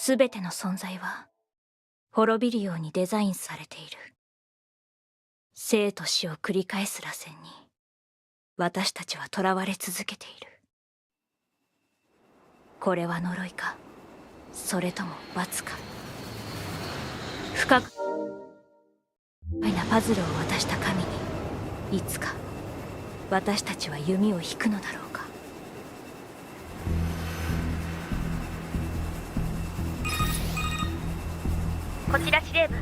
すべての存在は滅びるようにデザインされている。生と死を繰り返す螺旋に私たちは囚われ続けている。これは呪いか、それとも罰か。不可解なパズルを渡した神にいつか私たちは弓を引くのだろうか。こちら司令部、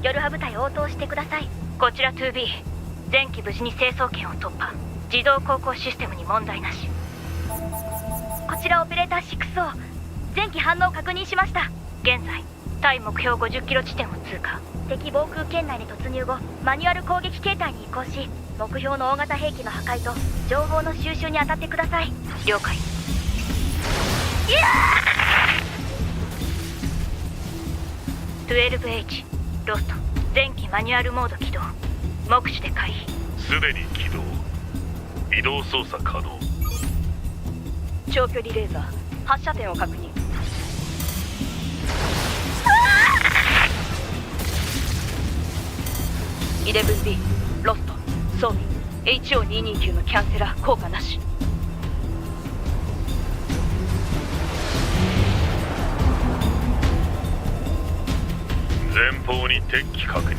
夜派部隊応答してください。こちら 2B、 前期無事に成層圏を突破。自動航行システムに問題なし。こちらオペレーター 6O、 前期反応確認しました。現在対目標50キロ地点を通過。敵防空圏内に突入後、マニュアル攻撃形態に移行し、目標の大型兵器の破壊と情報の収集に当たってください。了解。12H ロスト、前期マニュアルモード起動。目視で回避。すでに起動。移動操作可能。長距離レーザー発射点を確認。11B ロスト、装備 HO229 のキャンセラー効果なし。前方に敵機確認。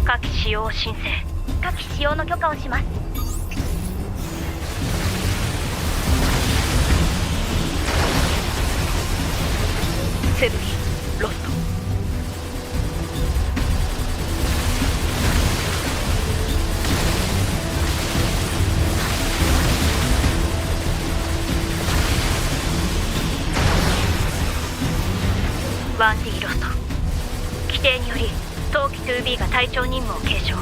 火器使用を申請。火器使用の許可をします。セブリロスト。1D ロスト。規定により当機 2B が隊長任務を継承。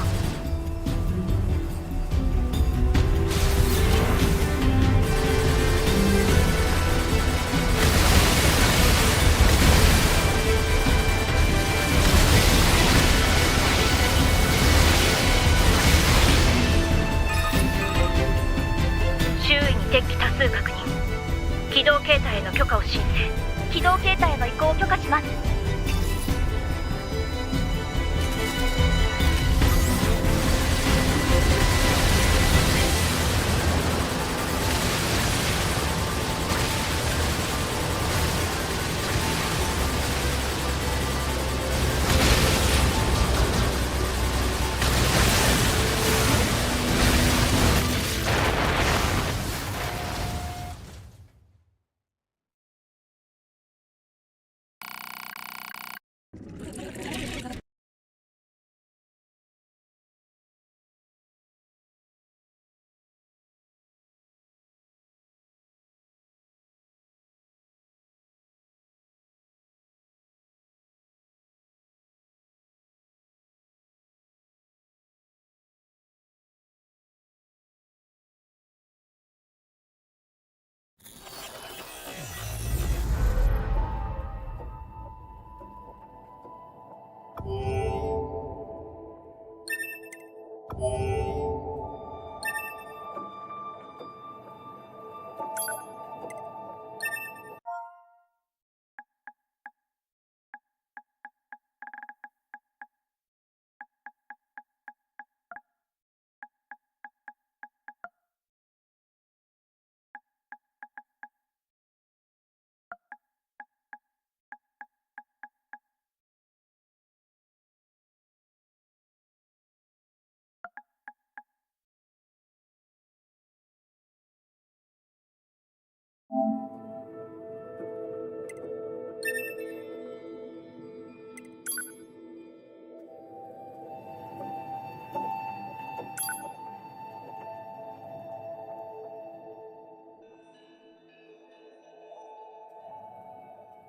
周囲に敵機多数確認。機動形態への許可を申請。機動形態への移行を許可します。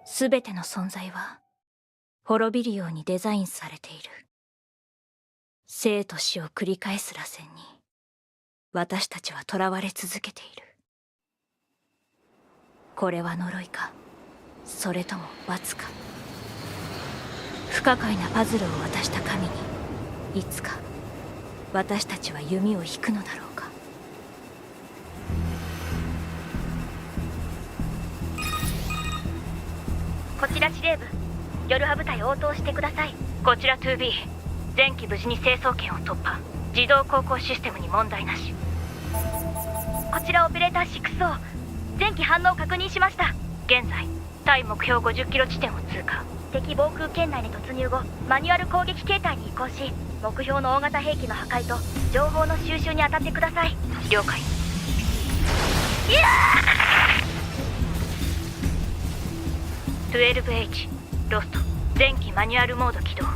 すべての存在は滅びるようにデザインされている。生と死を繰り返す螺旋に私たちは囚われ続けている。これは呪いか、それとも罰か。不可解なパズルを渡した神にいつか私たちは弓を引くのだろうか。こちら司令部、夜派部隊応答してください。こちら 2B、 前期無事に成層圏を突破。自動航行システムに問題なし。こちらオペレーター 6O、 前期反応確認しました。現在対目標50キロ地点を通過。敵防空圏内に突入後、マニュアル攻撃形態に移行し、目標の大型兵器の破壊と情報の収集に当たってください。了解。12H ロスト、前期マニュアルモード起動。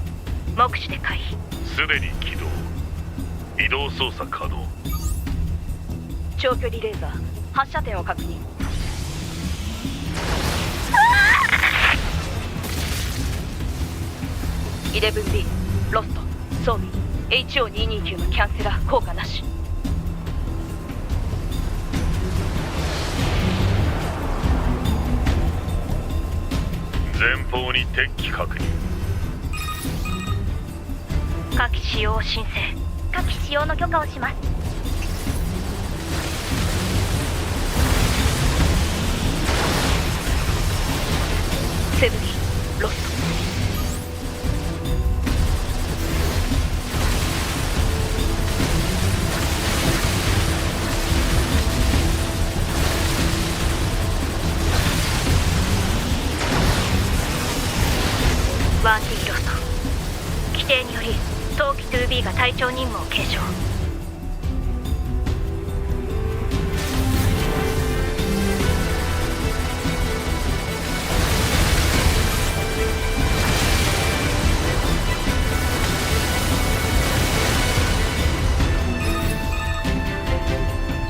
目視で回避。すでに起動。移動操作可能。長距離レーザー発射点を確認。11B ロスト装備 HO229 のキャンセラー効果なし。前方に敵機確認。火器使用申請。火器使用の許可をします。セブリロスト。1D ロスト。規定により当機 2B が隊長任務を継承。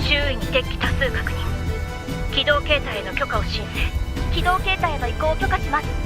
周囲に敵機多数確認。機動形態への許可を申請。機動形態への移行を許可します。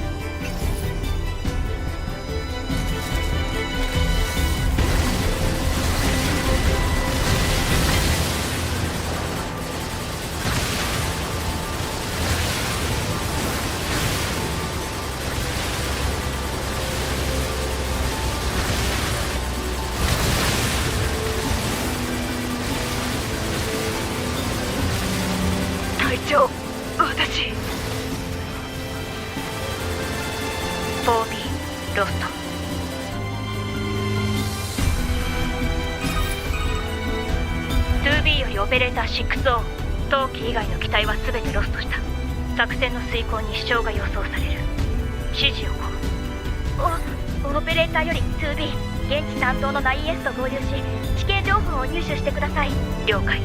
隊長、私。 4B ロスト。2B よりオペレーター 6O、 当機以外の機体は全てロストした。作戦の遂行に支障が予想される。指示をオペレーターより 2B、 現地担当の 9S と合流し、地形情報を入手してください。了解。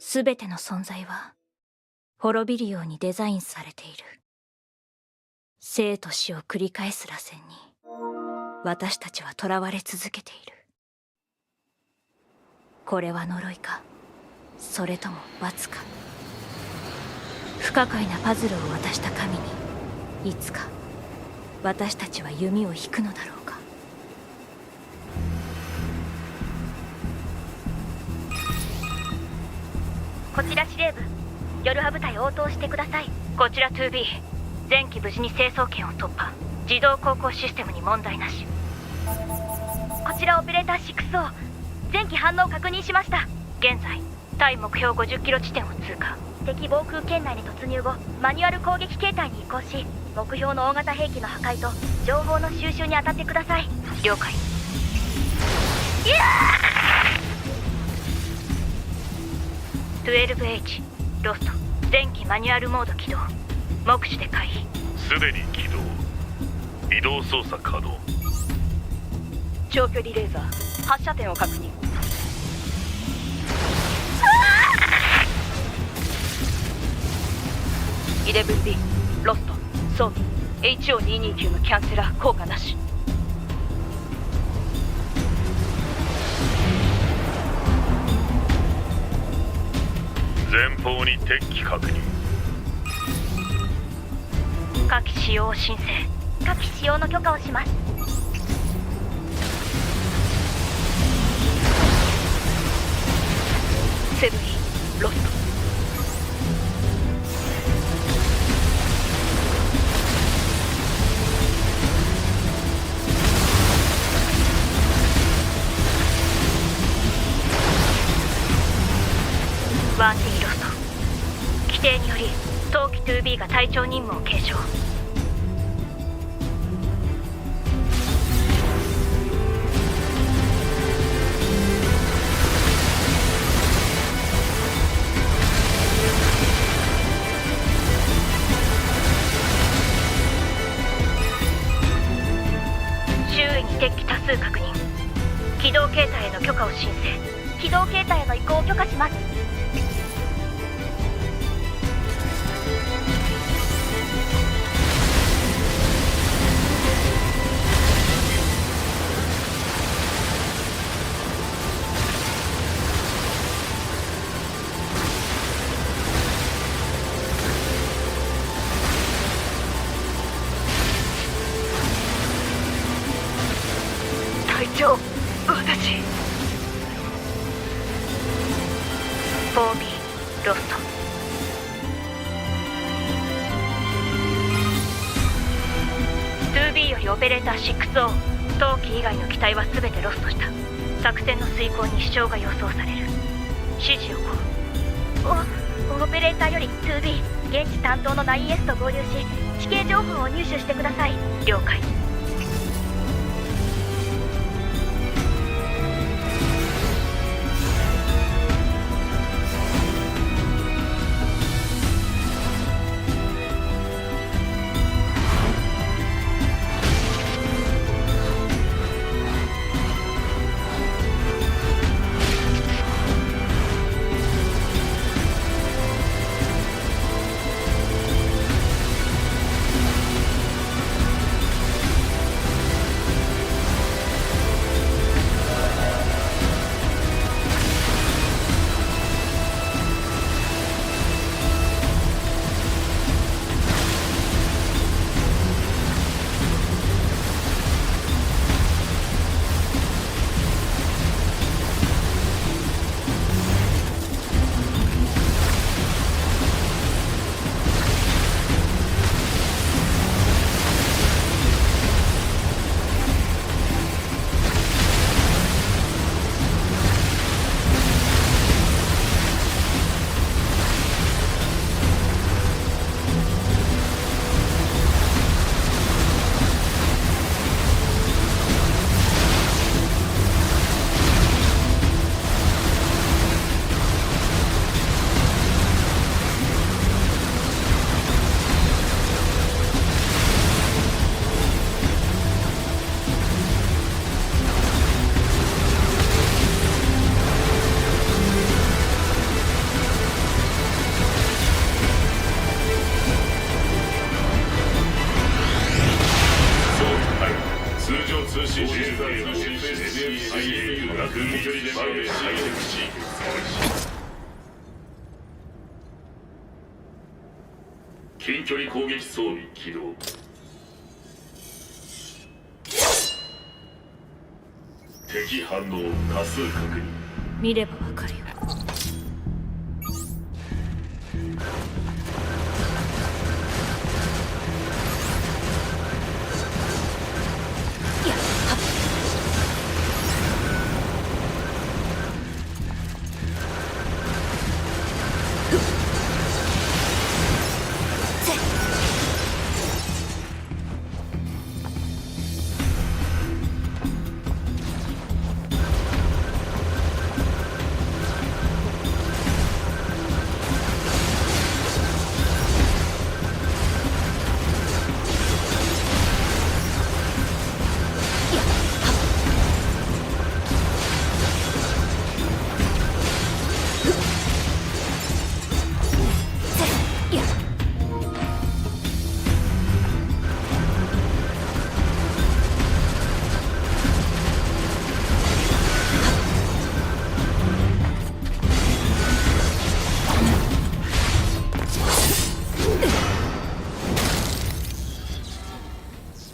すべての存在は滅びるようにデザインされている。生と死を繰り返す螺旋に私たちは囚われ続けている。これは呪いか、それとも罰か。不可解なパズルを渡した神にいつか私たちは弓を引くのだろうか。こちら司令部、夜派部隊応答してください。こちら 2B、 前期無事に成層圏を突破。自動航行システムに問題なし。こちらオペレーター 6O、 前期反応確認しました。現在対目標50キロ地点を通過。敵防空圏内に突入後、マニュアル攻撃形態に移行し、目標の大型兵器の破壊と情報の収集に当たってください。了解。 12H ロスト、前期マニュアルモード起動。目視で回避。すでに起動。移動操作可能。長距離レーザー発射点を確認。11B ロスト、装備 HO229 のキャンセラー効果なし。前方に敵機確認。火器使用申請。火器使用の許可をします。セブンロスト。1D ロスト。規定により当機 2B が隊長任務を継承。可を申請。起動形態への移行を許可します。隊長、私 4B ロスト。2B よりオペレーター6を冬季以外の機体は全てロストした。作戦の遂行に支障が予想される。指示をオペレーターより 2B 現地担当の 9S と合流し地形情報を入手してください。了解。近距離攻撃装備起動。敵反応多数確認。見ればわかるよ。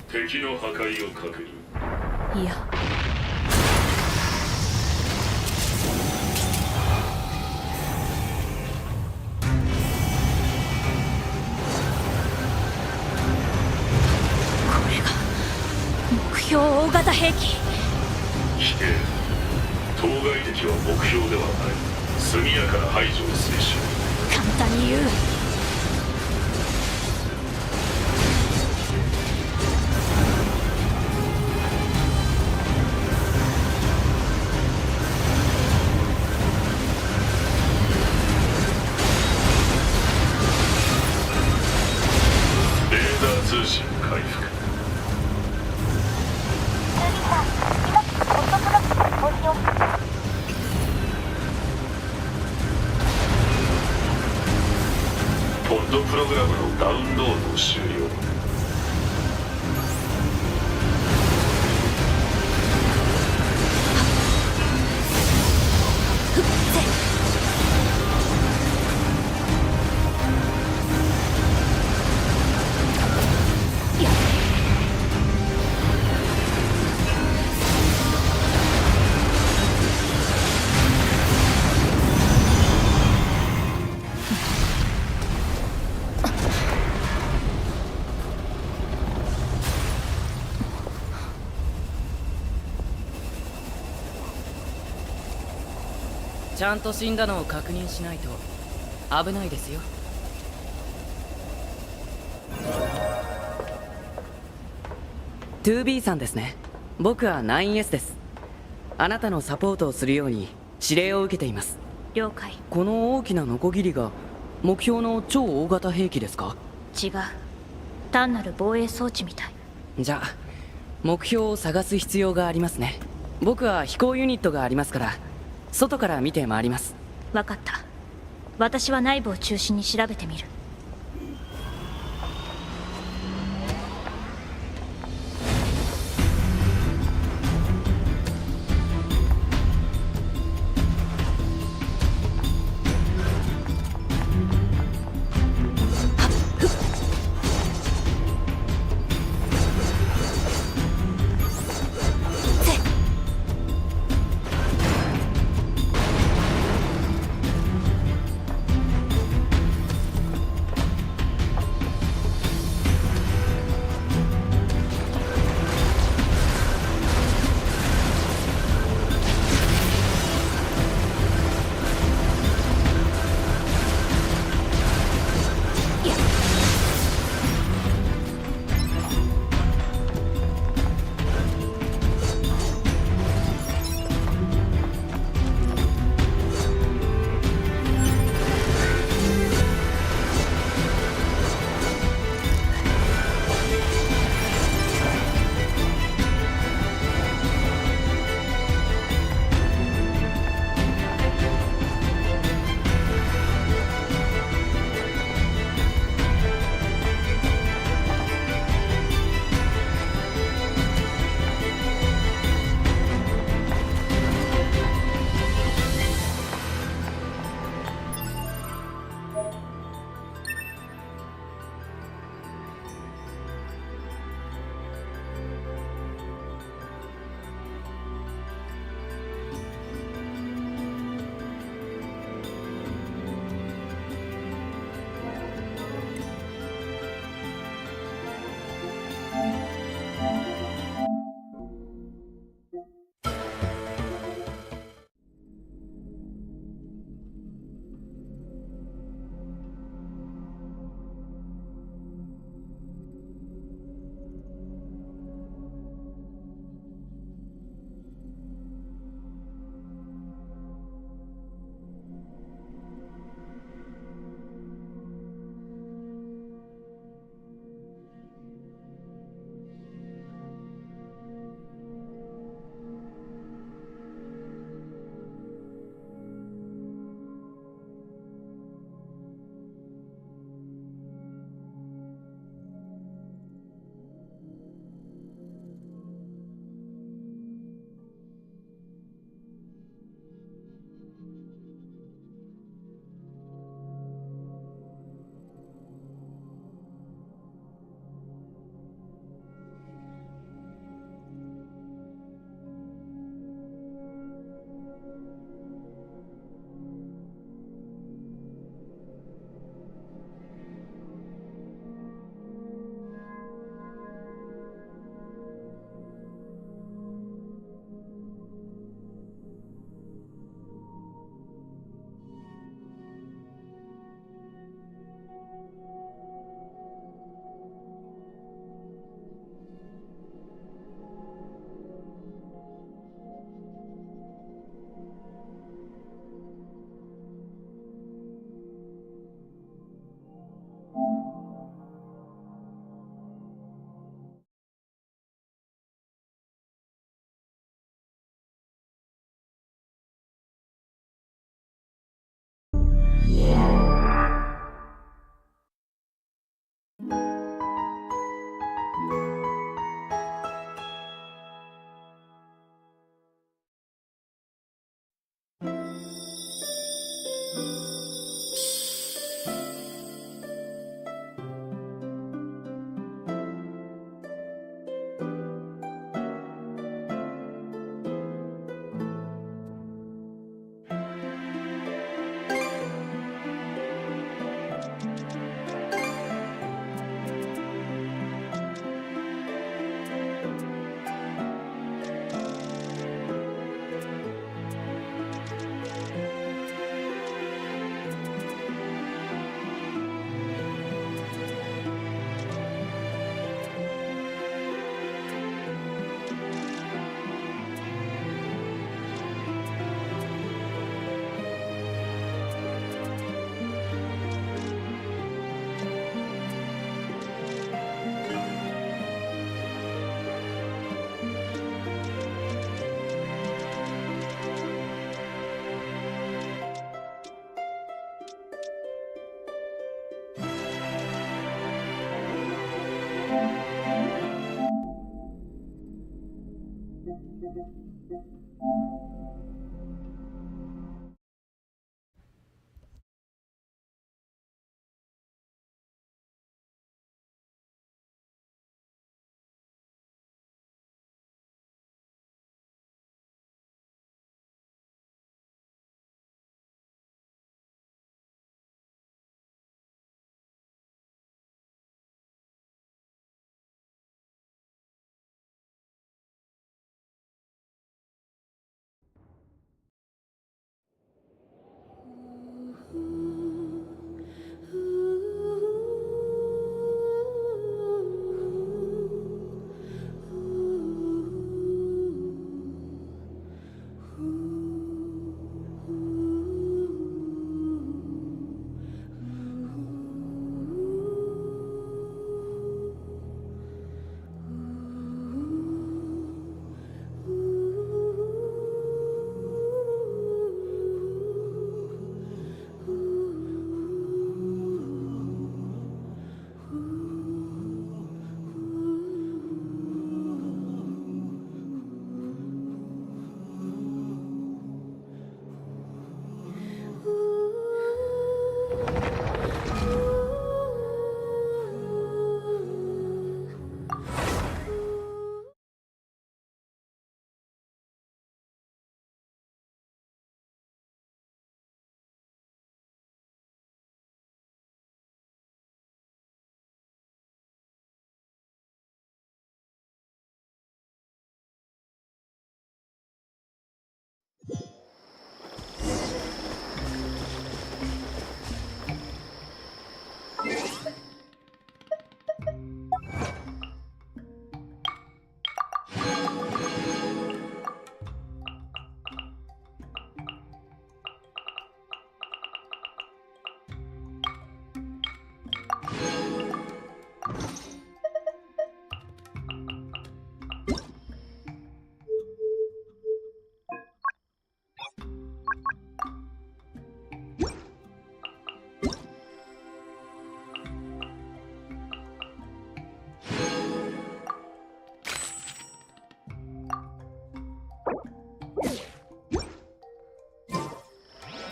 敵の破壊を確認。いや、これが目標大型兵器。否定。当該敵は目標ではない。速やかな排除をすべし。簡単に言う。通信回復。2B さん、今ホットプロックの更新を。ッドプログラムのダウンロードを終了。ちゃんと死んだのを確認しないと危ないですよ。2B さんですね。僕は 9S です。あなたのサポートをするように指令を受けています。了解。この大きなノコギリが目標の超大型兵器ですか？違う、単なる防衛装置みたい。じゃあ目標を探す必要がありますね。僕は飛行ユニットがありますから外から見て回ります。分かった。私は内部を中心に調べてみる。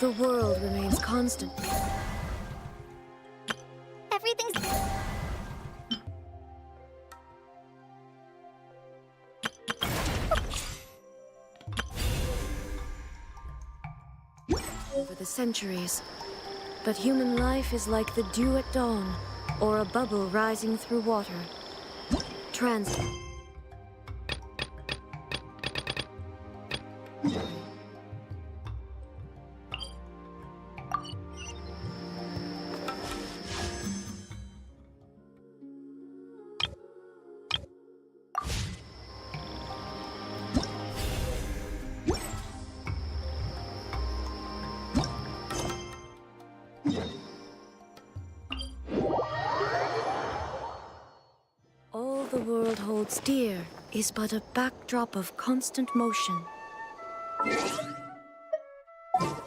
The world remains constant. Everything's... Over the centuries. But human life is like the dew at dawn, or a bubble rising through water. Transit. All the world holds dear is but a backdrop of constant motion.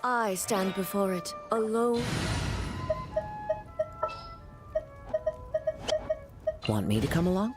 I stand before it, alone. Want me to come along?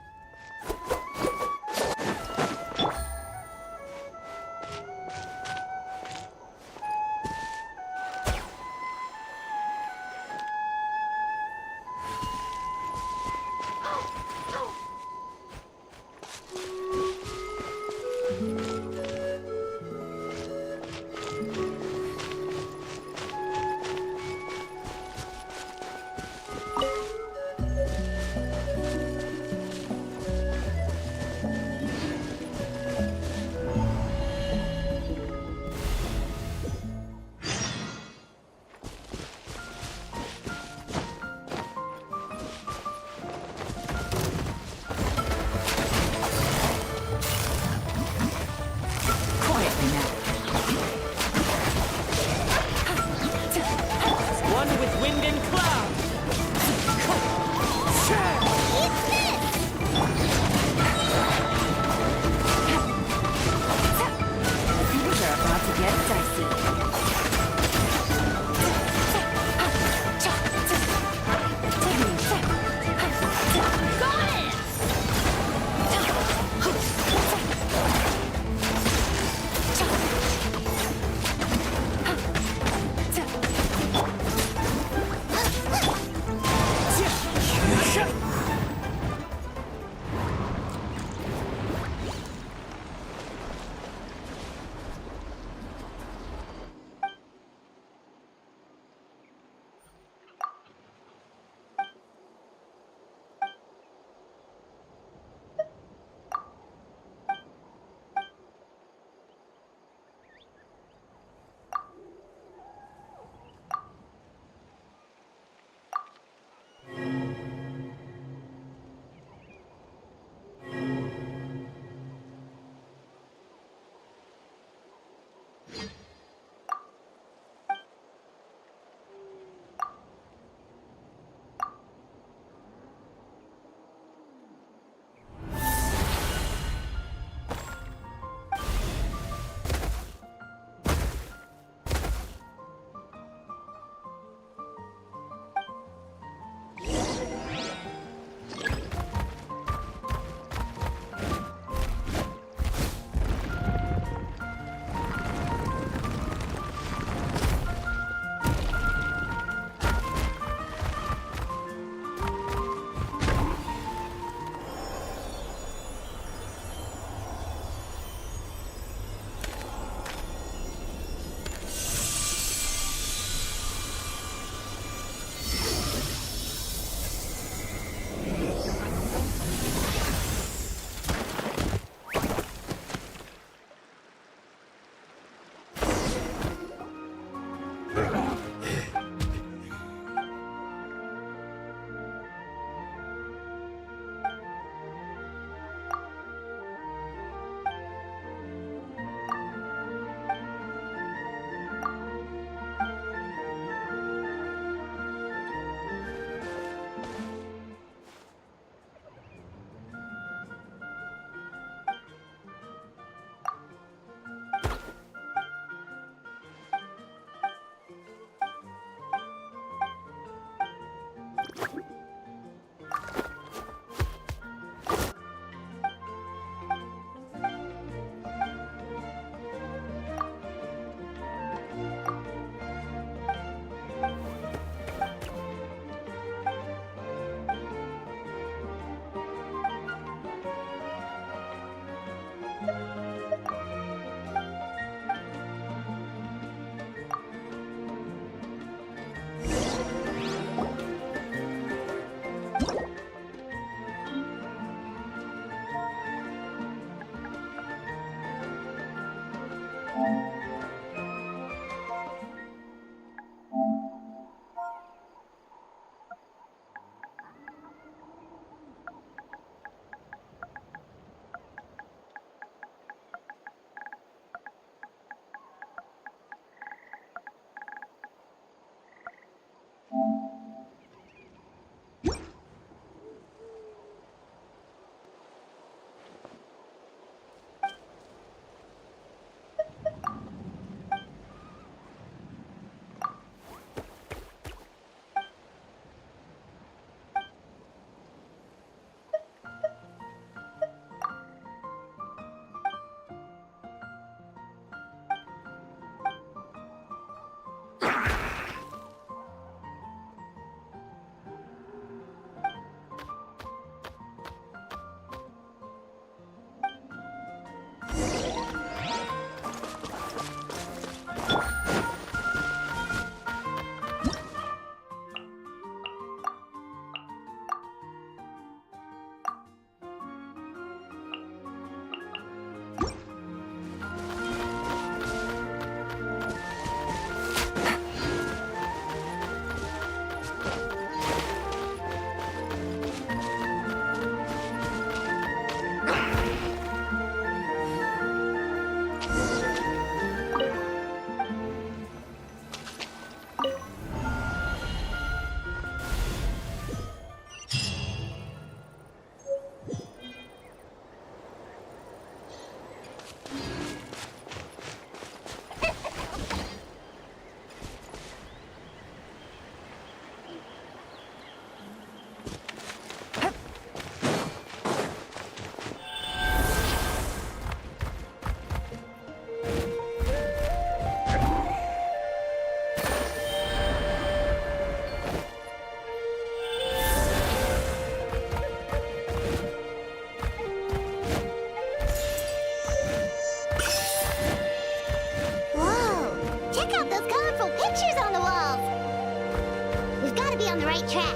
on the right track.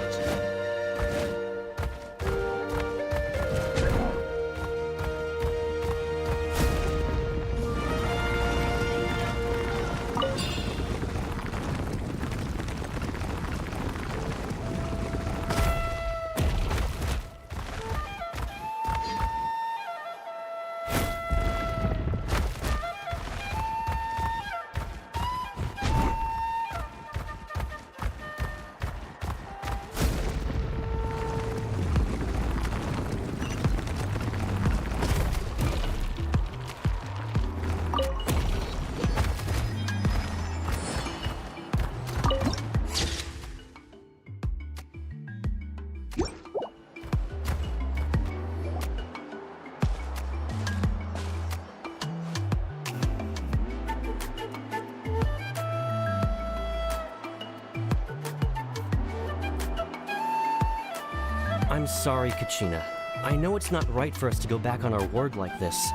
I'm sorry, Kachina. I know it's not right for us to go back on our word like this,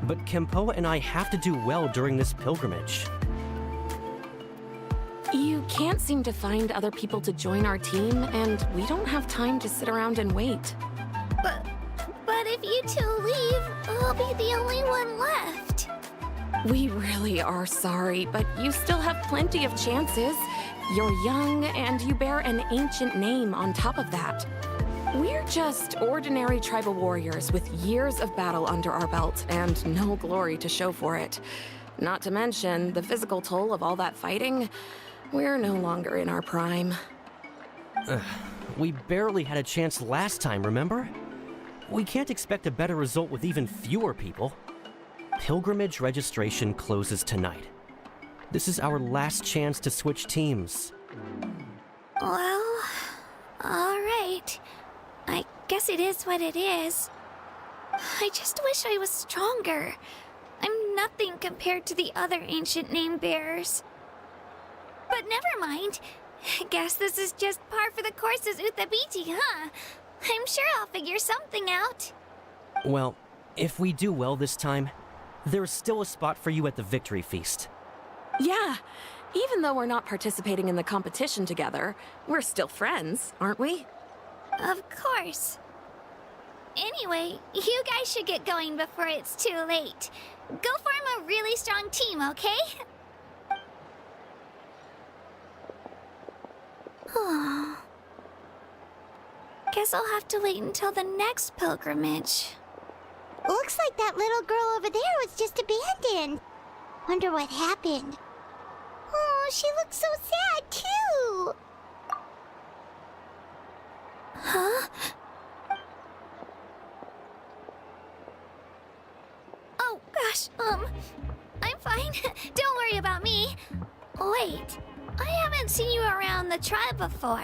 but Kempo and I have to do well during this pilgrimage. You can't seem to find other people to join our team, and we don't have time to sit around and wait. But if you two leave, I'll be the only one left. We really are sorry, but you still have plenty of chances. You're young, and you bear an ancient name on top of that. We're just ordinary tribal warriors with years of battle under our belt and no glory to show for it. Not to mention the physical toll of all that fighting. We're no longer in our prime. We barely had a chance last time, remember? We can't expect a better result with even fewer people. Pilgrimage registration closes tonight. This is our last chance to switch teams. Well, alright. I guess it is what it is. I just wish I was stronger. I'm nothing compared to the other ancient name bearers. But never mind. Guess this is just par for the course as Uthabiti, huh? I'm sure I'll figure something out. Well, if we do well this time, there's still a spot for you at the victory feast. Yeah, even though we're not participating in the competition together, we're still friends, aren't we? Of course. Anyway, you guys should get going before it's too late. Go form a really strong team, okay? Guess I'll have to wait until the next pilgrimage. Looks like that little girl over there was just abandoned. Wonder what happened. Oh, she looks so sad, too. Huh? Oh, gosh, I'm fine. Don't worry about me. Wait, I haven't seen you around the tribe before.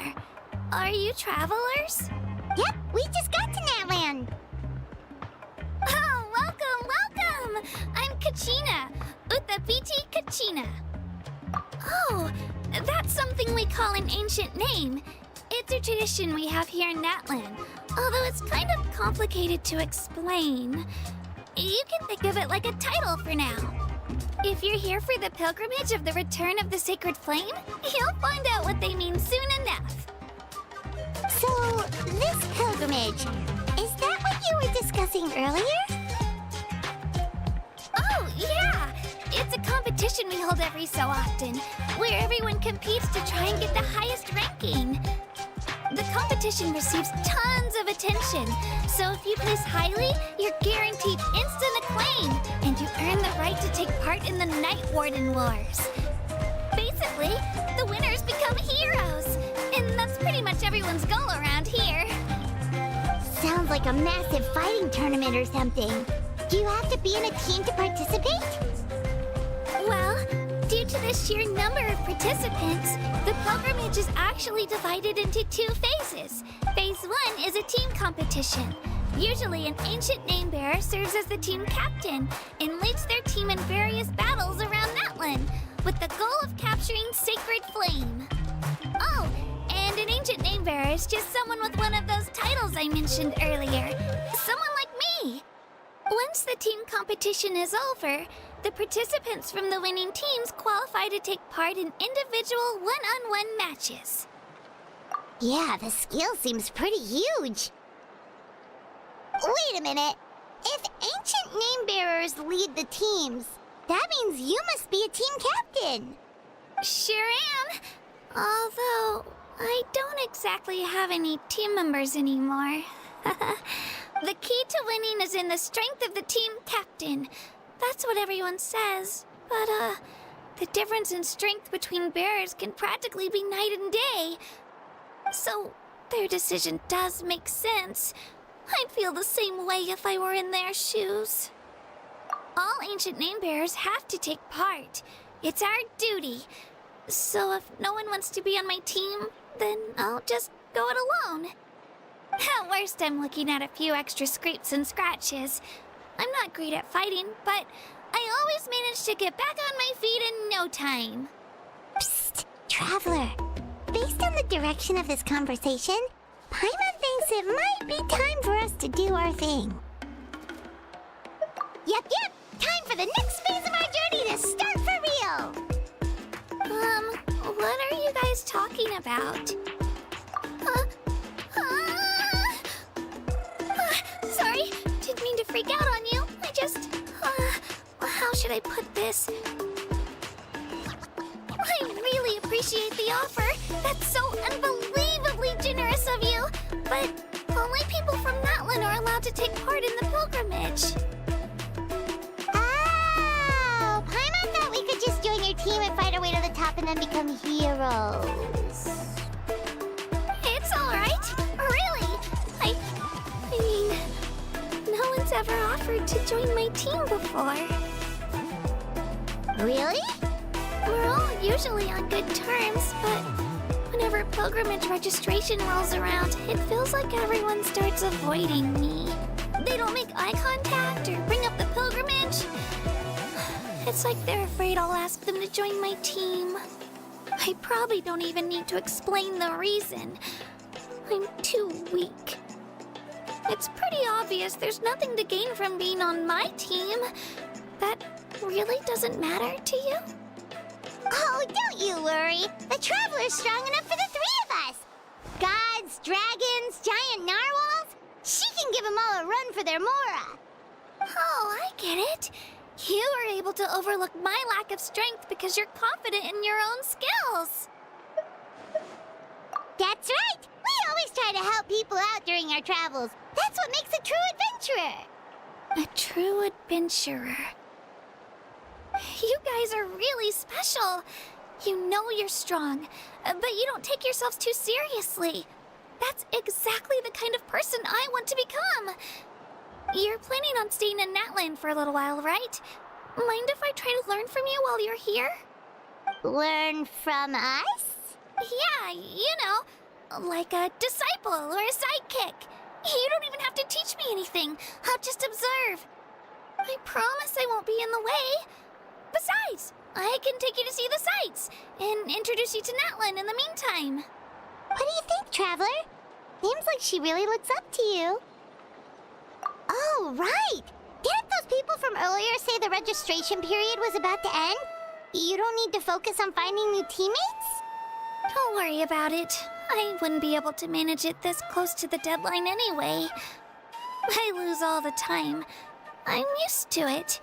Are you travelers? Yep, we just got to Natland. Oh, welcome! I'm Kachina, Uthabiti Kachina. Oh, that's something we call an ancient name. It's a tradition we have here in Natland, although it's kind of complicated to explain. You can think of it like a title for now. If you're here for the pilgrimage of the return of the sacred flame, you'll find out what they mean soon enough. So, this pilgrimage, is that what you were discussing earlier? Oh, yeah! It's a competition we hold every so often, where everyone competes to try and get the highest ranking. The competition receives tons of attention, so if you place highly, you're guaranteed instant acclaim, and you earn the right to take part in the Night Warden Wars. Basically, the winners become heroes, and that's pretty much everyone's goal around here. Sounds like a massive fighting tournament or something. Do you have to be in a team to participate? Well, due to the sheer number of participants, the pilgrimage is actually divided into two phases. Phase 1 is a team competition. Usually an ancient name bearer serves as the team captain and leads their team in various battles around Natland, with the goal of capturing Sacred Flame. Oh, and an ancient name bearer is just someone with one of those titles I mentioned earlier. Someone like me. Once the team competition is over, the participants from the winning teams qualify to take part in individual one-on-one matches. Yeah, the scale seems pretty huge. Wait a minute. If ancient name bearers lead the teams, that means you must be a team captain. Sure am. Although, I don't exactly have any team members anymore. The key to winning is in the strength of the team captain. That's what everyone says. But, the difference in strength between bearers can practically be night and day. So, their decision does make sense. I'd feel the same way if I were in their shoes. All ancient name bearers have to take part. It's our duty. So if no one wants to be on my team, then I'll just go it alone. At worst, I'm looking at a few extra scrapes and scratches. I'm not great at fighting, but I always manage to get back on my feet in no time. Psst, Traveler. Based on the direction of this conversation, Paimon thinks it might be time for us to do our thing. Yep. Time for the next phase of our journey to start for real. What are you guys talking about? Sorry, didn't mean to freak out on you. I just, how should I put this? I really appreciate the offer. That's so unbelievably generous of you. But only people from Natlan are allowed to take part in the pilgrimage. Oh, Paimon thought we could just join your team and fight our way to the top and then become heroes. It's alright. Really. I mean, no one's ever offered to join my team before. Really? We're all usually on good terms, but whenever pilgrimage registration rolls around, it feels like everyone starts avoiding me. They don't make eye contact or bring up the pilgrimage. It's like they're afraid I'll ask them to join my team. I probably don't even need to explain the reason. I'm too weak. It's pretty obvious there's nothing to gain from being on my team. That really doesn't matter to you? Oh, don't you worry. The Traveler's strong enough for the three of us. Gods, dragons, giant narwhals. She can give them all a run for their Mora. Oh, I get it. You were able to overlook my lack of strength because you're confident in your own skills. That's right. We always try to help people out during our travels. That's what makes a true adventurer. A true adventurer. You guys are really special. You know you're strong, but you don't take yourselves too seriously. That's exactly the kind of person I want to become. You're planning on staying in Natlan for a little while, right? Mind if I try to learn from you while you're here? Learn from us? Yeah, you know, like a disciple or a sidekick. You don't even have to teach me anything. I'll just observe. I promise I won't be in the way. Besides, I can take you to see the sights and introduce you to Natlan in the meantime. What do you think, Traveler? Seems like she really looks up to you. Oh, right! Didn't those people from earlier say the registration period was about to end? You don't need to focus on finding new teammates? Don't worry about it. I wouldn't be able to manage it this close to the deadline anyway. I lose all the time. I'm used to it.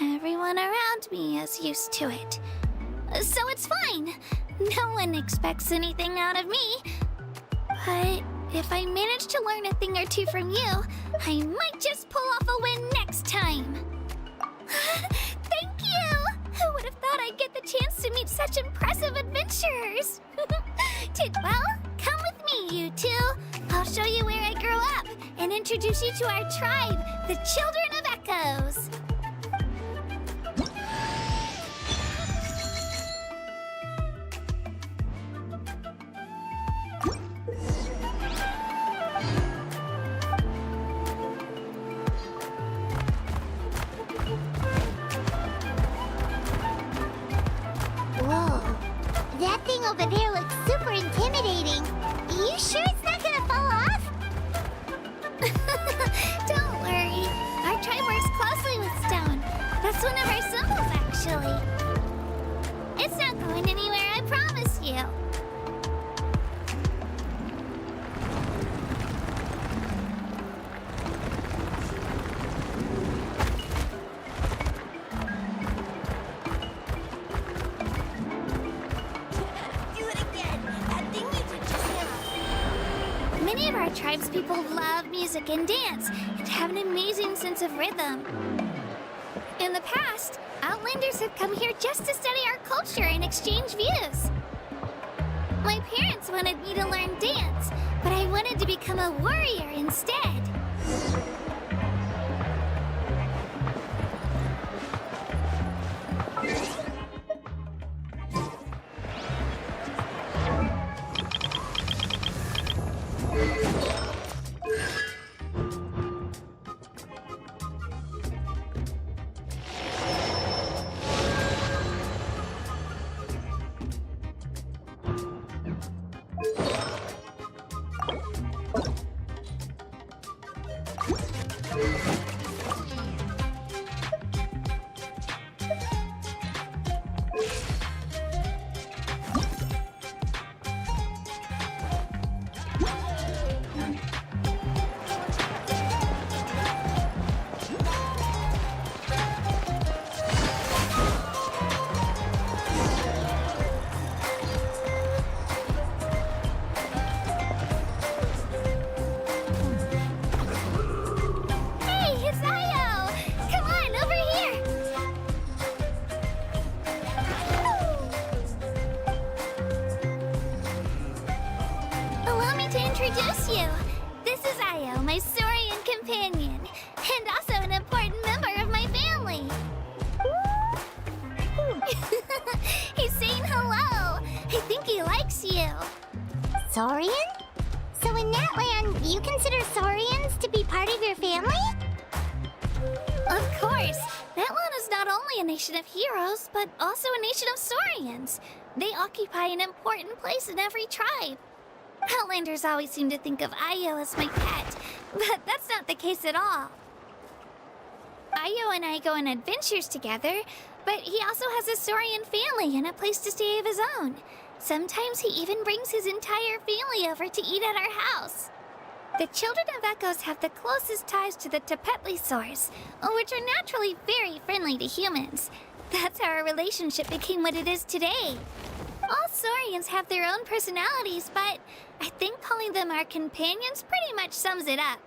Everyone around me is used to it. So it's fine. No one expects anything out of me. But if I manage to learn a thing or two from you, I might just pull off a win next time. Thank you! Who would have thought I'd get the chance to meet such impressive adventurers? Well, come with me, you two. I'll show you where I grew up and introduce you to our tribe, the Children of Echoes. Whoa, that thing over there looks super intimidating. You sure it's not gonna fall off? Don't worry. Our tribe works closely with stone. That's one of our symbols, actually. It's not going anywhere, I promise you. tribespeople love music and dance and have an amazing sense of rhythm. In the past, Outlanders have come here just to study our culture and exchange views. My parents wanted me to learn dance, but I wanted to become a warrior instead. Introduce you. This is Io, my Saurian companion, and also an important member of my family. He's saying hello. I think he likes you. Saurian? So in that land, you consider Saurians to be part of your family? Of course. That land is not only a nation of heroes, but also a nation of Saurians. They occupy an important place in every tribe. Outlanders always seem to think of Io as my pet, but that's not the case at all. Io and I go on adventures together, but he also has a Saurian family and a place to stay of his own. Sometimes he even brings his entire family over to eat at our house. The children of Echoes have the closest ties to the Tepetlisaurs, which are naturally very friendly to humans. That's how our relationship became what it is today. All Saurians have their own personalities, but I think calling them our companions pretty much sums it up.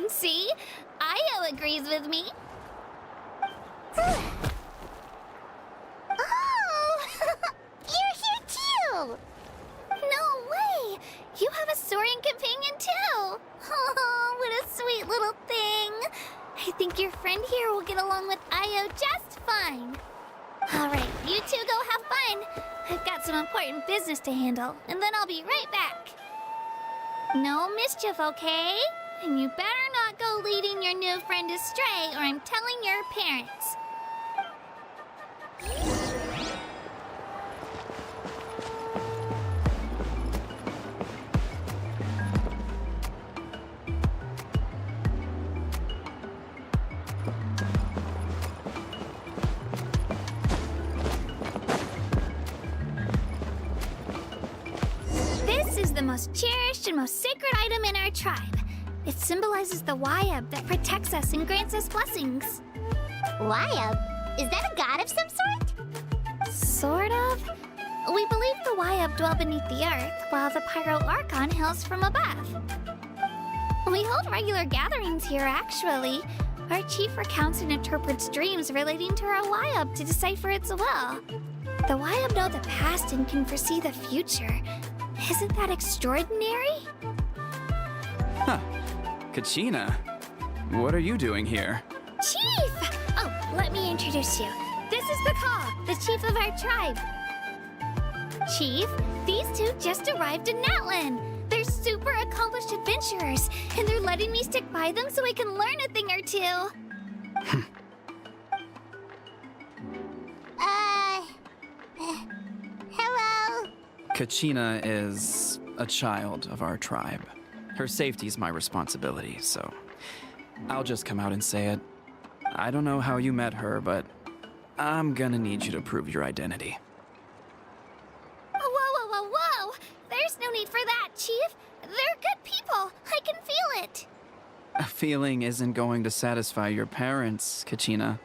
See? Io agrees with me. Oh! You're here too! No way! You have a Saurian companion too! Oh, what a sweet little thing! I think your friend here will get along with Io just fine. Alright, you two go have fun. I've got some important business to handle, and then I'll be right back. No mischief, okay? And you better not go leading your new friend astray, or I'm telling your parents. This is the most cherished and most sacred item in our tribe. It symbolizes the Wayab that protects us and grants us blessings. Wayab? Is that a god of some sort? Sort of. We believe the Wayab dwell beneath the earth, while the Pyro Archon hails from above. We hold regular gatherings here, actually. Our chief recounts and interprets dreams relating to our Wayab to decipher its will. The Wayab know the past and can foresee the future. Isn't that extraordinary? Huh. Kachina, what are you doing here? Chief! Oh, let me introduce you. This is Bakal, the chief of our tribe. Chief, these two just arrived in Natlan. They're super accomplished adventurers, and they're letting me stick by them so I can learn a thing or two. Hello? Kachina is a child of our tribe. Her safety's my responsibility, so I'll just come out and say it. I don't know how you met her, but I'm gonna need you to prove your identity. Whoa! There's no need for that, Chief. They're good people. I can feel it. A feeling isn't going to satisfy your parents, Kachina.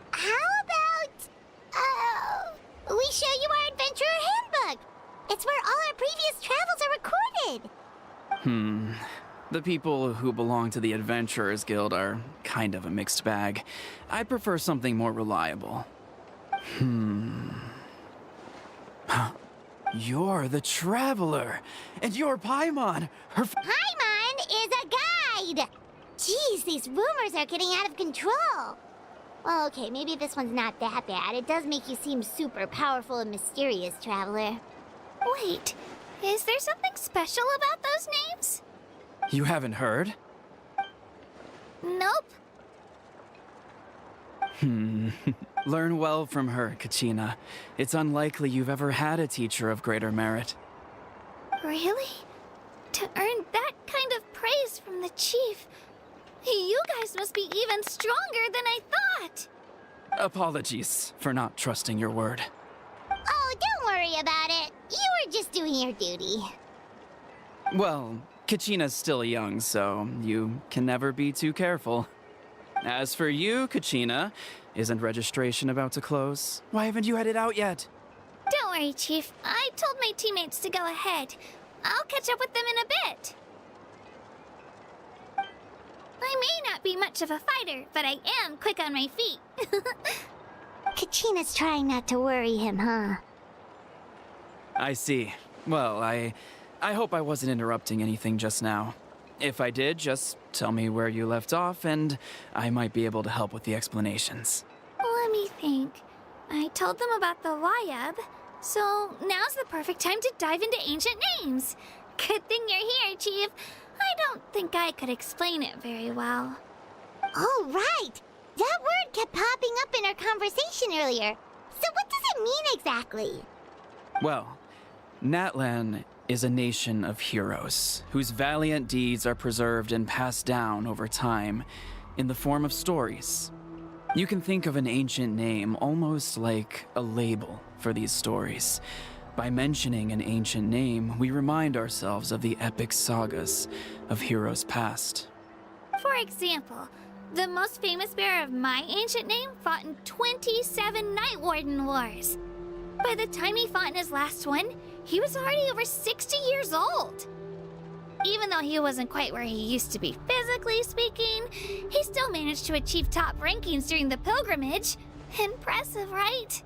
How about, we show you our adventurer The people who belong to the Adventurers Guild are kind of a mixed bag. I'd prefer something more reliable. You're the Traveler, and you're Paimon. Paimon is a guide! Jeez, these rumors are getting out of control. Well, okay, maybe this one's not that bad. It does make you seem super powerful and mysterious, Traveler. Wait, is there something special about those names? You haven't heard? Nope. Learn well from her, Kachina. It's unlikely you've ever had a teacher of greater merit. Really? To earn that kind of praise from the chief, you guys must be even stronger than I thought. Apologies for not trusting your word. Oh, don't worry about it. You were just doing your duty. Well, Kachina's still young, so you can never be too careful. As for you, Kachina, isn't registration about to close? Why haven't you headed out yet? Don't worry, Chief. I told my teammates to go ahead. I'll catch up with them in a bit. I may not be much of a fighter, but I am quick on my feet. Kachina's trying not to worry him, huh? I see. Well, I hope I wasn't interrupting anything just now. If I did, just tell me where you left off, and I might be able to help with the explanations. Let me think. I told them about the Wayab, so now's the perfect time to dive into ancient names. Good thing you're here, Chief. I don't think I could explain it very well. Oh, right! That word kept popping up in our conversation earlier. So what does it mean exactly? Well, Natlan is a nation of heroes whose valiant deeds are preserved and passed down over time in the form of stories. You can think of an ancient name almost like a label for these stories. By mentioning an ancient name, we remind ourselves of the epic sagas of heroes past. For example, the most famous bearer of my ancient name fought in 27 Night Warden Wars. By the time he fought in his last one, he was already over 60 years old. Even though he wasn't quite where he used to be physically speaking, he still managed to achieve top rankings during the pilgrimage. Impressive, right?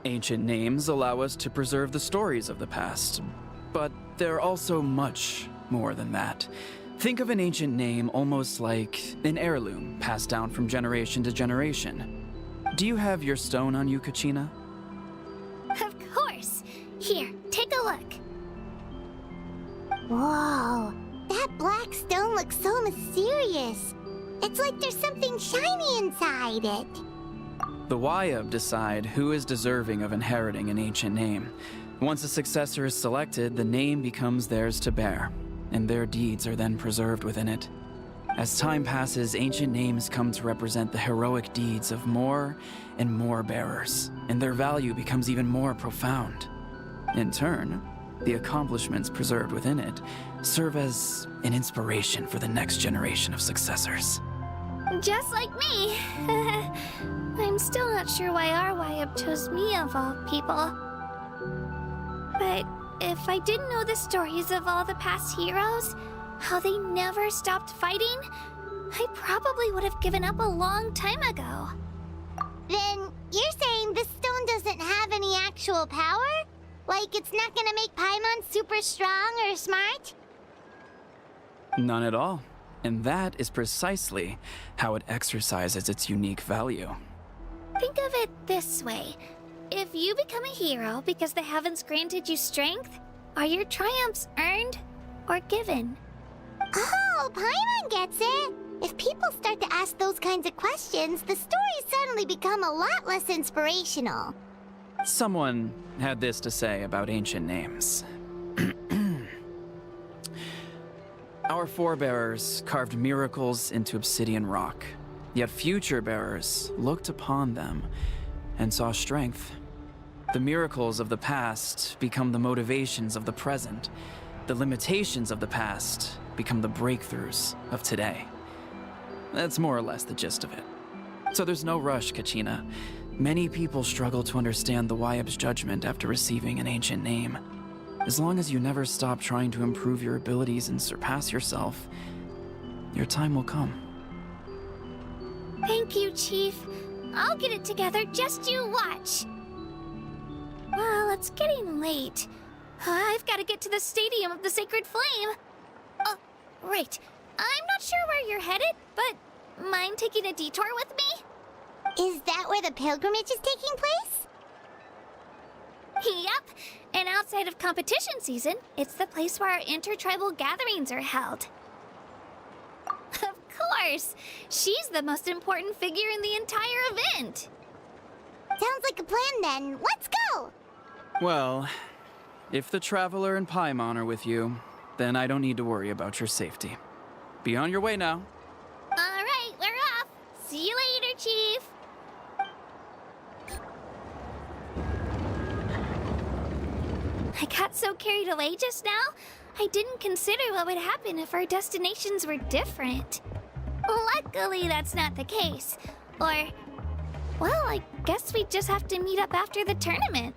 Ancient names allow us to preserve the stories of the past, but they're also much more than that. Think of an ancient name almost like an heirloom passed down from generation to generation. Do you have your stone on you, Kachina? Of course. Here, take a look. Whoa, that black stone looks so mysterious. It's like there's something shiny inside it. The Wayab decide who is deserving of inheriting an ancient name. Once a successor is selected, the name becomes theirs to bear, and their deeds are then preserved within it. As time passes, ancient names come to represent the heroic deeds of more and more bearers, and their value becomes even more profound. In turn, the accomplishments preserved within it serve as an inspiration for the next generation of successors. Just like me. I'm still not sure why our Wayab chose me of all people. But if I didn't know the stories of all the past heroes, how they never stopped fighting, I probably would have given up a long time ago. Then you're saying this stone doesn't have any actual power? Like it's not gonna make Paimon super strong or smart? None at all. And that is precisely how it exercises its unique value. Think of it this way. If you become a hero because the heavens granted you strength, are your triumphs earned or given? Oh, Paimon gets it! If people start to ask those kinds of questions, the stories suddenly become a lot less inspirational. Someone had this to say about ancient names. Our forebears carved miracles into obsidian rock, yet future bearers looked upon them and saw strength. The miracles of the past become the motivations of the present. The limitations of the past become the breakthroughs of today. That's more or less the gist of it. So there's no rush, Kachina. Many people struggle to understand the Wayab's judgment after receiving an ancient name. As long as you never stop trying to improve your abilities and surpass yourself, your time will come. Thank you, Chief. I'll get it together, just you watch. Well, it's getting late. I've got to get to the Stadium of the Sacred Flame. Oh, right. I'm not sure where you're headed, but mind taking a detour with me? Is that where the pilgrimage is taking place? Yep. And outside of competition season, it's the place where our intertribal gatherings are held. Of course. She's the most important figure in the entire event. Sounds like a plan then. Let's go! Well, if the Traveler and Paimon are with you, then I don't need to worry about your safety. Be on your way now. All right, we're off. See you later, Chief. I got so carried away just now, I didn't consider what would happen if our destinations were different. Luckily, that's not the case. Or, well, I guess we just have to meet up after the tournament.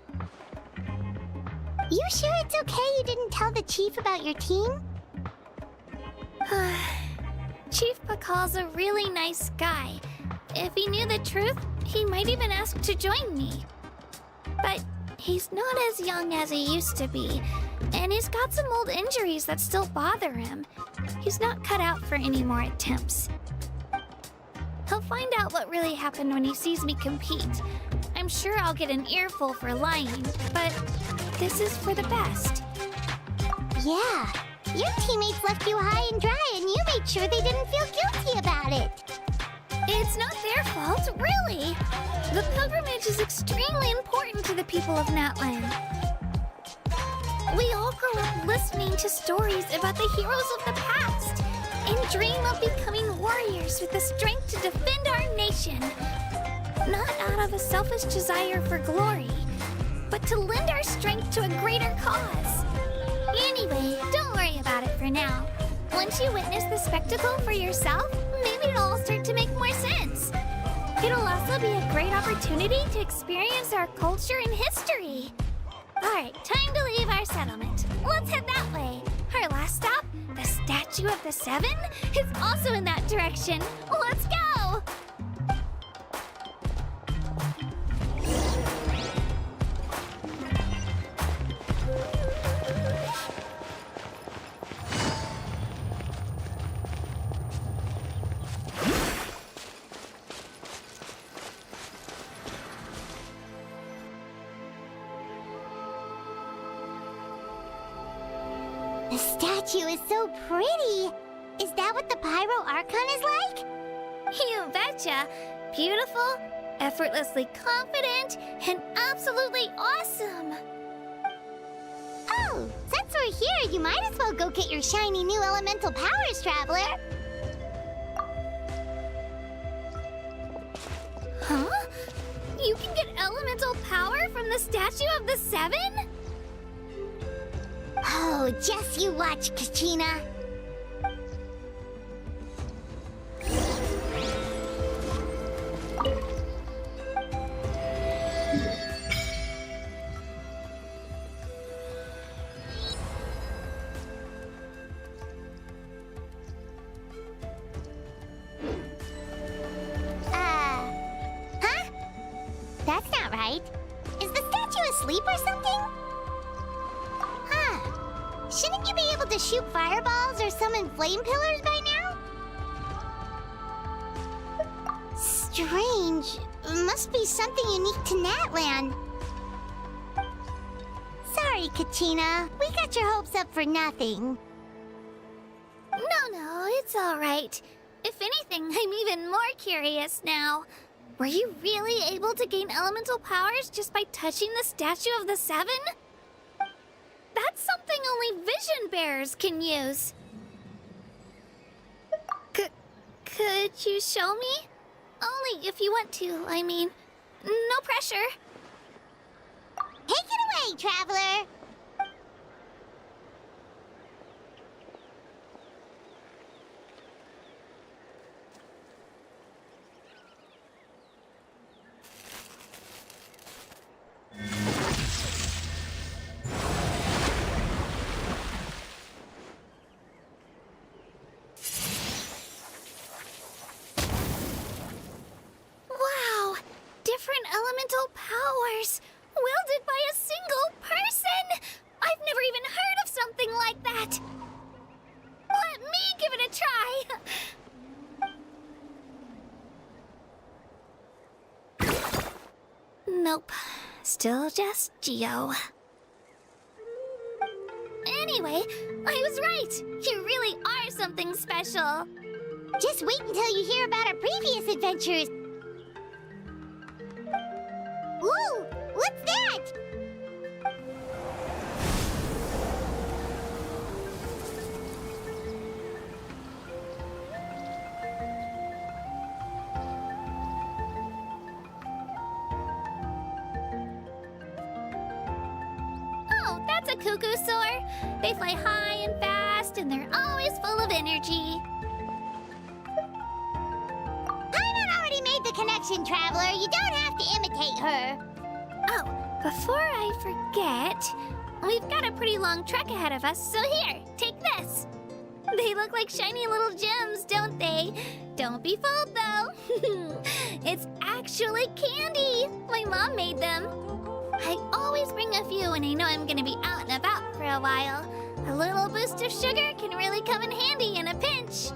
You sure it's okay you didn't tell the chief about your team? Chief Pakal's a really nice guy. If he knew the truth, he might even ask to join me. But he's not as young as he used to be, and he's got some old injuries that still bother him. He's not cut out for any more attempts. He'll find out what really happened when he sees me compete. I'm sure I'll get an earful for lying, but this is for the best. Yeah, your teammates left you high and dry and you made sure they didn't feel guilty about it. It's not their fault, really. The pilgrimage is extremely important to the people of Natlan. We all grow up listening to stories about the heroes of the past and dream of becoming warriors with the strength to defend our nation. Not out of a selfish desire for glory, but to lend our strength to a greater cause. Anyway, don't worry about it for now. Once you witness the spectacle for yourself, maybe it'll all start to make more sense. It'll also be a great opportunity to experience our culture and history. Alright, time to leave our settlement. Let's head that way. Our last stop, the Statue of the Seven, is also in that direction. Let's go! The statue is so pretty. Is that what the Pyro Archon is like? You betcha. Beautiful, effortlessly confident, and absolutely awesome. Oh, since we're here, you might as well go get your shiny new elemental powers, Traveler. Huh? You can get elemental power from the Statue of the Seven? Oh, just you watch, Kachina. Huh? That's not right. Is the statue asleep or something? Huh. Shouldn't you be able to shoot fireballs or summon flame pillars by now? Strange. Must be something unique to Natlan. Sorry, Kachina. We got your hopes up for nothing. No, it's all right. If anything, I'm even more curious now. Were you really able to gain elemental powers just by touching the Statue of the Seven? That's something only vision bearers can use. Could you show me? Only if you want to, I mean. No pressure. Take it away, Traveler! elemental powers, wielded by a single person! I've never even heard of something like that! Let me give it a try! Nope. Still just Geo. Anyway, I was right! You really are something special! Just wait until you hear about our previous adventures. Ooh, what's that? Oh, that's a cuckoo soar. They fly high and fast, and they're always full of energy. Paimon already made the connection, Traveler. You don't have to imitate her. Oh, before I forget, we've got a pretty long trek ahead of us, so here, take this. They look like shiny little gems, don't they? Don't be fooled, though. It's actually candy. My mom made them. I always bring a few when I know I'm gonna be out and about for a while. A little boost of sugar can really come in handy in a pinch.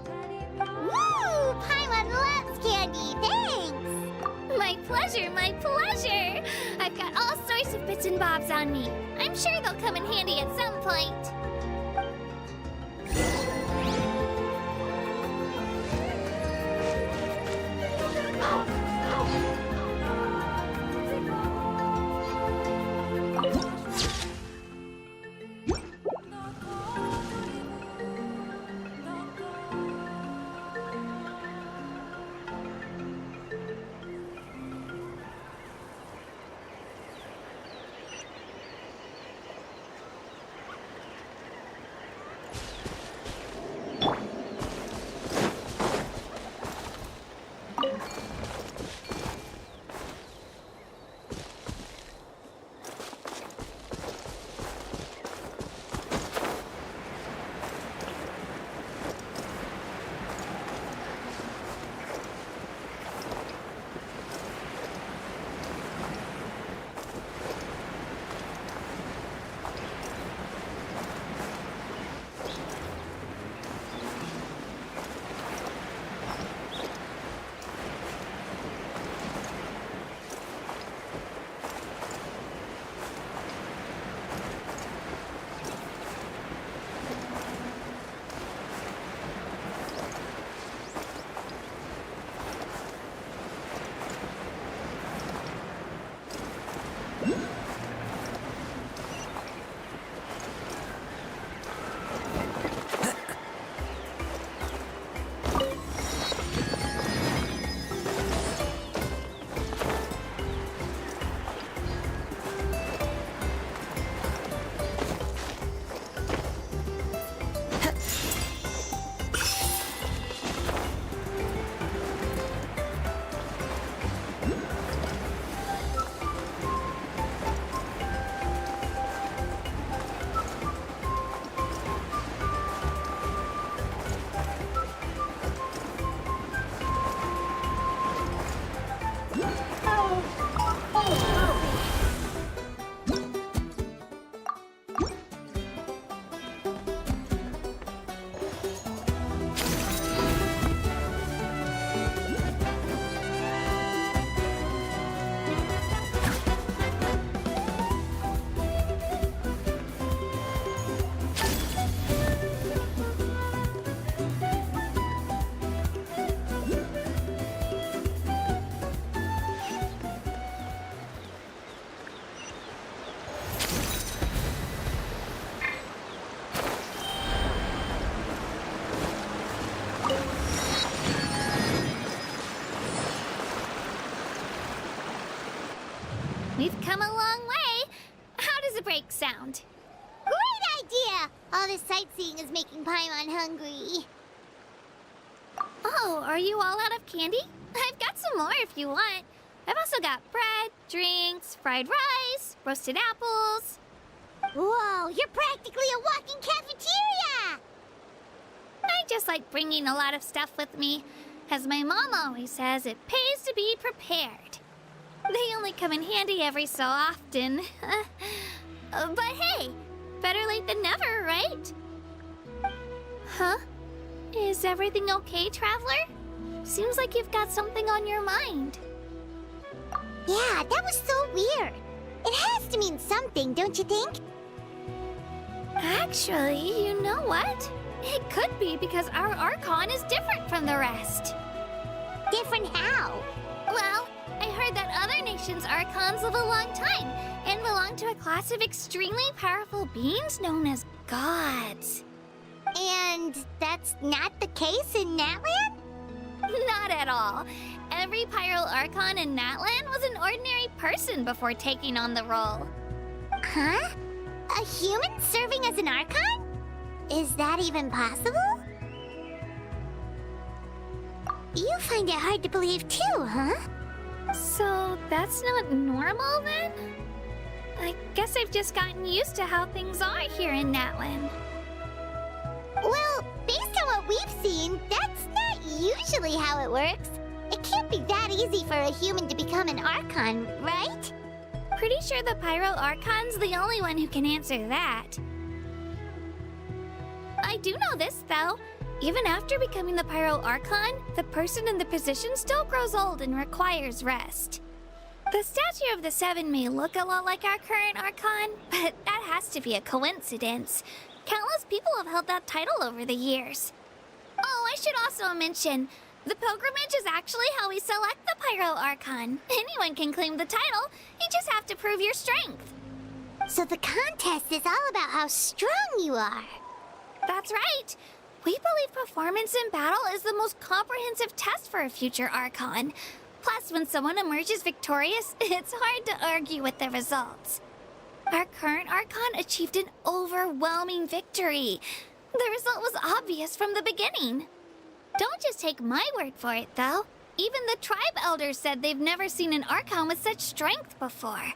Woo! Paimon loves candy. Thanks. My pleasure, my pleasure. I've got all sorts of bits and bobs on me. I'm sure they'll come in handy at some point. We've come a long way. How does a break sound? Great idea! All this sightseeing is making Paimon hungry. Oh, are you all out of candy? I've got some more if you want. I've also got bread, drinks, fried rice, roasted apples. Whoa, you're practically a walking cafeteria! I just like bringing a lot of stuff with me. As my mom always says, it pays to be prepared. They only come in handy every so often. But hey, better late than never, right? Huh? Is everything okay, Traveler? Seems like you've got something on your mind. Yeah, that was so weird. It has to mean something, don't you think? Actually, you know what? It could be because our Archon is different from the rest. Different how? Well, I heard that other nations' Archons live a long time and belong to a class of extremely powerful beings known as gods. And that's not the case in Natland? Not at all. Every Pyro Archon in Natland was an ordinary person before taking on the role. Huh? A human serving as an Archon? Is that even possible? You find it hard to believe too, huh? So that's not normal then? I guess I've just gotten used to how things are here in Natland. Well, based on what we've seen, that's not usually how it works. It can't be that easy for a human to become an Archon, right? Pretty sure the Pyro Archon's the only one who can answer that. I do know this, though. Even after becoming the Pyro Archon, the person in the position still grows old and requires rest. The statue of the Seven may look a lot like our current Archon, but that has to be a coincidence. Countless people have held that title over the years. Oh, I should also mention, the pilgrimage is actually how we select the Pyro Archon. Anyone can claim the title, you just have to prove your strength. So the contest is all about how strong you are. That's right. We believe performance in battle is the most comprehensive test for a future Archon. Plus, when someone emerges victorious, it's hard to argue with the results. Our current Archon achieved an overwhelming victory. The result was obvious from the beginning. Don't just take my word for it, though. Even the tribe elders said they've never seen an Archon with such strength before.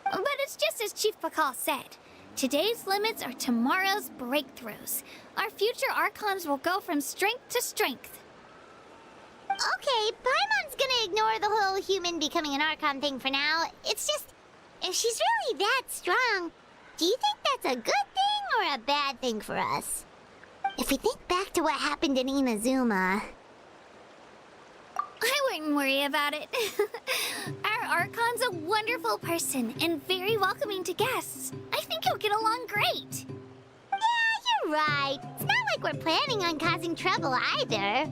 But it's just as Chief Pakal said. Today's limits are tomorrow's breakthroughs. Our future Archons will go from strength to strength. Okay, Paimon's gonna ignore the whole human becoming an Archon thing for now. It's just, if she's really that strong, do you think that's a good thing or a bad thing for us? If we think back to what happened in Inazuma... I wouldn't worry about it. Our Archon's a wonderful person and very welcoming to guests. I think you'll get along great. Yeah, you're right. It's not like we're planning on causing trouble either.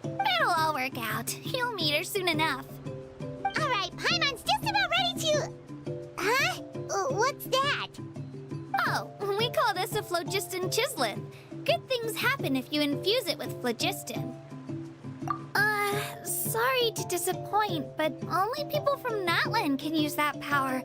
It'll all work out. You'll meet her soon enough. All right, Paimon's just about ready to... Huh? What's that? Oh, we call this a phlogiston chisleth. Good things happen if you infuse it with phlogiston. Sorry to disappoint, but only people from Natland can use that power.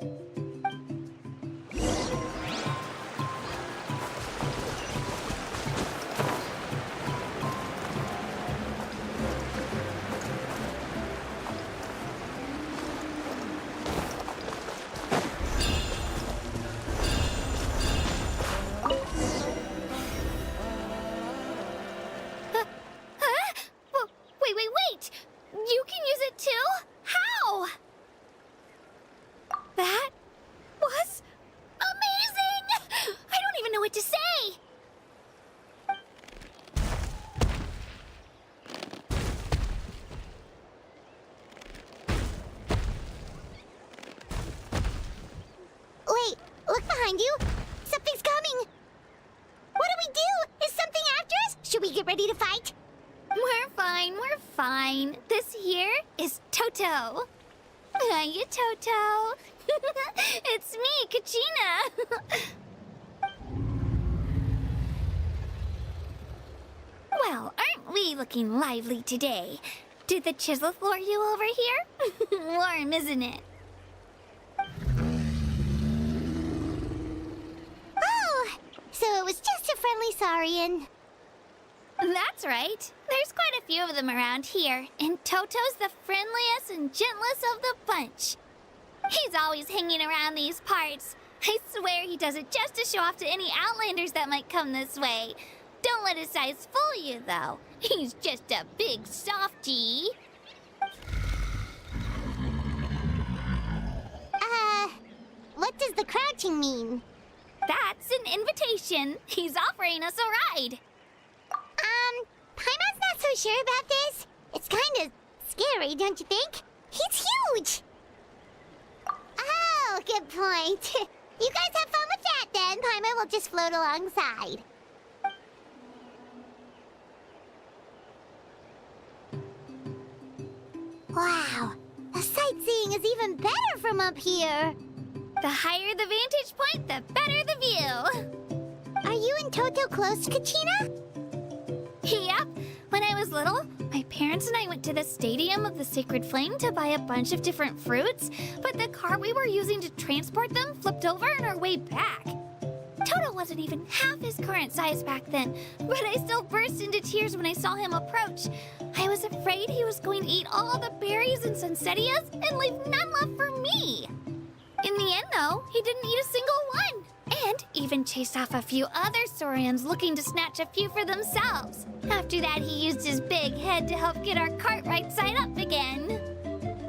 Wait! You can use it too? How? That was amazing! I don't even know what to say! Wait, look behind you! Something's coming! What do we do? Is something after us? Should we get ready to fight? We're fine. This here is Toto. Hiya, Toto. It's me, Kachina. Well, aren't we looking lively today? Did the Chisleth lure you over here? Warm, isn't it? Oh, so it was just a friendly Saurian. That's right. There's quite a few of them around here, and Toto's the friendliest and gentlest of the bunch. He's always hanging around these parts. I swear he does it just to show off to any Outlanders that might come this way. Don't let his size fool you, though. He's just a big softie. crouching mean? That's an invitation. He's offering us a ride. Paimon's not so sure about this. It's kind of scary, don't you think? He's huge! Oh, good point. You guys have fun with that then. Paimon will just float alongside. Wow, the sightseeing is even better from up here. The higher the vantage point, the better the view. Are you and Toto close, Kachina? Yep. When I was little, my parents and I went to the Stadium of the Sacred Flame to buy a bunch of different fruits, but the car we were using to transport them flipped over on our way back. Toto wasn't even half his current size back then, but I still burst into tears when I saw him approach. I was afraid he was going to eat all the berries and sunsettias and leave none left for me. In the end, though, he didn't eat a single one, and even chased off a few other saurians looking to snatch a few for themselves. After that, he used his big head to help get our cart right side up again.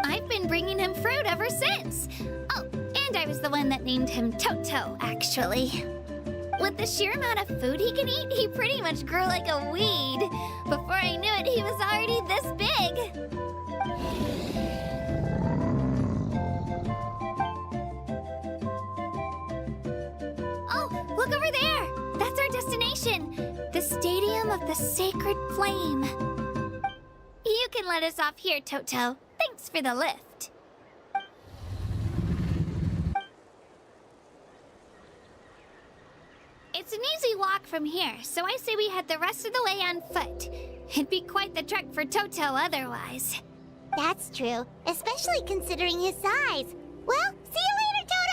I've been bringing him fruit ever since. Oh, and I was the one that named him Toto, actually. With the sheer amount of food he can eat, he pretty much grew like a weed. Before I knew it, he was already this big. Oh, look over there! That's our destination! The Stadium of the Sacred Flame. You can let us off here, Toto. Thanks for the lift. It's an easy walk from here, so I say we head the rest of the way on foot. It'd be quite the trek for Toto otherwise. That's true, especially considering his size. Well, see you later, Toto!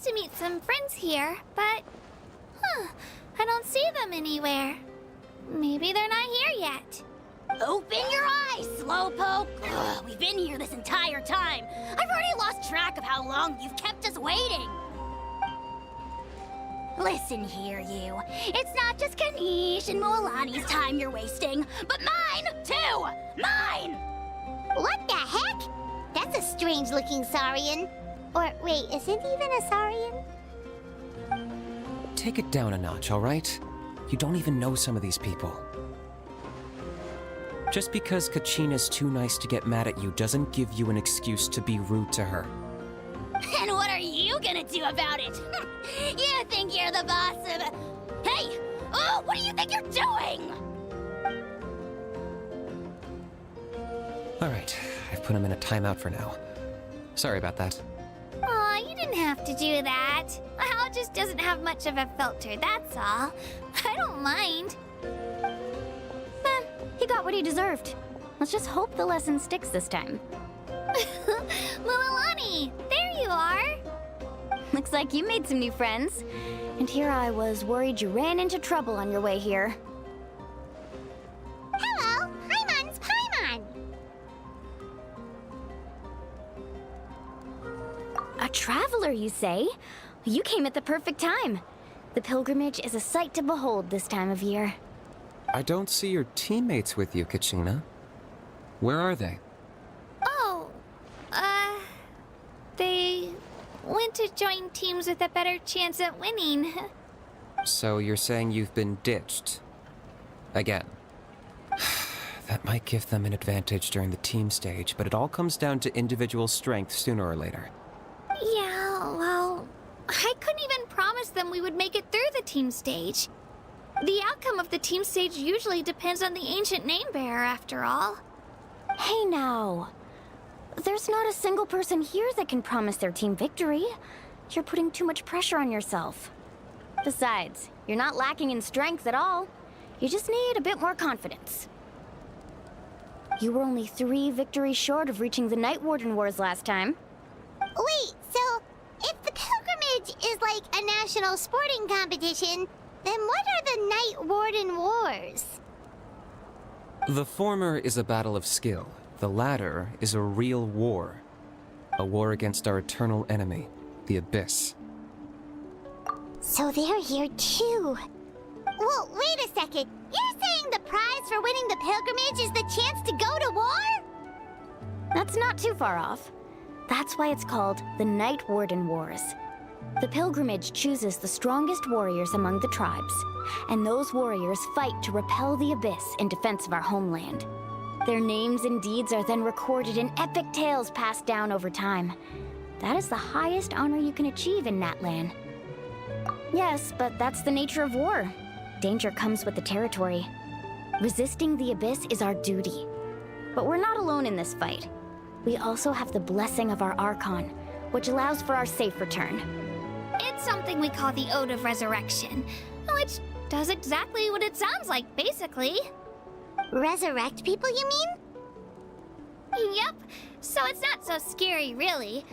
to meet some friends here, but... I don't see them anywhere. Maybe they're not here yet. Open your eyes, Slowpoke! Ugh, we've been here this entire time. I've already lost track of how long you've kept us waiting. Listen here, you. It's not just Kanish and Moalani's time you're wasting, but mine, too! Mine! What the heck? That's a strange-looking Saurian. Or, wait, is it even a Saurian? Take it down a notch, alright? You don't even know some of these people. Just because Kachina's too nice to get mad at you doesn't give you an excuse to be rude to her. And what are you gonna do about it? You think you're the boss of... Hey! Oh, what do you think you're doing? Alright, I've put him in a timeout for now. Sorry about that. Aw, you didn't have to do that. Hal just doesn't have much of a filter, that's all. I don't mind. He got what he deserved. Let's just hope the lesson sticks this time. Mulalani, there you are. Looks like you made some new friends. And here I was worried you ran into trouble on your way here. Hello, Paimon's Paimon. A traveler, you say? You came at the perfect time. The pilgrimage is a sight to behold this time of year. I don't see your teammates with you, Kachina. Where are they? Oh, they went to join teams with a better chance at winning. So you're saying you've been ditched? Again. That might give them an advantage during the team stage, but it all comes down to individual strength sooner or later. Yeah, well, I couldn't even promise them we would make it through the team stage. The outcome of the team stage usually depends on the ancient name bearer, after all. Hey now. There's not a single person here that can promise their team victory. You're putting too much pressure on yourself. Besides, you're not lacking in strength at all. You just need a bit more confidence. You were only 3 victories short of reaching the Night Warden Wars last time. Wait, so if the pilgrimage is like a national sporting competition, then what are the Night Warden Wars? The former is a battle of skill. The latter is a real war. A war against our eternal enemy, the Abyss. So they're here too. Well, wait a second. You're saying the prize for winning the pilgrimage is the chance to go to war? That's not too far off. That's why it's called the Night Warden Wars. The pilgrimage chooses the strongest warriors among the tribes, and those warriors fight to repel the Abyss in defense of our homeland. Their names and deeds are then recorded in epic tales passed down over time. That is the highest honor you can achieve in Natlan. Yes, but that's the nature of war. Danger comes with the territory. Resisting the Abyss is our duty. But we're not alone in this fight. We also have the blessing of our Archon, which allows for our safe return. It's something we call the Ode of Resurrection, which does exactly what it sounds like, basically. Resurrect people, you mean? Yep, so it's not so scary, really.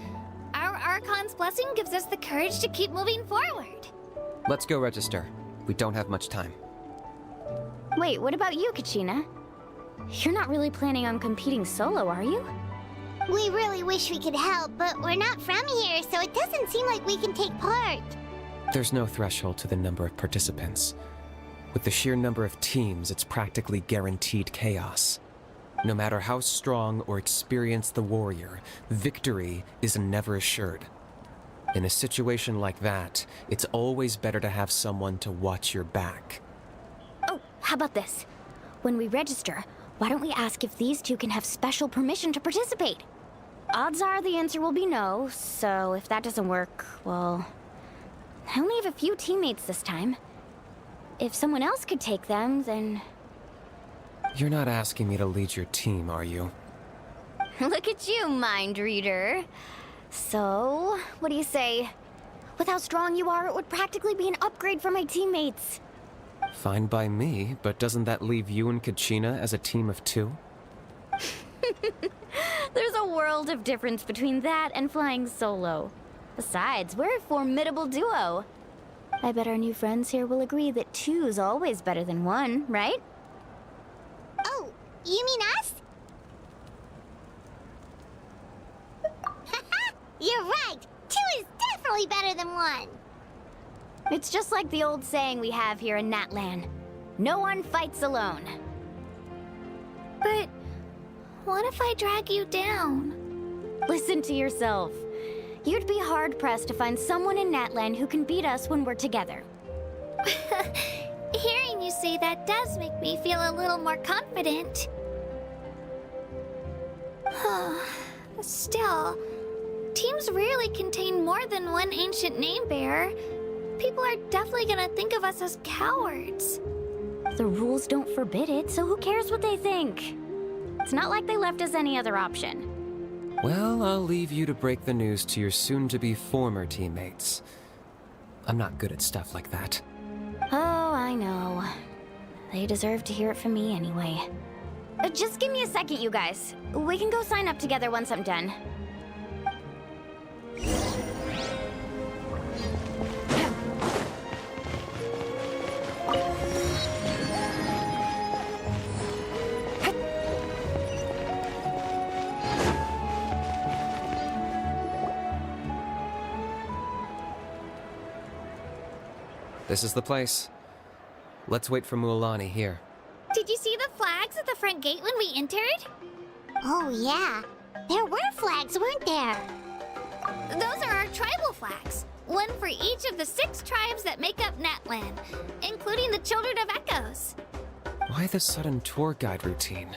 Our Archon's blessing gives us the courage to keep moving forward. Let's go register. We don't have much time. Wait, what about you, Kachina? You're not really planning on competing solo, are you? We really wish we could help, but we're not from here, so it doesn't seem like we can take part. There's no threshold to the number of participants. With the sheer number of teams, it's practically guaranteed chaos. No matter how strong or experienced the warrior, victory is never assured. In a situation like that, it's always better to have someone to watch your back. Oh, how about this? When we register, why don't we ask if these two can have special permission to participate? Odds are the answer will be no, so if that doesn't work, well... I only have a few teammates this time. If someone else could take them, then... You're not asking me to lead your team, are you? Look at you, mind reader. So, what do you say? With how strong you are, it would practically be an upgrade for my teammates. Fine by me, but doesn't that leave you and Kachina as a team of 2? There's a world of difference between that and flying solo. Besides, we're a formidable duo. I bet our new friends here will agree that two's always better than one, right? Oh, you mean us? You're right! Two is definitely better than one! It's just like the old saying we have here in Natlan. No one fights alone. But what if I drag you down? Listen to yourself. You'd be hard-pressed to find someone in Natlan who can beat us when we're together. Hearing you say that does make me feel a little more confident. Still, teams rarely contain more than one ancient name bearer. People are definitely gonna think of us as cowards. The rules don't forbid it, so who cares what they think? It's not like they left us any other option. Well, I'll leave you to break the news to your soon-to-be former teammates. I'm not good at stuff like that. Oh, I know. They deserve to hear it from me anyway. Just give me a second, you guys. We can go sign up together once I'm done. This is the place. Let's wait for Mualani here. Did you see the flags at the front gate when we entered? Oh, yeah. There were flags, weren't there? Those are our tribal flags. One for each of the 6 tribes that make up Natlan, including the Children of Echoes. Why the sudden tour guide routine?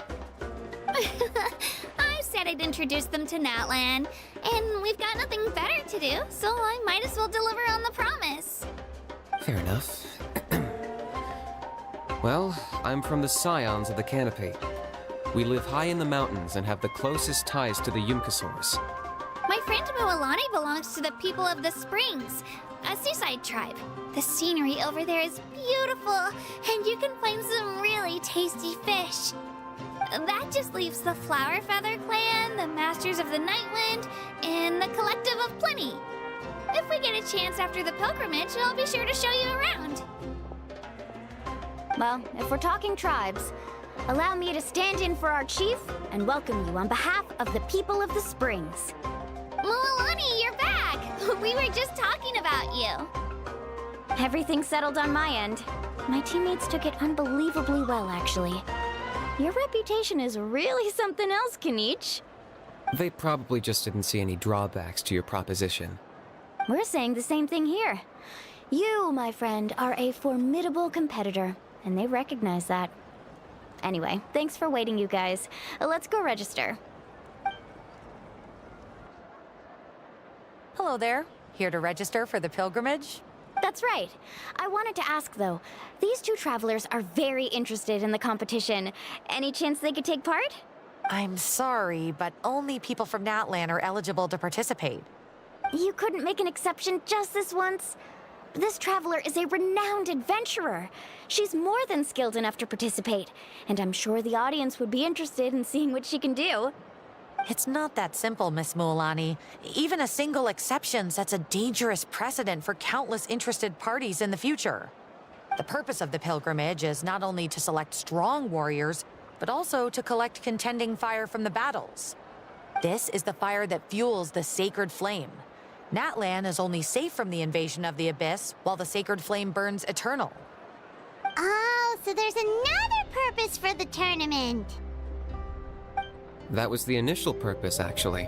I said I'd introduce them to Natlan, and we've got nothing better to do, so I might as well deliver on the promise. Fair enough. Well, I'm from the Scions of the Canopy. We live high in the mountains and have the closest ties to the Yumkasaurs. My friend Mualani belongs to the people of the Springs, a seaside tribe. The scenery over there is beautiful, and you can find some really tasty fish. That just leaves the Flower Feather Clan, the Masters of the Nightwind, and the Collective of Plenty. If we get a chance after the pilgrimage, I'll be sure to show you around. Well, if we're talking tribes, allow me to stand in for our chief and welcome you on behalf of the people of the Springs. Mualani, you're back! We were just talking about you. Everything's settled on my end. My teammates took it unbelievably well, actually. Your reputation is really something else, Kanich. They probably just didn't see any drawbacks to your proposition. We're saying the same thing here. You, my friend, are a formidable competitor, and they recognize that. Anyway, thanks for waiting, you guys. Let's go register. Hello there. Here to register for the pilgrimage? That's right. I wanted to ask, though. These 2 travelers are very interested in the competition. Any chance they could take part? I'm sorry, but only people from Natlan are eligible to participate. You couldn't make an exception just this once? This traveler is a renowned adventurer. She's more than skilled enough to participate, and I'm sure the audience would be interested in seeing what she can do. It's not that simple, Miss Mualani. Even a single exception sets a dangerous precedent for countless interested parties in the future. The purpose of the pilgrimage is not only to select strong warriors, but also to collect contending fire from the battles. This is the fire that fuels the sacred flame. Natlan is only safe from the invasion of the Abyss, while the sacred flame burns eternal. Oh, so there's another purpose for the tournament. That was the initial purpose, actually.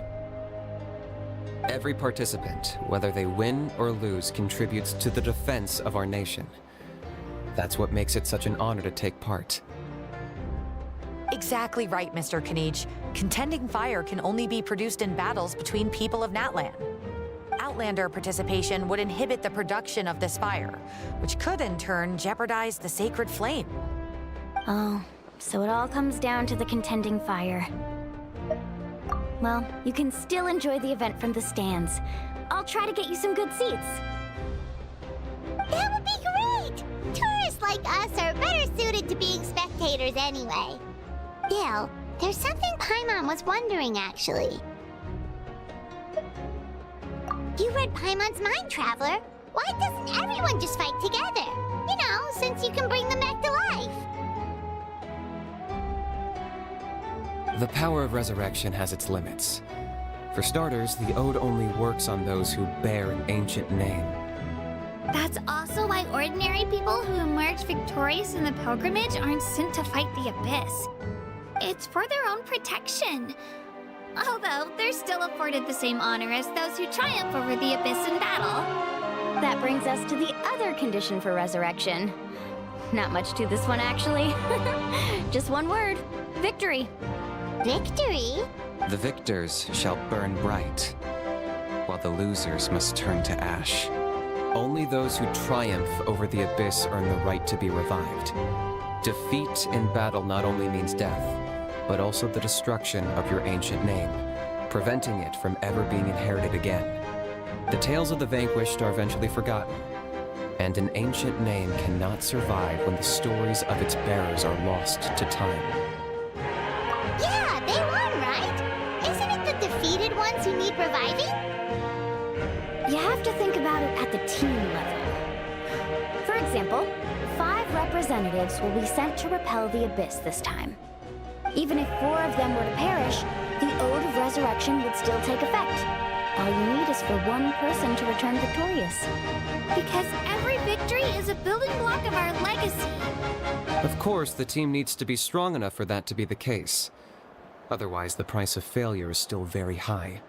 Every participant, whether they win or lose, contributes to the defense of our nation. That's what makes it such an honor to take part. Exactly right, Mr. Kanich. Contending fire can only be produced in battles between people of Natlan. Outlander participation would inhibit the production of this fire, which could in turn jeopardize the sacred flame. Oh, so it all comes down to the contending fire. Well, you can still enjoy the event from the stands. I'll try to get you some good seats. That would be great! Tourists like us are better suited to being spectators anyway. Still, there's something Paimon was wondering, actually. You read Paimon's mind, Traveler. Why doesn't everyone just fight together? You know, since you can bring them back to life. The power of resurrection has its limits. For starters, the ode only works on those who bear an ancient name. That's also why ordinary people who emerge victorious in the pilgrimage aren't sent to fight the Abyss. It's for their own protection. Although, they're still afforded the same honor as those who triumph over the Abyss in battle. That brings us to the other condition for resurrection. Not much to this one, actually. Just one word. Victory. Victory? The victors shall burn bright, while the losers must turn to ash. Only those who triumph over the Abyss earn the right to be revived. Defeat in battle not only means death, but also the destruction of your ancient name, preventing it from ever being inherited again. The tales of the vanquished are eventually forgotten, and an ancient name cannot survive when the stories of its bearers are lost to time. Yeah, they won, right? Isn't it the defeated ones who need reviving? You have to think about it at the team level. For example, 5 representatives will be sent to repel the Abyss this time. Even if 4 of them were to perish, the Ode of Resurrection would still take effect. All you need is for one person to return victorious. Because every victory is a building block of our legacy. Of course, the team needs to be strong enough for that to be the case. Otherwise, the price of failure is still very high.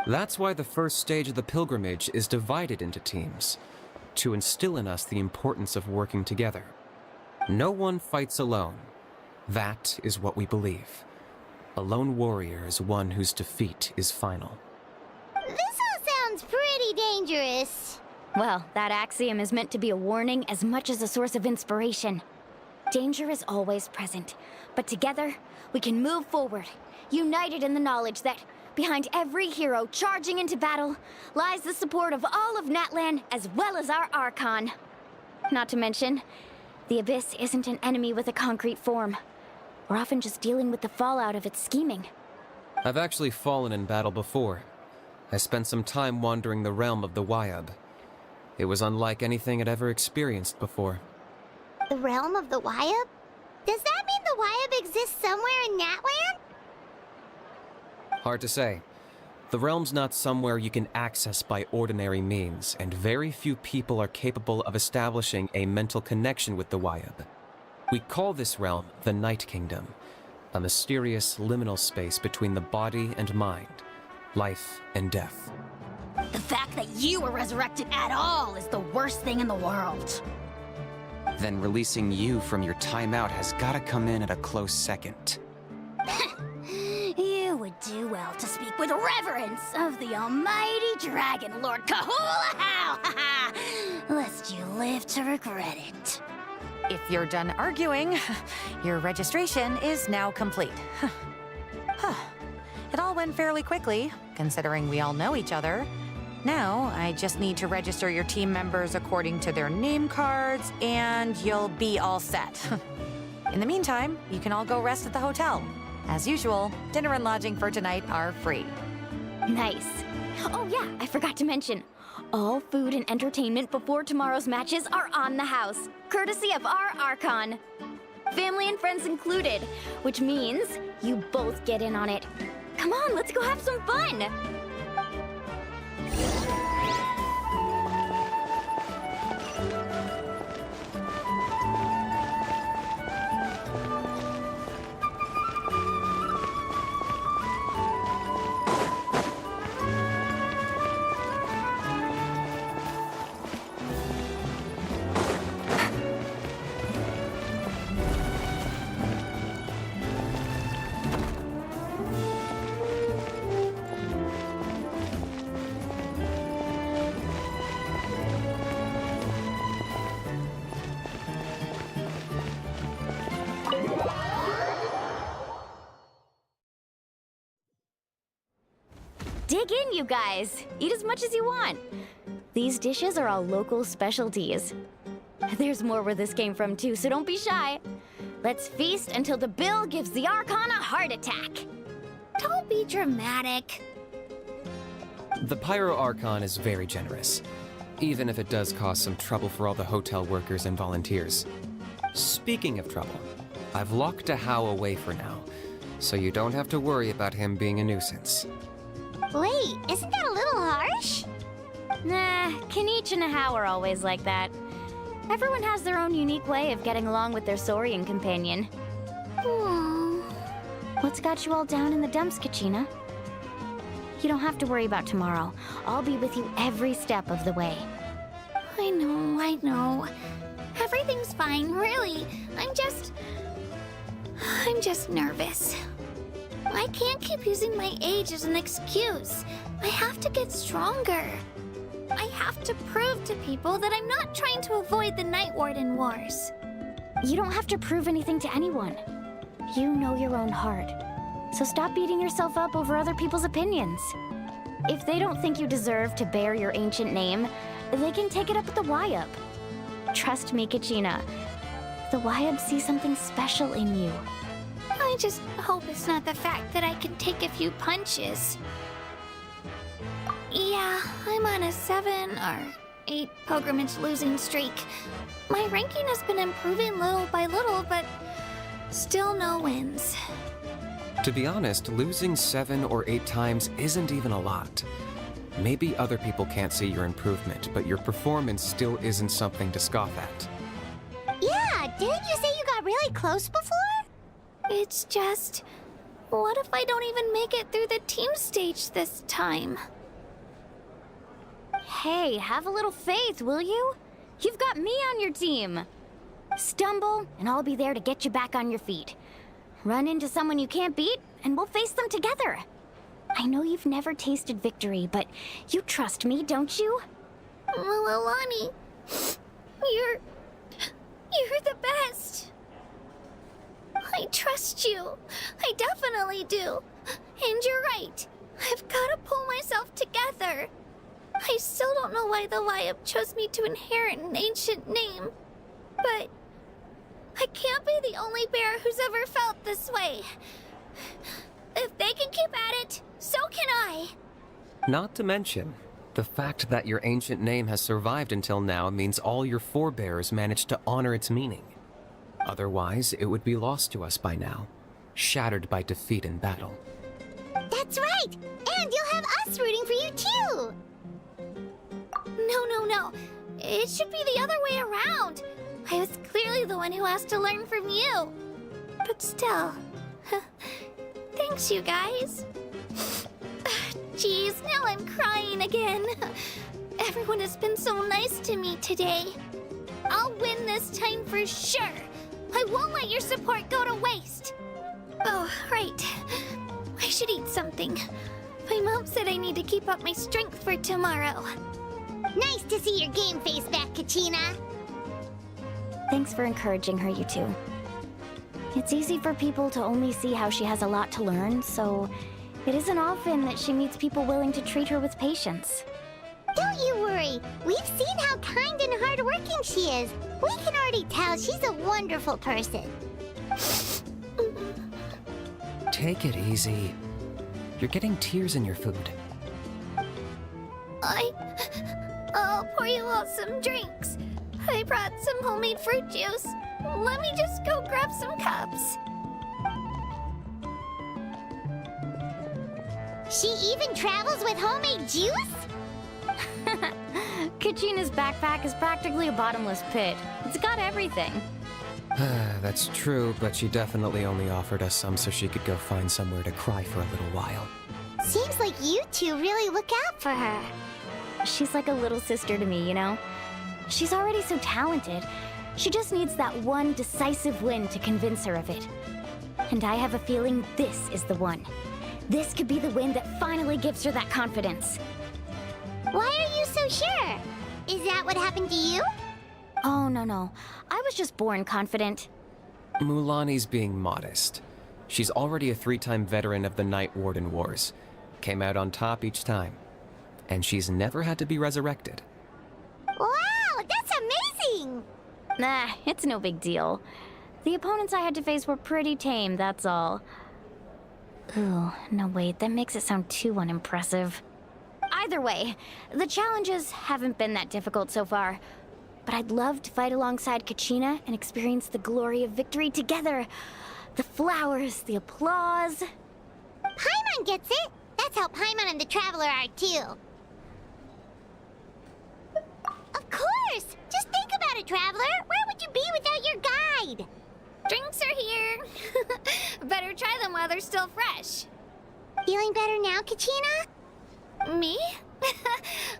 That's why the first stage of the pilgrimage is divided into teams, to instill in us the importance of working together. No one fights alone. That is what we believe. A lone warrior is one whose defeat is final. This all sounds pretty dangerous. Well, that axiom is meant to be a warning as much as a source of inspiration. Danger is always present, but together, we can move forward, united in the knowledge that behind every hero charging into battle lies the support of all of Natlan as well as our Archon. Not to mention, the Abyss isn't an enemy with a concrete form. We're often just dealing with the fallout of its scheming. I've actually fallen in battle before. I spent some time wandering the realm of the Wyab. It was unlike anything I'd ever experienced before. The realm of the Wyab? Does that mean the Wyab exists somewhere in Natlan? Hard to say. The realm's not somewhere you can access by ordinary means, and very few people are capable of establishing a mental connection with the Wyab. We call this realm the Night Kingdom, a mysterious liminal space between the body and mind, life and death. The fact that you were resurrected at all is the worst thing in the world. Then releasing you from your timeout has gotta come in at a close second. You would do well to speak with reverence of the almighty Dragon Lord Kahula-How! Lest you live to regret it. If you're done arguing, your registration is now complete. It all went fairly quickly, considering we all know each other. Now, I just need to register your team members according to their name cards, and you'll be all set. In the meantime, you can all go rest at the hotel. As usual, dinner and lodging for tonight are free. Nice. Oh yeah, I forgot to mention. All food and entertainment before tomorrow's matches are on the house, courtesy of our Archon. Family and friends included, which means you both get in on it. Come on, let's go have some fun! Dig in, you guys. Eat as much as you want. These dishes are all local specialties. There's more where this came from too, so don't be shy. Let's feast until the bill gives the Archon a heart attack. Don't be dramatic. The Pyro Archon is very generous, even if it does cause some trouble for all the hotel workers and volunteers. Speaking of trouble, I've locked a How away for now, so you don't have to worry about him being a nuisance. Wait, isn't that a little harsh? Nah, Kenichi and How are always like that. Everyone has their own unique way of getting along with their Saurian companion. What's got you all down in the dumps, Kachina? You don't have to worry about tomorrow. I'll be with you every step of the way. I know. Everything's fine, really. I'm just nervous. I can't keep using my age as an excuse. I have to get stronger. I have to prove to people that I'm not trying to avoid the Night Warden Wars. You don't have to prove anything to anyone. You know your own heart. So stop beating yourself up over other people's opinions. If they don't think you deserve to bear your ancient name, they can take it up with the Wyup. Trust me, Kachina. The Wyup see something special in you. I just hope it's not the fact that I can take a few punches. Yeah, I'm on a 7 or 8 pilgrimage losing streak. My ranking has been improving little by little, but still no wins. To be honest, losing 7 or 8 times isn't even a lot. Maybe other people can't see your improvement, but your performance still isn't something to scoff at. Yeah, didn't you say you got really close before? It's just... what if I don't even make it through the team stage this time? Hey, have a little faith, will you? You've got me on your team. Stumble, and I'll be there to get you back on your feet. Run into someone you can't beat, and we'll face them together. I know you've never tasted victory, but you trust me, don't you? Alani, you're the best. I trust you. I definitely do. And you're right. I've got to pull myself together. I still don't know why the Wyup chose me to inherit an ancient name. But I can't be the only bear who's ever felt this way. If they can keep at it, so can I. Not to mention, the fact that your ancient name has survived until now means all your forebears managed to honor its meaning. Otherwise, it would be lost to us by now, shattered by defeat in battle. That's right! And you'll have us rooting for you too! No. It should be the other way around. I was clearly the one who asked to learn from you. But still... thanks, you guys. Jeez, now I'm crying again. Everyone has been so nice to me today. I'll win this time for sure. I won't let your support go to waste. Oh, right. I should eat something. My mom said I need to keep up my strength for tomorrow. Nice to see your game face back, Kachina. Thanks for encouraging her, you two. It's easy for people to only see how she has a lot to learn, so it isn't often that she meets people willing to treat her with patience. Don't you worry. We've seen how kind and hardworking she is. We can already tell she's a wonderful person. Take it easy. You're getting tears in your food. I'll pour you all some drinks. I brought some homemade fruit juice. Let me just go grab some cups. She even travels with homemade juice? Kachina's backpack is practically a bottomless pit. It's got everything. That's true, but she definitely only offered us some so she could go find somewhere to cry for a little while. Seems like you two really look out for her. She's like a little sister to me, you know? She's already so talented. She just needs that one decisive win to convince her of it. And I have a feeling this is the one. This could be the win that finally gives her that confidence. Why are you so sure? Is that what happened to you? Oh, no. I was just born confident. Mulani's being modest. She's already a 3-time veteran of the Night Warden Wars. Came out on top each time. And she's never had to be resurrected. Wow, that's amazing! Nah, it's no big deal. The opponents I had to face were pretty tame, that's all. Ooh, no wait, that makes it sound too unimpressive. Either way, the challenges haven't been that difficult so far. But I'd love to fight alongside Kachina and experience the glory of victory together. The flowers, the applause. Paimon gets it! That's how Paimon and the Traveler are, too. Of course! Just think about it, Traveler! Where would you be without your guide? Drinks are here. Better try them while they're still fresh. Feeling better now, Kachina? Me?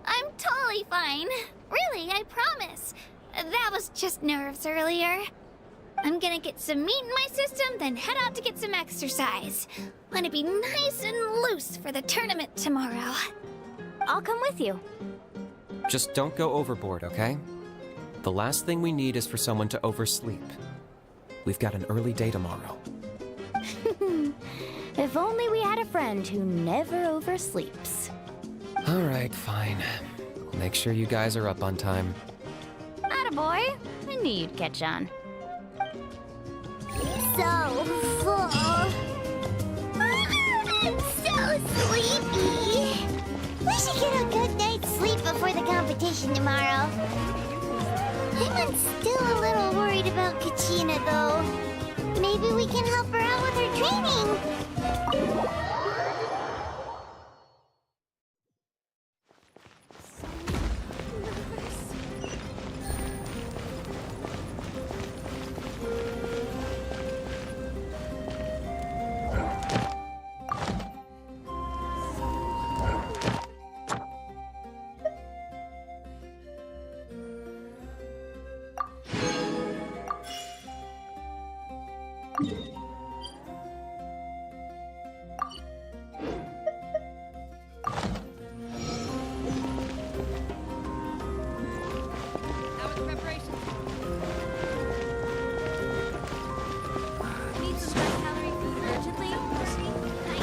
I'm totally fine. Really, I promise. That was just nerves earlier. I'm gonna get some meat in my system, then head out to get some exercise. Wanna be nice and loose for the tournament tomorrow. I'll come with you. Just don't go overboard, okay? The last thing we need is for someone to oversleep. We've got an early day tomorrow. If only we had a friend who never oversleeps. Alright, fine. I'll make sure you guys are up on time. Attaboy. I knew you'd catch on. So full. I'm so sleepy. We should get a good night's sleep before the competition tomorrow. I'm still a little worried about Kachina, though. Maybe we can help her out with her training.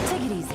Take it easy.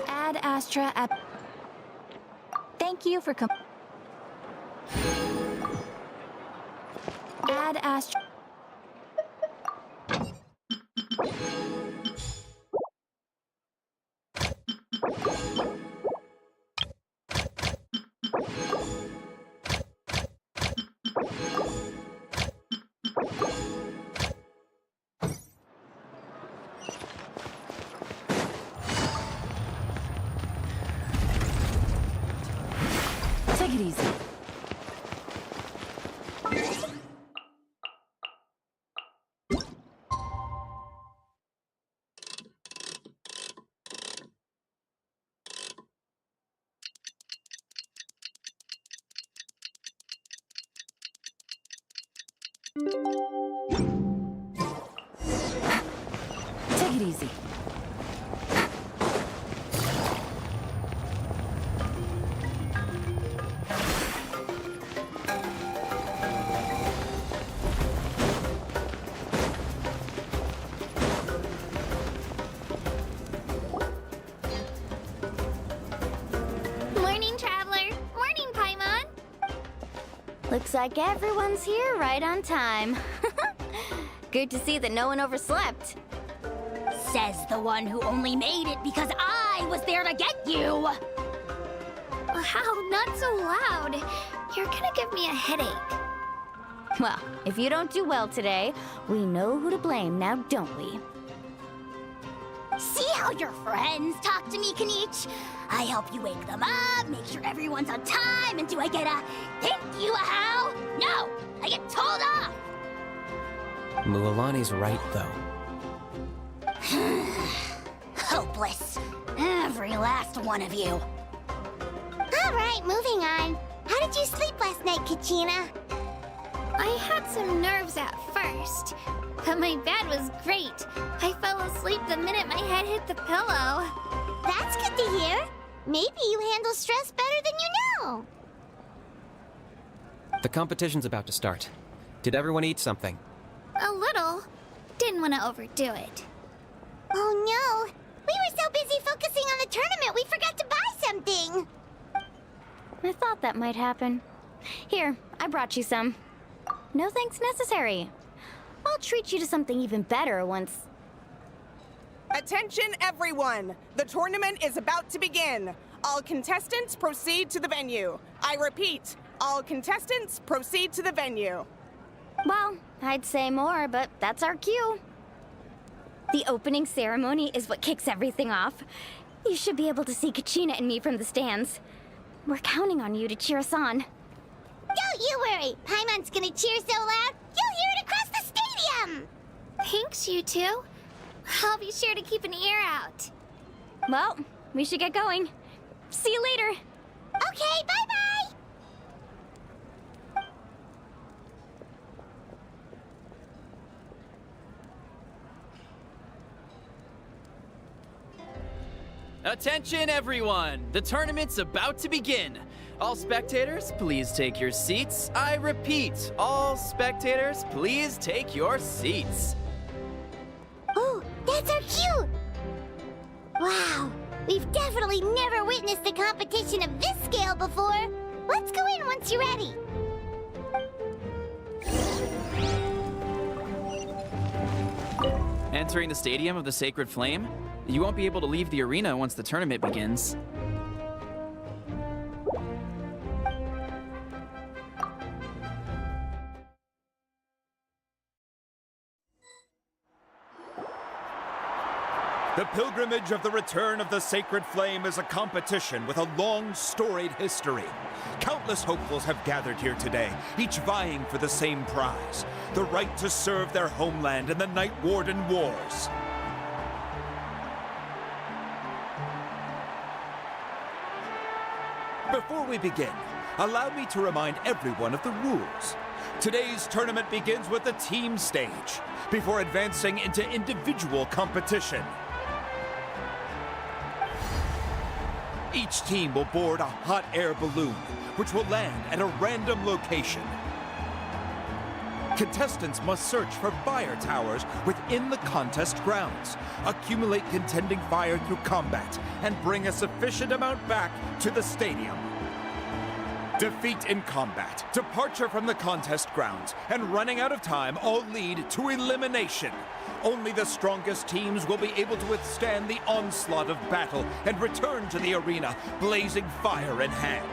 Ad Astra at... Thank you for Ad Astra... Take it easy. Take it easy. Morning, Traveler. Morning, Paimon. Looks like everyone's here right on time. Good to see that no one overslept. Says the one who only made it because I was there to get you! Wow, not so loud. You're gonna give me a headache. Well, if you don't do well today, we know who to blame now, don't we? See how your friends talk to me, Kanich? I help you wake them up, make sure everyone's on time, and do I get a thank you, a how? No! I get told off! Mualani's right, though. Hopeless. Every last one of you. Alright, moving on. How did you sleep last night, Kachina? I had some nerves at first, but my bed was great. I fell asleep the minute my head hit the pillow. That's good to hear. Maybe you handle stress better than you know. The competition's about to start. Did everyone eat something? A little. Didn't want to overdo it. Oh no! We were so busy focusing on the tournament we forgot to buy something! I thought that might happen. Here, I brought you some. No thanks necessary. I'll treat you to something even better once... Attention everyone! The tournament is about to begin. All contestants proceed to the venue. I repeat, all contestants proceed to the venue. Well, I'd say more, but that's our cue. The opening ceremony is what kicks everything off. You should be able to see Kachina and me from the stands. We're counting on you to cheer us on. Don't you worry! Paimon's gonna cheer so loud, you'll hear it across the stadium! Thanks, you two. I'll be sure to keep an ear out. Well, we should get going. See you later. Okay, bye-bye! Attention everyone! The tournament's about to begin. All spectators, please take your seats. I repeat, all spectators, please take your seats. Oh, that's our cue! Wow, we've definitely never witnessed a competition of this scale before. Let's go in once you're ready. Entering the Stadium of the Sacred Flame, you won't be able to leave the arena once the tournament begins. The pilgrimage of the return of the Sacred Flame is a competition with a long, storied history. Countless hopefuls have gathered here today, each vying for the same prize, the right to serve their homeland in the Night Warden Wars. Before we begin, allow me to remind everyone of the rules. Today's tournament begins with the team stage, before advancing into individual competition. Each team will board a hot air balloon, which will land at a random location. Contestants must search for fire towers within the contest grounds, accumulate contending fire through combat, and bring a sufficient amount back to the stadium. Defeat in combat, departure from the contest grounds, and running out of time all lead to elimination. Only the strongest teams will be able to withstand the onslaught of battle and return to the arena, blazing fire in hand.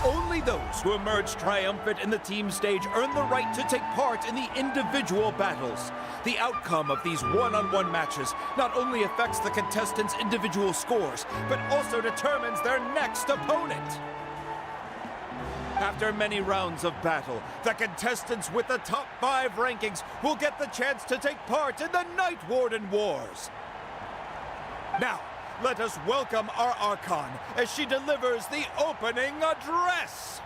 Only those who emerge triumphant in the team stage earn the right to take part in the individual battles. The outcome of these one-on-one matches not only affects the contestants' individual scores, but also determines their next opponent. After many rounds of battle, the contestants with the top 5 rankings will get the chance to take part in the Night Warden Wars. Now, let us welcome our Archon as she delivers the opening address.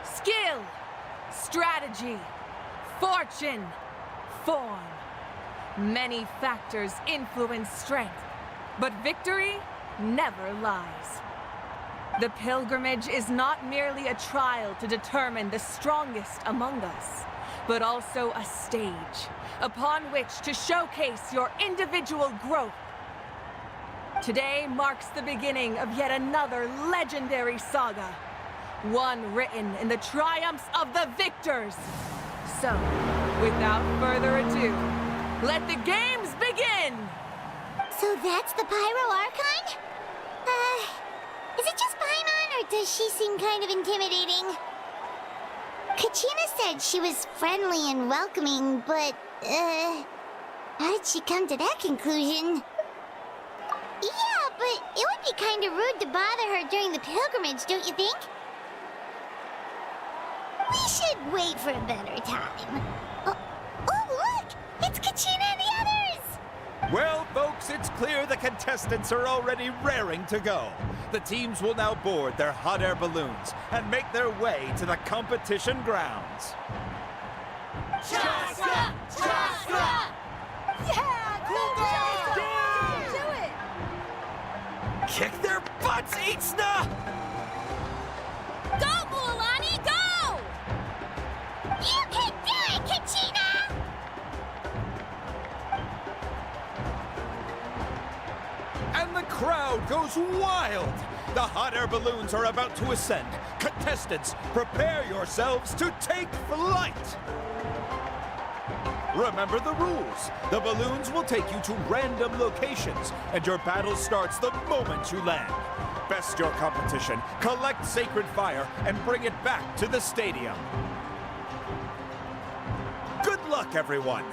Skill, strategy, fortune, form. Many factors influence strength, but victory never lies. The pilgrimage is not merely a trial to determine the strongest among us, but also a stage upon which to showcase your individual growth. Today marks the beginning of yet another legendary saga, one written in the triumphs of the victors. So, without further ado, let the games begin! So that's the Pyro Archon? Is it just Paimon, or does she seem kind of intimidating? Kachina said she was friendly and welcoming, but, how did she come to that conclusion? Yeah, but it would be kind of rude to bother her during the pilgrimage, don't you think? We should wait for a better time. Oh, look! It's Kachina and the others! Well, folks, it's clear the contestants are already raring to go. The teams will now board their hot air balloons and make their way to the competition grounds. Chaska! Chaska! Yeah! Cool girl! Do it! Kick their butts, Itzna! Go, Mualani, go! You can do it, Kachina! And the crowd goes wild! The hot air balloons are about to ascend. Contestants, prepare yourselves to take flight! Remember the rules. The balloons will take you to random locations, and your battle starts the moment you land. Best your competition, collect sacred fire, and bring it back to the stadium. Good luck, everyone!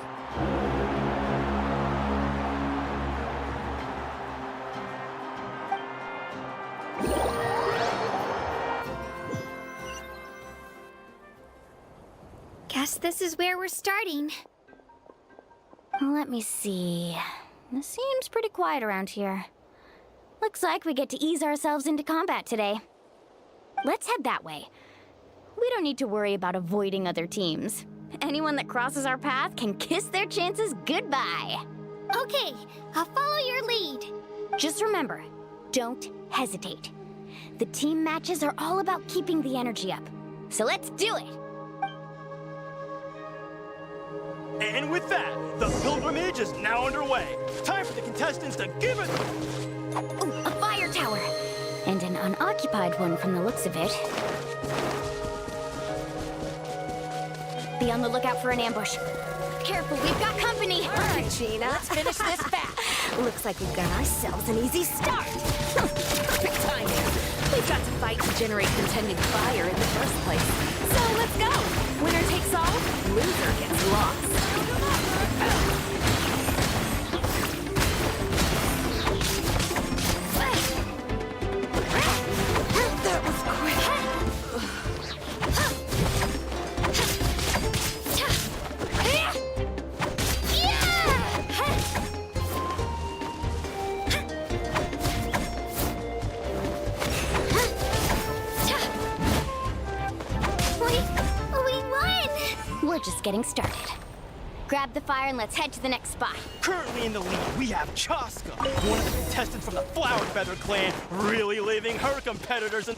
Guess this is where we're starting. Let me see. It seems pretty quiet around here. Looks like we get to ease ourselves into combat today. Let's head that way. We don't need to worry about avoiding other teams. Anyone that crosses our path can kiss their chances goodbye. Okay, I'll follow your lead. Just remember, don't hesitate. The team matches are all about keeping the energy up. So let's do it! And with that, the pilgrimage is now underway. Time for the contestants to give it... Ooh, a fire tower! And an unoccupied one from the looks of it. Be on the lookout for an ambush. Careful, we've got company! All right, Gina, let's finish this fast. Looks like we've got ourselves an easy start. Perfect timing. We've got to fight to generate contending fire in the first place. So let's go. Winner takes all, loser gets lost. That was quick. We're just getting started. Grab the fire and let's head to the next spot. Currently in the lead, we have Chaska, one of the contestants from the Flower Feather clan, really leaving her competitors and...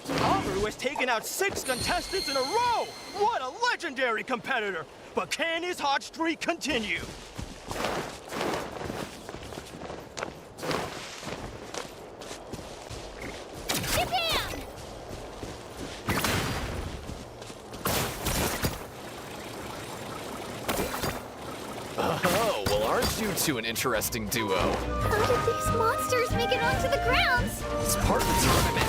Haru has taken out 6 contestants in a row! What a legendary competitor! But can his hot streak continue? Japan! Oh, well, aren't you two an interesting duo? How did these monsters make it onto the grounds? It's part of the tournament.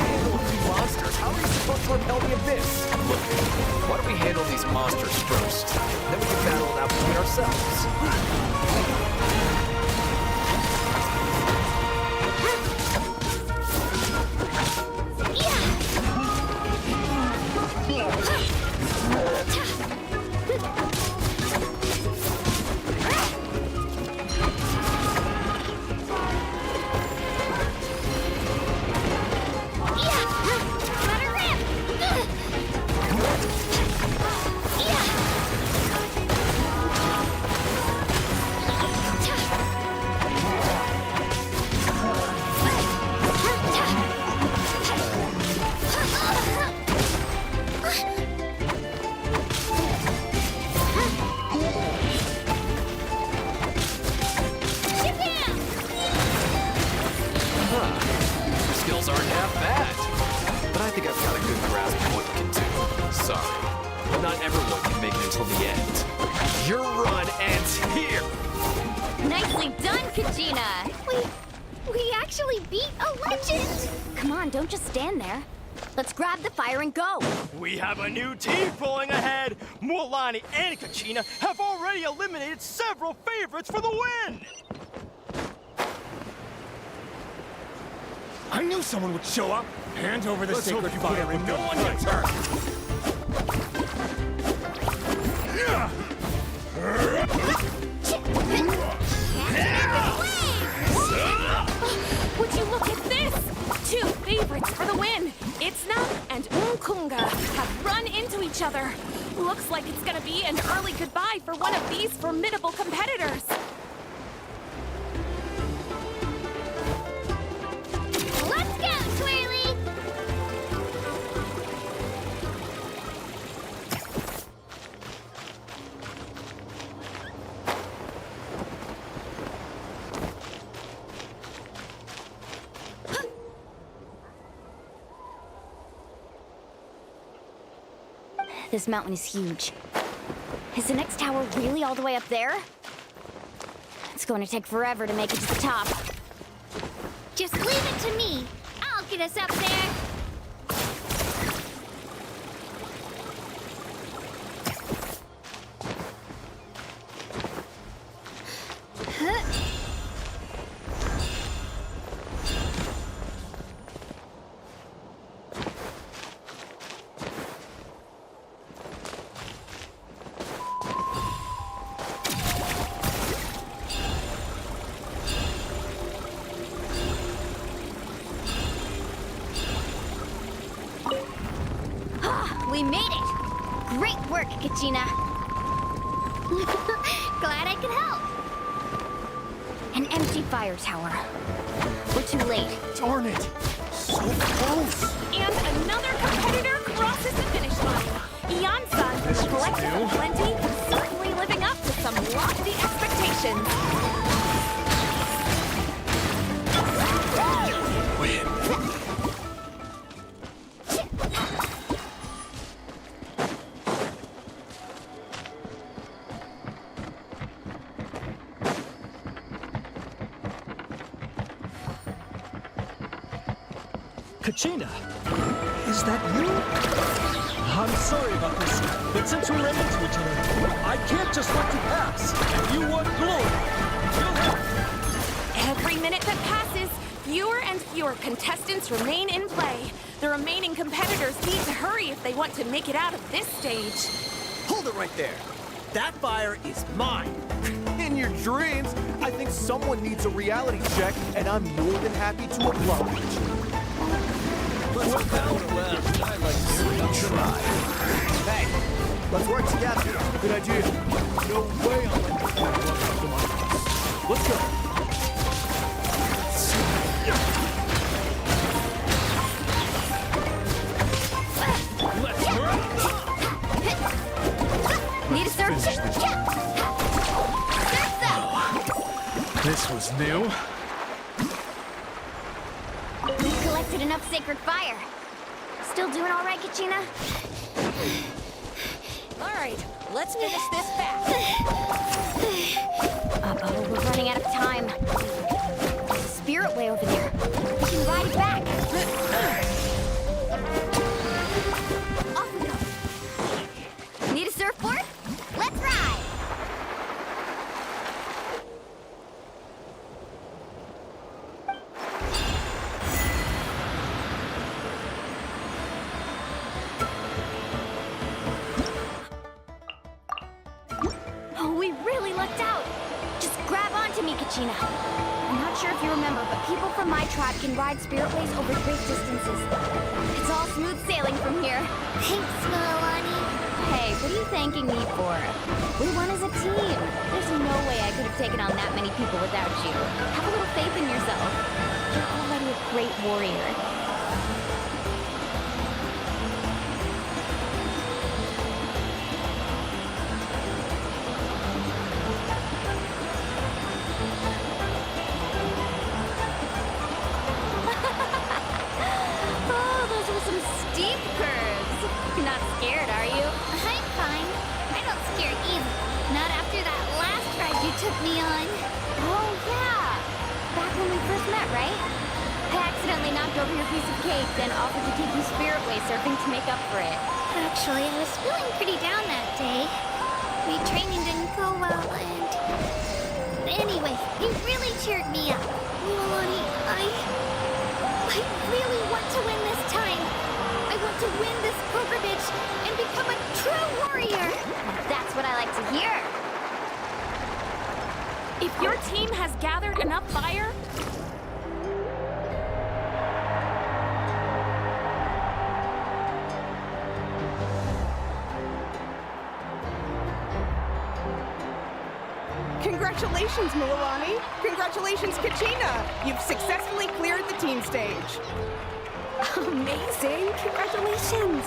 Handle these monsters. How are you supposed to repel the abyss? Look, why don't we handle these monsters first? Then we can battle it out between ourselves. Not everyone can make it until the end. Your run ends here! Nicely done, Kachina! We actually beat a legend! Come on, don't just stand there. Let's grab the fire and go. We have a new team pulling ahead. Mualani and Kachina have already eliminated several favorites for the win. I knew someone would show up. Hand over the sacred fire and no one gets hurt. Would you look at this? 2 favorites for the win. Itzna and Unkunga have run into each other. Looks like it's gonna be an early goodbye for one of these formidable competitors. Let's go, Twirly! This mountain is huge. Is the next tower really all the way up there? It's going to take forever to make it to the top. Just leave it to me. I'll get us up there. We made it! Great work, Kachina! Glad I could help. An empty fire tower. We're too late. Darn it! So close! And another competitor crosses the finish line. Ian-san, with a collective of plenty, certainly living up to some lofty expectations. Kachina, is that you? I'm sorry about this, but since we ran into each other, I can't just let you pass. You want glory. You'll have... Every minute that passes, fewer and fewer contestants remain in play. The remaining competitors need to hurry if they want to make it out of this stage. Hold it right there. That fire is mine. In your dreams, I think someone needs a reality check, and I'm more than happy to oblige. Well, I like to try. Hey, let's work together. Good idea. No way I'll let you walk up to my house. Let's go. Let's work. Need a surf? This was new. We've collected enough sacred fire. Still doing all right, Kachina? All right, let's finish this fast. Uh-oh, we're running out of time. There's a spirit way over there. We can ride it back. Off we go. Need a surfboard? Let's ride! Oh, we really lucked out. Just grab onto me, Kachina. I'm not sure if you remember, but people from my tribe can ride spiritways over great distances. It's all smooth sailing from here. Thanks, Mualani. Hey, what are you thanking me for? We won as a team. There's no way I could have taken on that many people without you. Have a little faith in yourself. You're already a great warrior. Oh, those were some steep curves. You're not scared, are you? I'm that right? I accidentally knocked over your piece of cake, then offered to take you spirit way surfing to make up for it. Actually, I was feeling pretty down that day. My training didn't go well, and... Anyway, you really cheered me up. Milani, I really want to win this time. I want to win this pilgrimage and become a true warrior. That's what I like to hear. If your team has gathered enough fire, Congratulations, Milani. Congratulations, Kachina. You've successfully cleared the team stage. Amazing! Congratulations!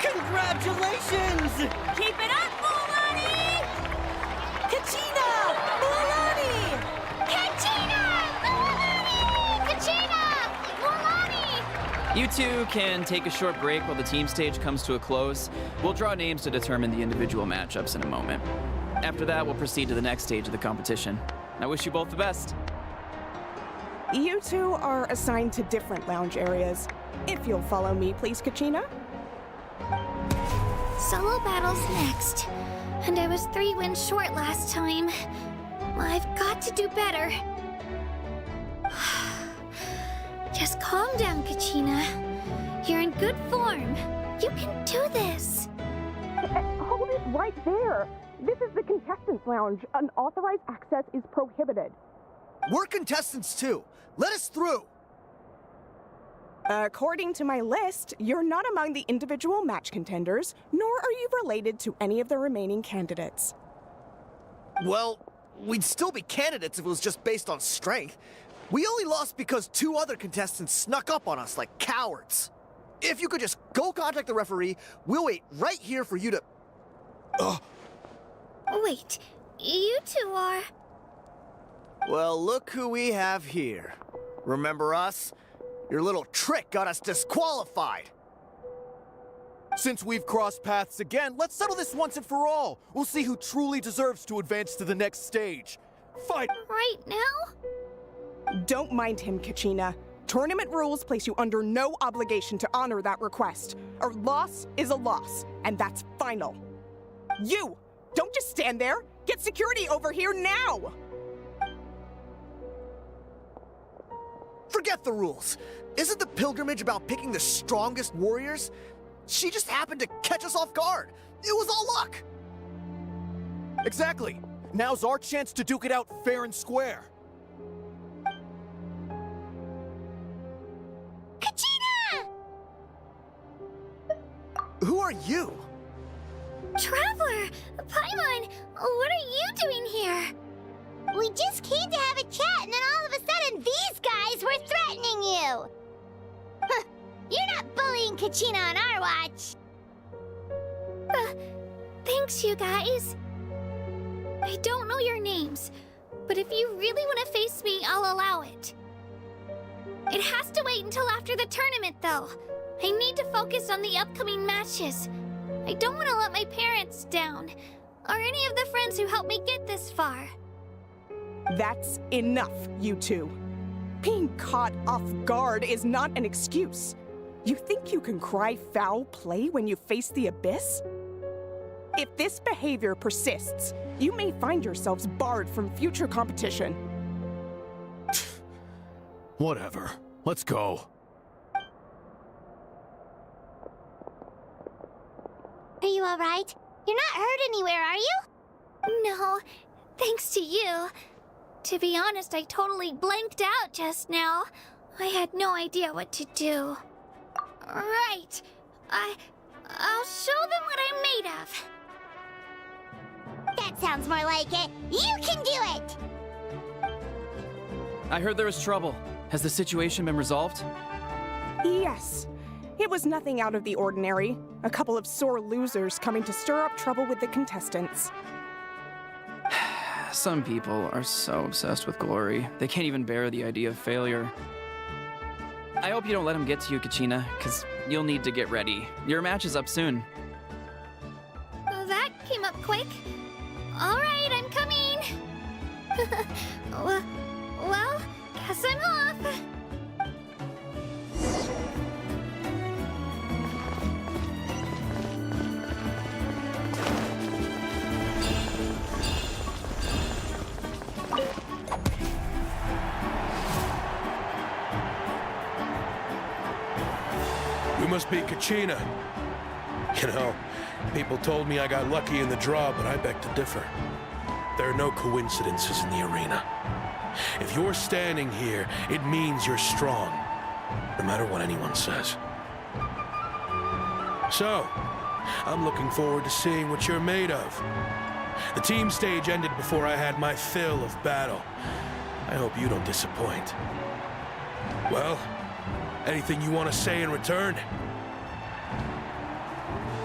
Congratulations! Keep it up, Milani! Kachina! Milani! Kachina! Milani! Kachina! Milani! You two can take a short break while the team stage comes to a close. We'll draw names to determine the individual matchups in a moment. After that, we'll proceed to the next stage of the competition. I wish you both the best. You two are assigned to different lounge areas. If you'll follow me, please, Kachina. Solo battles next. And I was 3 wins short last time. I've got to do better. Just calm down, Kachina. You're in good form. You can do this. Hold it right there. This is the contestants' lounge. Unauthorized access is prohibited. We're contestants too. Let us through. According to my list, you're not among the individual match contenders, nor are you related to any of the remaining candidates. Well, we'd still be candidates if it was just based on strength. We only lost because 2 other contestants snuck up on us like cowards. If you could just go contact the referee, we'll wait right here for you to... Wait, you two are... Well, look who we have here. Remember us? Your little trick got us disqualified. Since we've crossed paths again, let's settle this once and for all. We'll see who truly deserves to advance to the next stage. Fight! Right now? Don't mind him, Kachina. Tournament rules place you under no obligation to honor that request. A loss is a loss, and that's final. You! Don't just stand there! Get security over here now! Forget the rules. Isn't the pilgrimage about picking the strongest warriors? She just happened to catch us off guard. It was all luck. Exactly. Now's our chance to duke it out fair and square. Kachina! Who are you? Traveler! Paimon! What are you doing here? We just came to have a chat, and then all of a sudden, these guys were threatening you! You're not bullying Kachina on our watch! Thanks, you guys. I don't know your names, but if you really want to face me, I'll allow it. It has to wait until after the tournament, though. I need to focus on the upcoming matches. I don't want to let my parents down, or any of the friends who helped me get this far. That's enough, you two. Being caught off guard is not an excuse. You think you can cry foul play when you face the abyss? If this behavior persists, you may find yourselves barred from future competition. Whatever. Let's go. Are you alright? You're not hurt anywhere, are you? No, thanks to you. To be honest, I totally blanked out just now. I had no idea what to do. Right. I'll show them what I'm made of. That sounds more like it. You can do it! I heard there was trouble. Has the situation been resolved? Yes. It was nothing out of the ordinary. A couple of sore losers coming to stir up trouble with the contestants. Some people are so obsessed with glory, they can't even bear the idea of failure. I hope you don't let him get to you, Kachina, because you'll need to get ready. Your match is up soon. That came up quick. All right, I'm coming. Well, Guess I'm off. You must be Jeokjone. You know, people told me I got lucky in the draw, but I beg to differ. There are no coincidences in the arena. If you're standing here, it means you're strong, no matter what anyone says. So, I'm looking forward to seeing what you're made of. The team stage ended before I had my fill of battle. I hope you don't disappoint. Well, anything you want to say in return?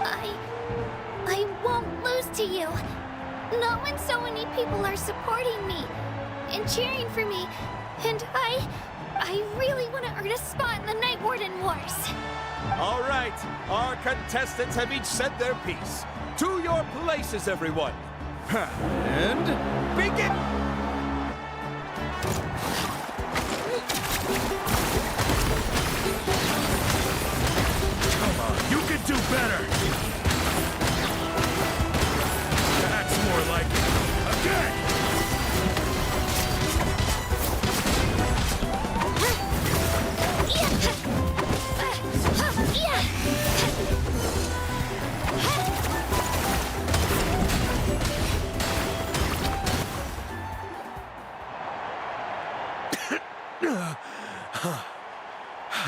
I won't lose to you. Not when so many people are supporting me and cheering for me. And I really want to earn a spot in the Night Warden Wars. All right, our contestants have each said their piece. To your places, everyone. And begin! Come on, you can do better! That's more like it. Again!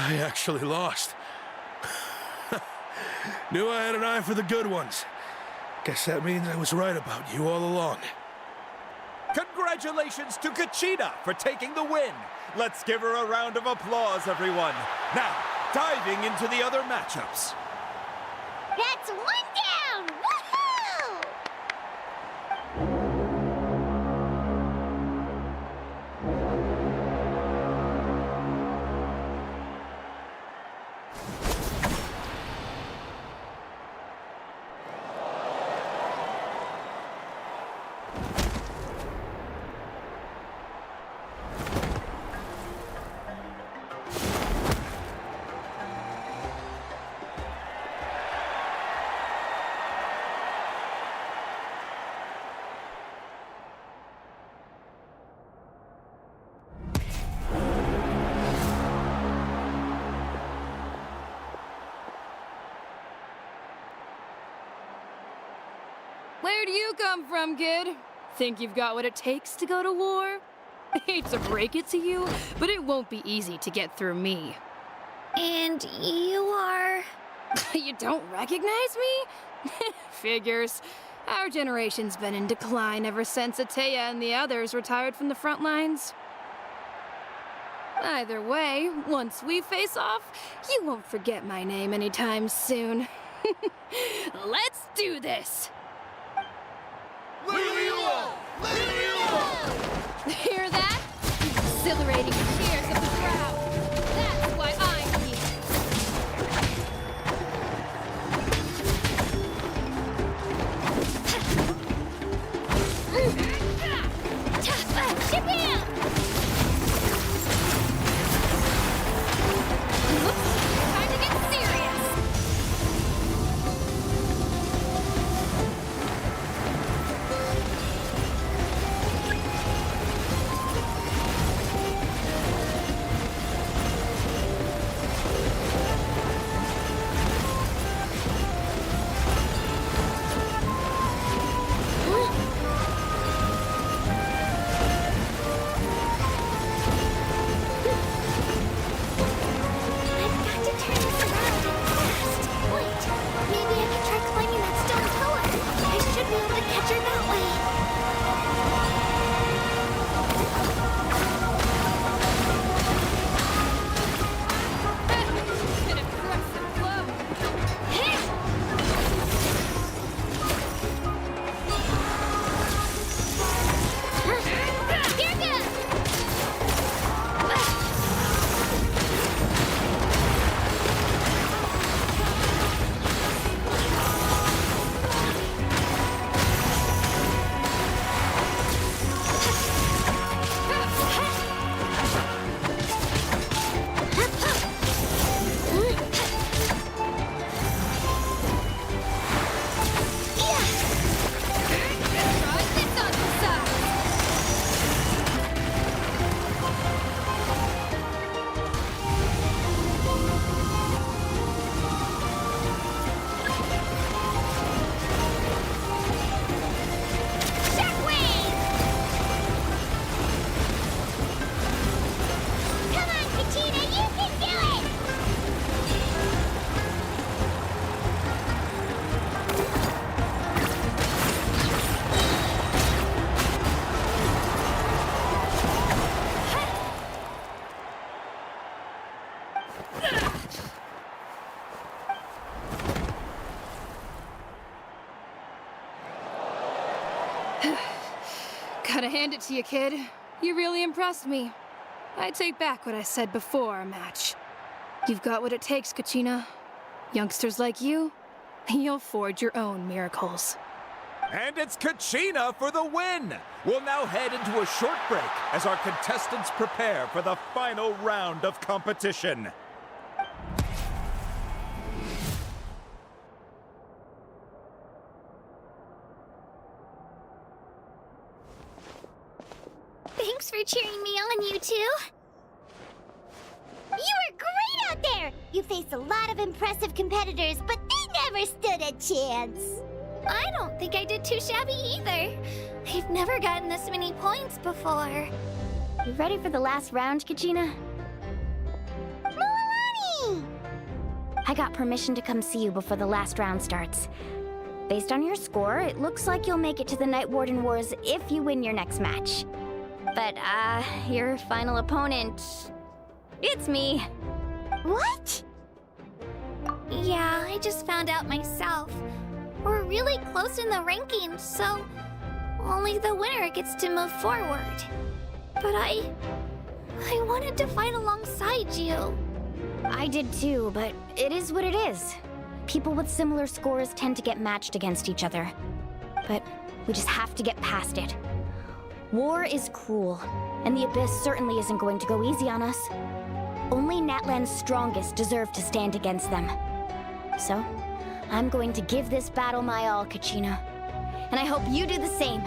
I actually lost. Knew I had an eye for the good ones. Guess that means I was right about you all along. Congratulations to Jeokjone for taking the win. Let's give her a round of applause, everyone. Now, diving into the other matchups. That's one down! Woohoo! Where do you come from, kid? Think you've got what it takes to go to war? Hate to break it to you, but it won't be easy to get through me. And you are... You don't recognize me? Figures. Our generation's been in decline ever since Ateya and the others retired from the front lines. Either way, once we face off, you won't forget my name anytime soon. Let's do this! Hear that? Exhilarating cheers of the crowd. That's why I'm here. Japan! Oops, time to get serious. Gotta hand it to you, kid. You really impressed me. I take back what I said before our match. You've got what it takes, Kachina. Youngsters like you, you'll forge your own miracles. And it's Kachina for the win! We'll now head into a short break as our contestants prepare for the final round of competition. Thanks for cheering me on, you two. You were great out there! You faced a lot of impressive competitors, but they never stood a chance. I don't think I did too shabby either. I've never gotten this many points before. You ready for the last round, Kachina? Milani! I got permission to come see you before the last round starts. Based on your score, it looks like you'll make it to the Night Warden Wars if you win your next match. But, your final opponent... It's me. What? Yeah, I just found out myself. We're really close in the rankings, so only the winner gets to move forward. But I wanted to fight alongside you. I did too, but it is what it is. People with similar scores tend to get matched against each other. But we just have to get past it. War is cruel, and the Abyss certainly isn't going to go easy on us. Only Natlan's strongest deserve to stand against them. So, I'm going to give this battle my all, Kachina. And I hope you do the same.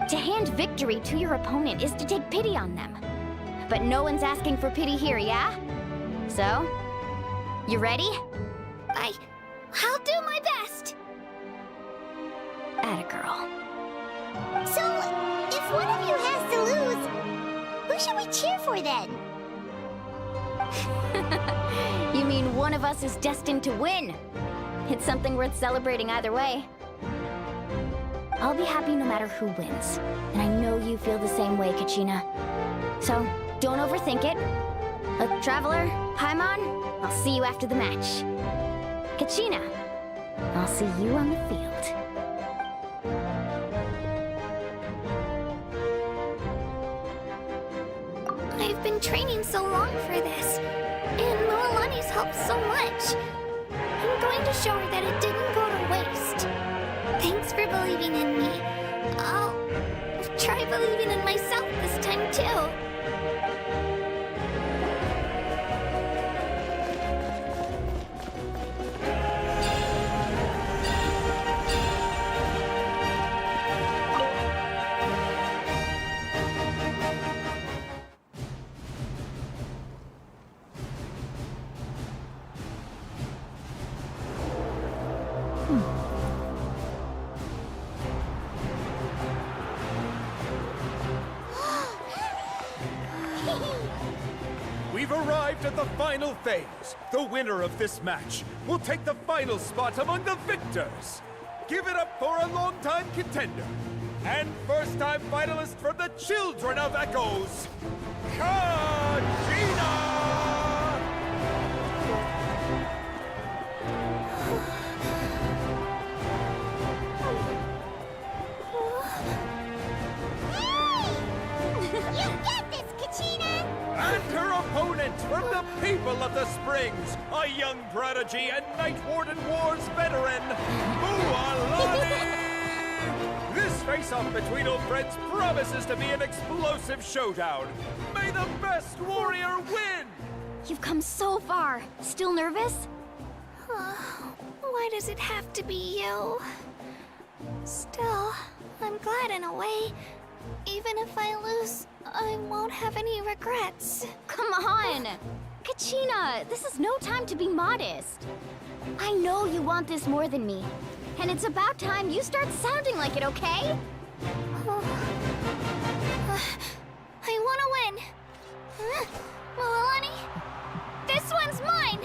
To hand victory to your opponent is to take pity on them. But no one's asking for pity here, yeah? So, you ready? I'll do my best. Atta girl. So, if one of you has to lose, who should we cheer for then? You mean one of us is destined to win? It's something worth celebrating either way. I'll be happy no matter who wins. And I know you feel the same way, Kachina. So, don't overthink it. Traveler, Paimon, I'll see you after the match. Kachina, I'll see you on the field. I've been training so long for this, and Milani's helped so much. I'm going to show her that it didn't go to waste. Thanks for believing in me. I'll try believing in myself this time too. We've arrived at the final phase. The winner of this match will take the final spot among the victors. Give it up for a longtime contender and first-time finalist from the Children of Echoes, Kachina! You get this, Kachina! And her opponent from the people of the Springs, a young prodigy and Night Warden Wars veteran, Mualani! This face-off between old friends promises to be an explosive showdown. May the best warrior win! You've come so far. Still nervous? Why does it have to be you? Still, I'm glad in a way. Even if I lose, I won't have any regrets. Come on! Kachina, this is no time to be modest. I know you want this more than me. And it's about time you start sounding like it, okay? I want to win. Milani, this one's mine.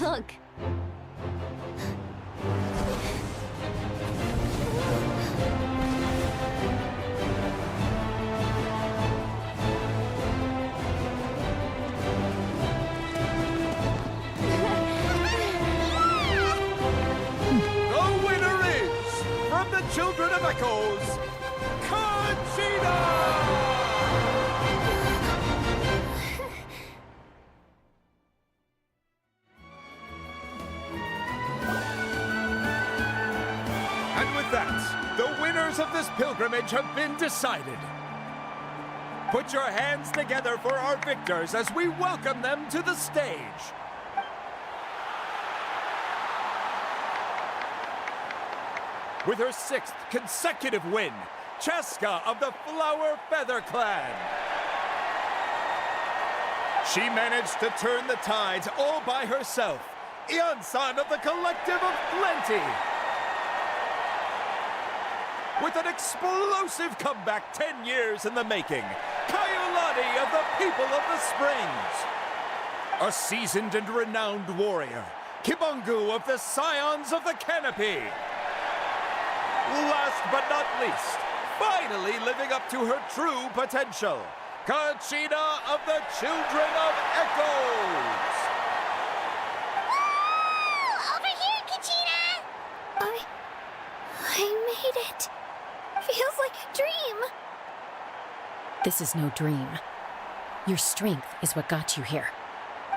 Look. The winner is, from the Children of Echoes, Conchita! And with that, the winners of this pilgrimage have been decided. Put your hands together for our victors as we welcome them to the stage. With her 6th consecutive win, Cheska of the Flower Feather Clan. She managed to turn the tides all by herself. Ian-san of the Collective of Plenty. With an explosive comeback 10 years in the making, Kaiulani of the People of the Springs. A seasoned and renowned warrior, Kibungu of the Scions of the Canopy. Last but not least, finally living up to her true potential, Conchita of the Children of Echoes! Over here, Kachina! I made it. Feels like a dream. This is no dream. Your strength is what got you here.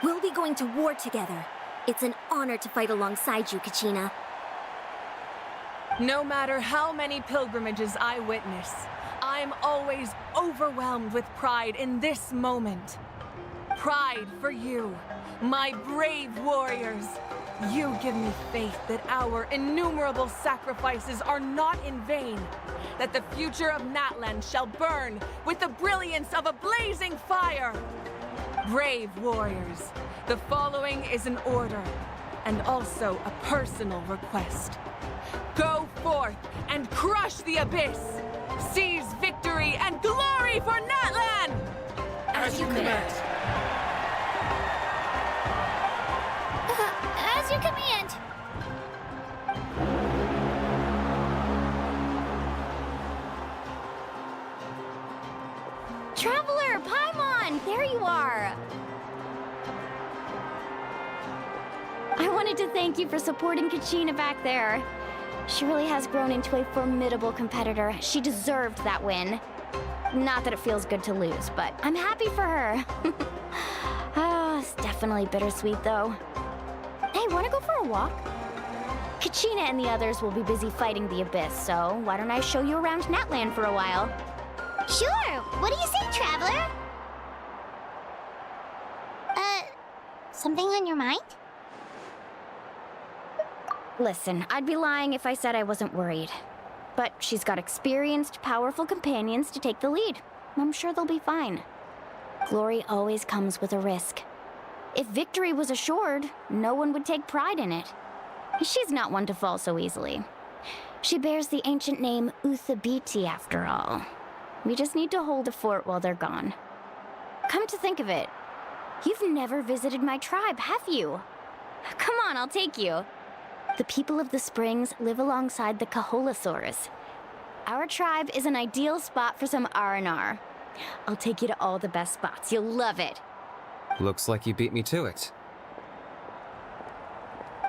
We'll be going to war together. It's an honor to fight alongside you, Kachina. No matter how many pilgrimages I witness, I'm always overwhelmed with pride in this moment. Pride for you, my brave warriors. You give me faith that our innumerable sacrifices are not in vain, that the future of Natlan shall burn with the brilliance of a blazing fire. Brave warriors, the following is an order, and also a personal request. Go forth and crush the abyss! Seize victory and glory for Natlan! As you command. As you command. Traveler, Paimon, there you are. I wanted to thank you for supporting Kachina back there. She really has grown into a formidable competitor. She deserved that win. Not that it feels good to lose, but I'm happy for her. It's definitely bittersweet, though. Hey, wanna go for a walk? Kachina and the others will be busy fighting the Abyss, so why don't I show you around Natlan for a while? Sure. What do you say, Traveler? Something on your mind? Listen, I'd be lying if I said I wasn't worried. But she's got experienced, powerful companions to take the lead. I'm sure they'll be fine. Glory always comes with a risk. If victory was assured, no one would take pride in it. She's not one to fall so easily. She bears the ancient name Uthabiti, after all. We just need to hold the fort while they're gone. Come to think of it, you've never visited my tribe, have you? Come on, I'll take you. The people of the Springs live alongside the Kaholasaurus. Our tribe is an ideal spot for some R&R. I'll take you to all the best spots. You'll love it. Looks like you beat me to it.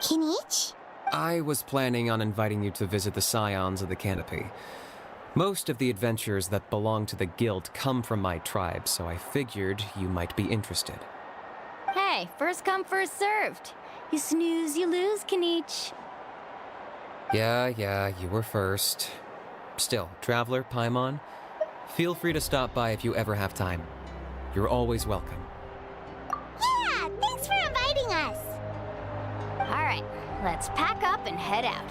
Kinich? I was planning on inviting you to visit the Scions of the Canopy. Most of the adventures that belong to the guild come from my tribe, so I figured you might be interested. Hey, first come, first served. You snooze, you lose, Kinich. Yeah, you were first. Still, Traveler, Paimon, feel free to stop by if you ever have time. You're always welcome. Yeah, thanks for inviting us. All right, let's pack up and head out.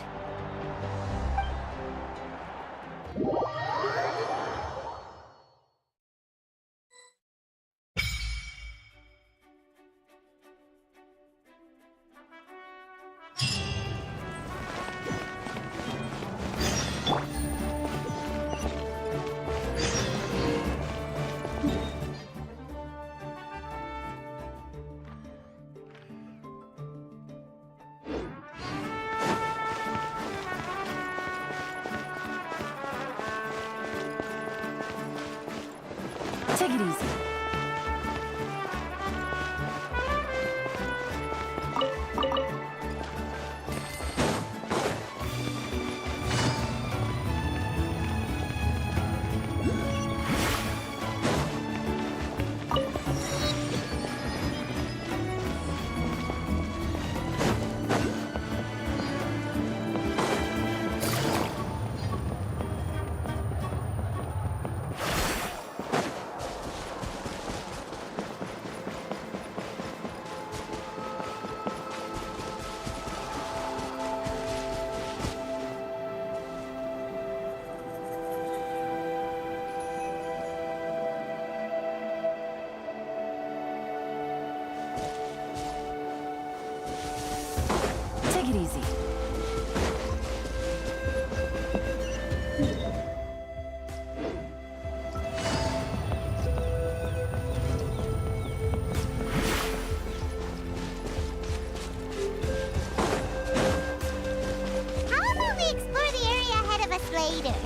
Take it easy. Take it easy. How about we explore the area ahead of us later?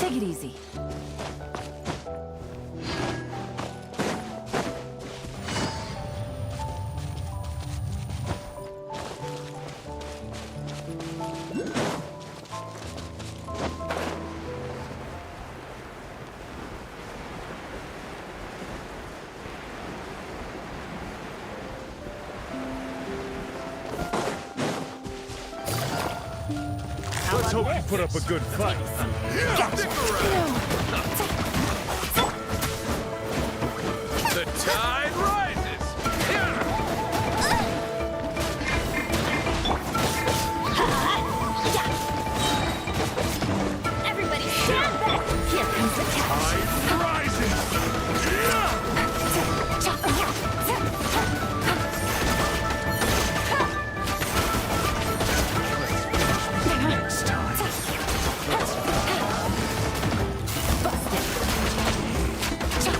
Take it easy. Let's hope you put up a good fight. Stick around. The tide rises. Everybody stand back! Here comes the catch! Tide rises. Next time.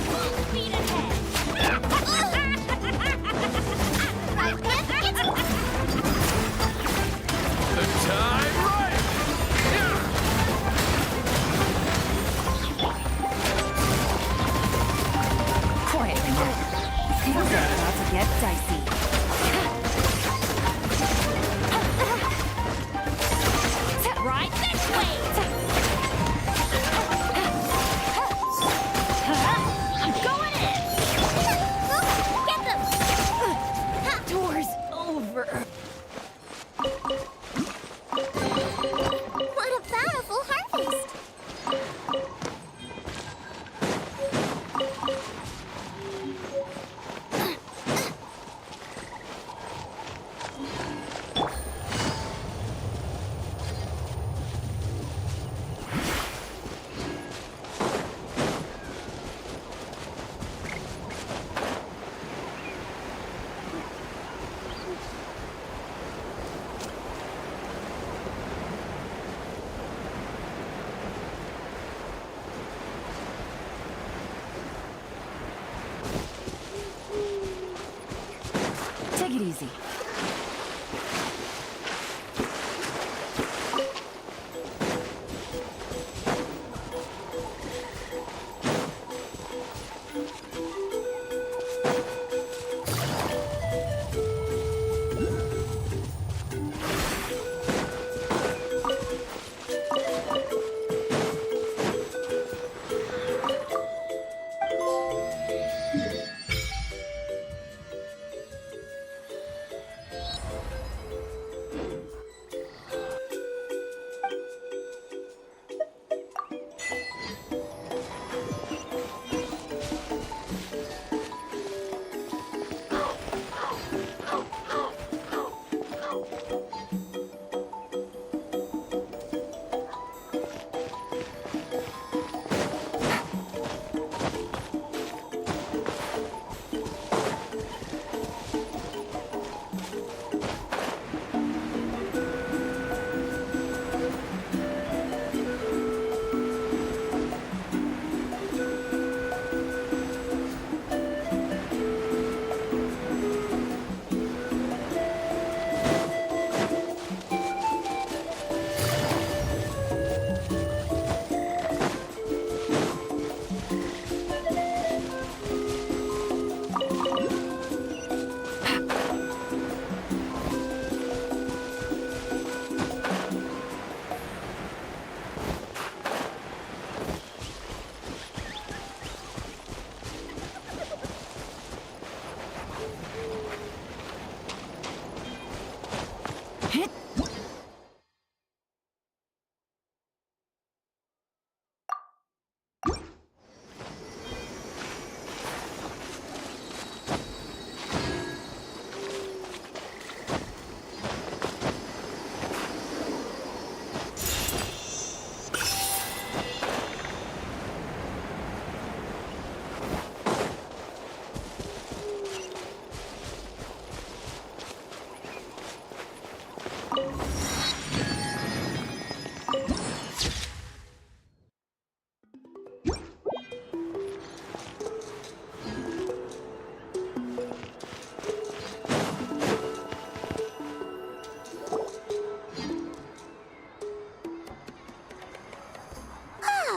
Full speed ahead!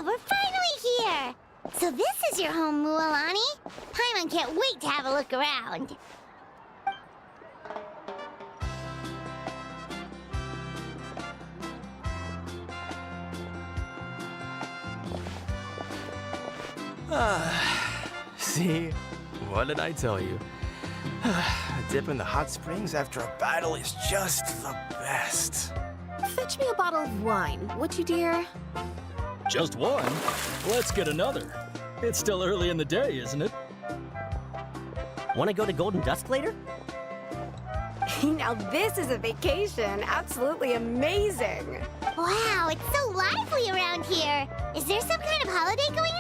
we're finally here! So this is your home, Mualani? Paimon can't wait to have a look around. See? What did I tell you? A dip in the hot springs after a battle is just the best. Fetch me a bottle of wine, would you, dear? Just one? Let's get another. It's still early in the day, isn't it? Want to go to Golden Dusk later? Now this is a vacation. Absolutely amazing. Wow, it's so lively around here. Is there some kind of holiday going on?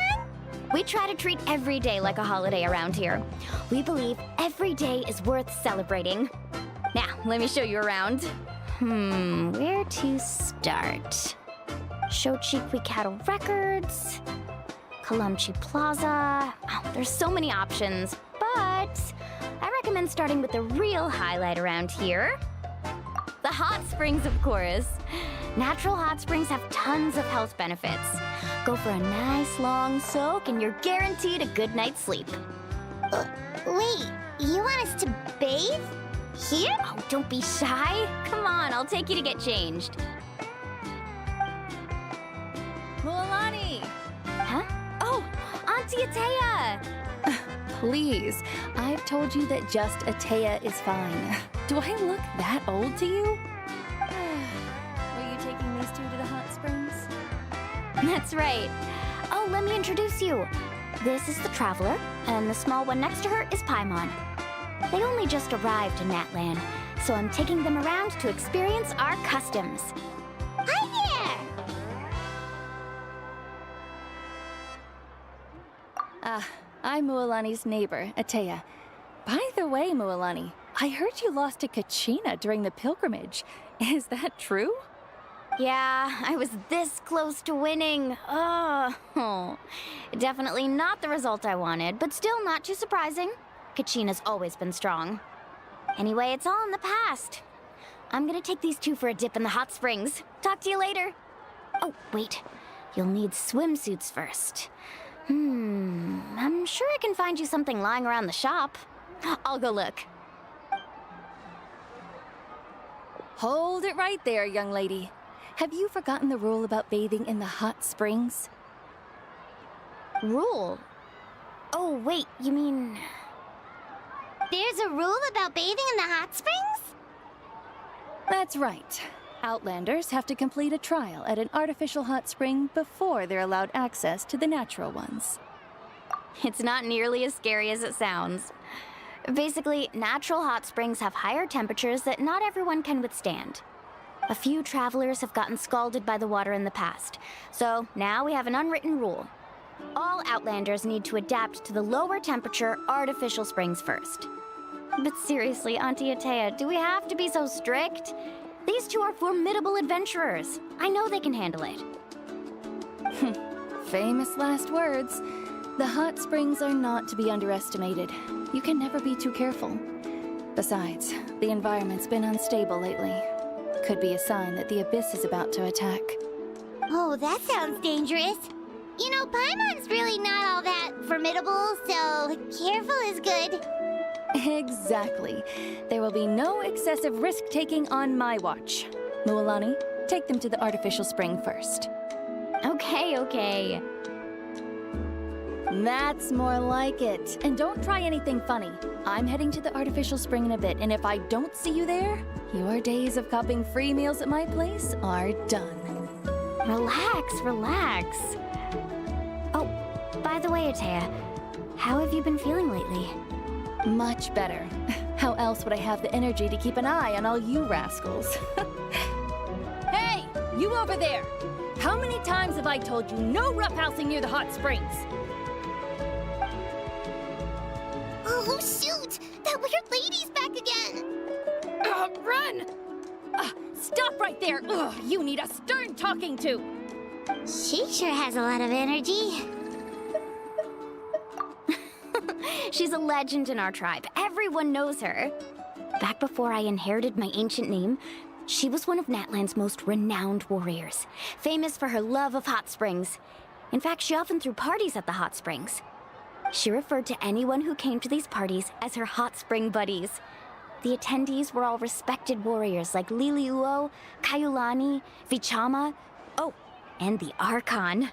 We try to treat every day like a holiday around here. We believe every day is worth celebrating. Now, let me show you around. Where to start? Shochiqui Cattle Records, Kalamchi Plaza. Oh, there's so many options, but I recommend starting with the real highlight around here. The hot springs, of course. Natural hot springs have tons of health benefits. Go for a nice long soak and you're guaranteed a good night's sleep. Wait, you want us to bathe? Here? Oh, don't be shy. Come on, I'll take you to get changed. Mualani! Huh? Oh, Auntie Atea! Please, I've told you that just Atea is fine. Do I look that old to you? Were you taking these two to the hot springs? That's right. Oh, let me introduce you. This is the Traveler, and the small one next to her is Paimon. They only just arrived in Natlan, so I'm taking them around to experience our customs. Hi there! I'm Mualani's neighbor, Atea. By the way, Mualani, I heard you lost to Kachina during the pilgrimage. Is that true? Yeah, I was this close to winning. Oh, definitely not the result I wanted, but still not too surprising. Kachina's always been strong. Anyway, it's all in the past. I'm gonna take these two for a dip in the hot springs. Talk to you later. Oh, wait. You'll need swimsuits first. I'm sure I can find you something lying around the shop. I'll go look. Hold it right there, young lady. Have you forgotten the rule about bathing in the hot springs? Rule? Oh, wait, you mean... There's a rule about bathing in the hot springs? That's right. Outlanders have to complete a trial at an artificial hot spring before they're allowed access to the natural ones. It's not nearly as scary as it sounds. Basically, natural hot springs have higher temperatures that not everyone can withstand. A few travelers have gotten scalded by the water in the past, so now we have an unwritten rule. All Outlanders need to adapt to the lower temperature artificial springs first. But seriously, Auntie Atea, do we have to be so strict? These two are formidable adventurers. I know they can handle it. Famous last words. The hot springs are not to be underestimated. You can never be too careful. Besides, the environment's been unstable lately. Could be a sign that the abyss is about to attack. Oh, that sounds dangerous. You know, Paimon's really not all that formidable, so careful is good. Exactly. There will be no excessive risk-taking on my watch. Mualani, take them to the artificial spring first. Okay. That's more like it. And don't try anything funny. I'm heading to the artificial spring in a bit, and if I don't see you there, your days of copping free meals at my place are done. Relax. Oh, by the way, Atea, how have you been feeling lately? Much better. How else would I have the energy to keep an eye on all you rascals? Hey, you over there! How many times have I told you no roughhousing near the hot springs? Oh, shoot! That weird lady's back again! Run! Stop right there! Ugh, you need a stern talking to! She sure has a lot of energy. She's a legend in our tribe. Everyone knows her. Back before I inherited my ancient name, she was one of Natlan's most renowned warriors, famous for her love of hot springs. In fact, she often threw parties at the hot springs. She referred to anyone who came to these parties as her hot spring buddies. The attendees were all respected warriors like Liliuo, Kaiulani, Vichama, oh, and the Archon.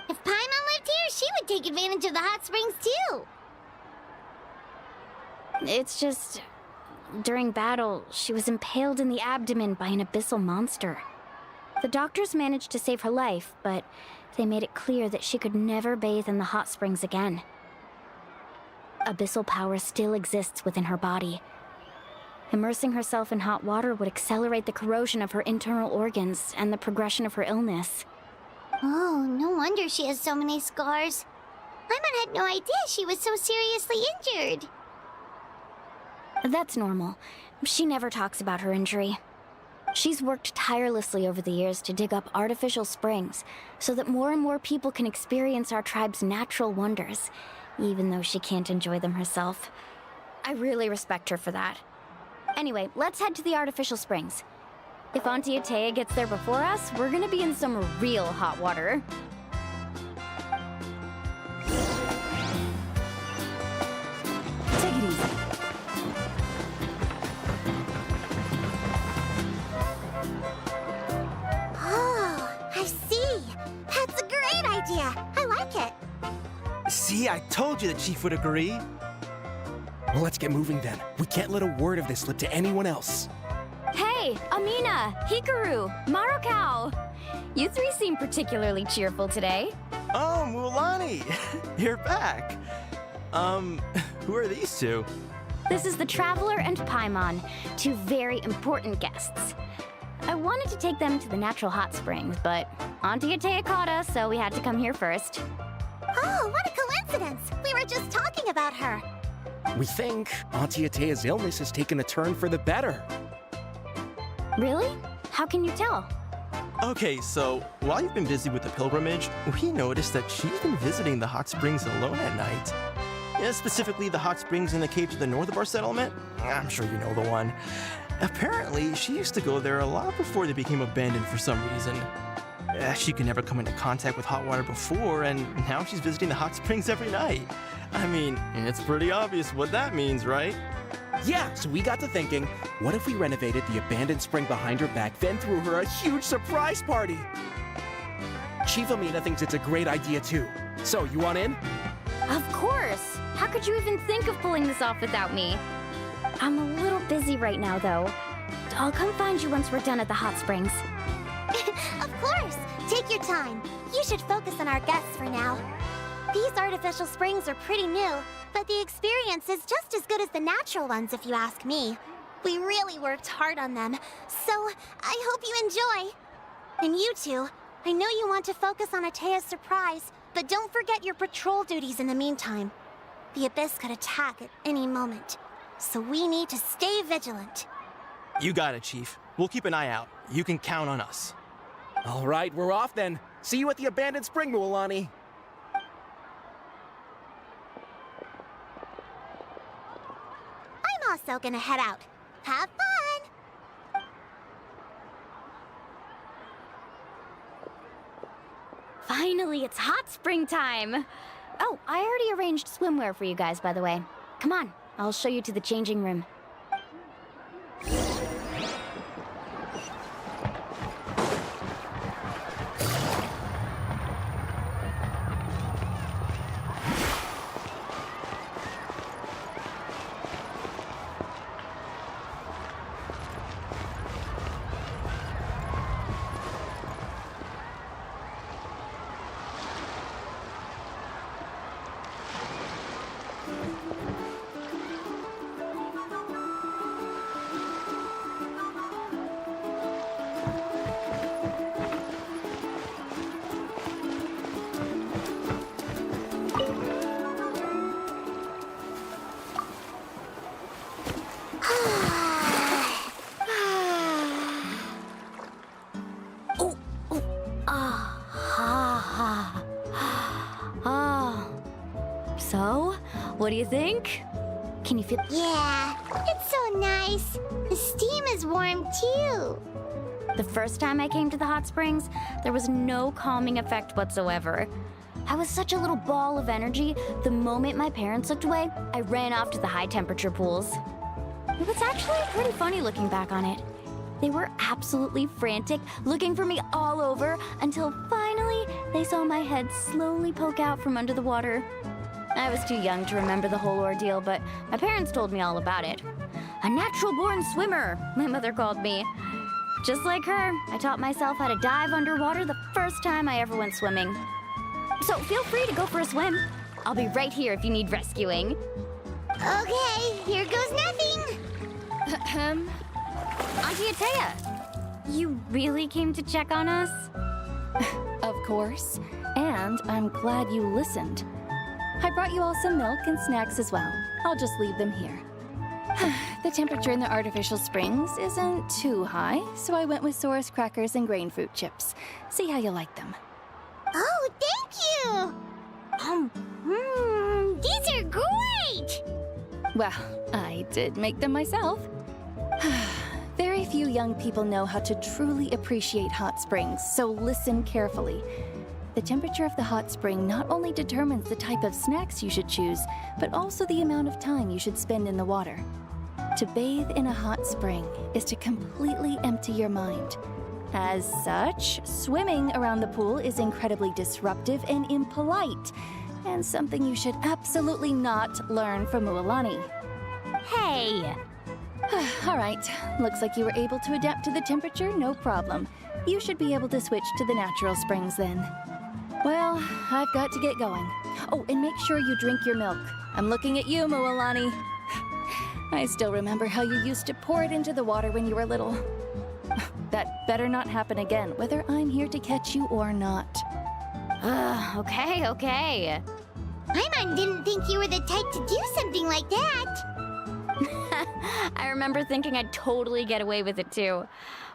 If Paimon lived here, she would take advantage of the hot springs too. It's just... during battle, she was impaled in the abdomen by an abyssal monster. The doctors managed to save her life, but they made it clear that she could never bathe in the hot springs again. Abyssal power still exists within her body. Immersing herself in hot water would accelerate the corrosion of her internal organs and the progression of her illness. Oh, no wonder she has so many scars. Paimon had no idea she was so seriously injured. That's normal. She never talks about her injury. She's worked tirelessly over the years to dig up artificial springs so that more and more people can experience our tribe's natural wonders, even though she can't enjoy them herself. I really respect her for that. Anyway, let's head to the artificial springs. If Auntie Atea gets there before us, we're gonna be in some real hot water. Take it easy. Oh, I see. That's a great idea. I like it. See, I told you the chief would agree. Well, let's get moving then. We can't let a word of this slip to anyone else. Hey, Amina, Hikaru, Marukao. You three seem particularly cheerful today. Oh, Mulani, you're back. Who are these two? This is the Traveler and Paimon, two very important guests. I wanted to take them to the natural hot springs, but Auntie Atea caught us, so we had to come here first. Oh, what a coincidence! We were just talking about her. We think Auntie Atea's illness has taken a turn for the better. Really? How can you tell? Okay, so while you've been busy with the pilgrimage, we noticed that she's been visiting the hot springs alone at night. Yeah, specifically the hot springs in the cave to the north of our settlement. I'm sure you know the one. Apparently, she used to go there a lot before they became abandoned for some reason. She could never come into contact with hot water before, and now she's visiting the hot springs every night. I mean, it's pretty obvious what that means, right? Yeah, so we got to thinking, what if we renovated the abandoned spring behind her back, then threw her a huge surprise party? Chief Amina thinks it's a great idea too. So, you want in? Of course! How could you even think of pulling this off without me? I'm a little busy right now, though. I'll come find you once we're done at the hot springs. Of course! Take your time. You should focus on our guests for now. These artificial springs are pretty new, but the experience is just as good as the natural ones, if you ask me. We really worked hard on them, so I hope you enjoy. And you two, I know you want to focus on Atea's surprise, but don't forget your patrol duties in the meantime. The Abyss could attack at any moment, so we need to stay vigilant. You got it, Chief. We'll keep an eye out. You can count on us. All right, we're off then. See you at the abandoned spring, Mulani. I'm also gonna head out. Have fun! Finally, it's hot spring time! Oh, I already arranged swimwear for you guys, by the way. Come on, I'll show you to the changing room. So, what do you think? Can you feel... Yeah, it's so nice. The steam is warm too. The first time I came to the hot springs, there was no calming effect whatsoever. I was such a little ball of energy, the moment my parents looked away, I ran off to the high temperature pools. It was actually pretty funny looking back on it. They were absolutely frantic, looking for me all over, until finally they saw my head slowly poke out from under the water. I was too young to remember the whole ordeal, but my parents told me all about it. A natural-born swimmer, my mother called me. Just like her, I taught myself how to dive underwater the first time I ever went swimming. So feel free to go for a swim. I'll be right here if you need rescuing. Okay, here goes nothing. Auntie Atea, you really came to check on us? Of course. And I'm glad you listened. I brought you all some milk and snacks as well. I'll just leave them here. The temperature in the artificial springs isn't too high, so I went with Saurus crackers and grain fruit chips. See how you like them. Oh, thank you! These are great! Well, I did make them myself. Very few young people know how to truly appreciate hot springs, so listen carefully. The temperature of the hot spring not only determines the type of snacks you should choose, but also the amount of time you should spend in the water. To bathe in a hot spring is to completely empty your mind. As such, swimming around the pool is incredibly disruptive and impolite, and something you should absolutely not learn from Mualani. Hey! All right, looks like you were able to adapt to the temperature, no problem. You should be able to switch to the natural springs then. Well, I've got to get going. Oh, and make sure you drink your milk. I'm looking at you, Mualani. I still remember how you used to pour it into the water when you were little. That better not happen again, whether I'm here to catch you or not. Okay. Paimon didn't think you were the type to do something like that. I remember thinking I'd totally get away with it too.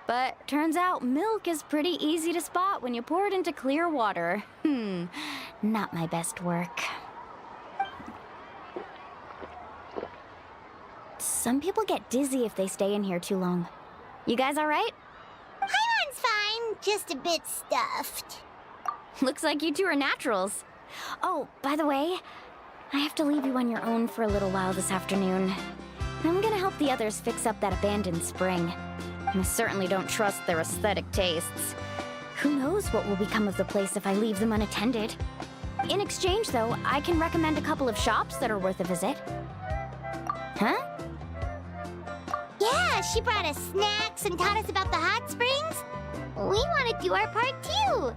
But turns out milk is pretty easy to spot when you pour it into clear water. Not my best work. Some people get dizzy if they stay in here too long. You guys all right? Paimon's fine, just a bit stuffed. Looks like you two are naturals. Oh, by the way, I have to leave you on your own for a little while this afternoon. I'm gonna help the others fix up that abandoned spring. I certainly don't trust their aesthetic tastes. Who knows what will become of the place if I leave them unattended. In exchange, though, I can recommend a couple of shops that are worth a visit. Huh? Yeah, she brought us snacks and taught us about the hot springs. We want to do our part too.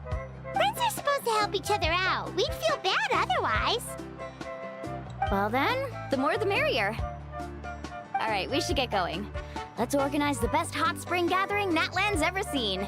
Friends are supposed to help each other out. We'd feel bad otherwise. Well then, the more the merrier. All right, we should get going. Let's organize the best hot spring gathering Natland's ever seen.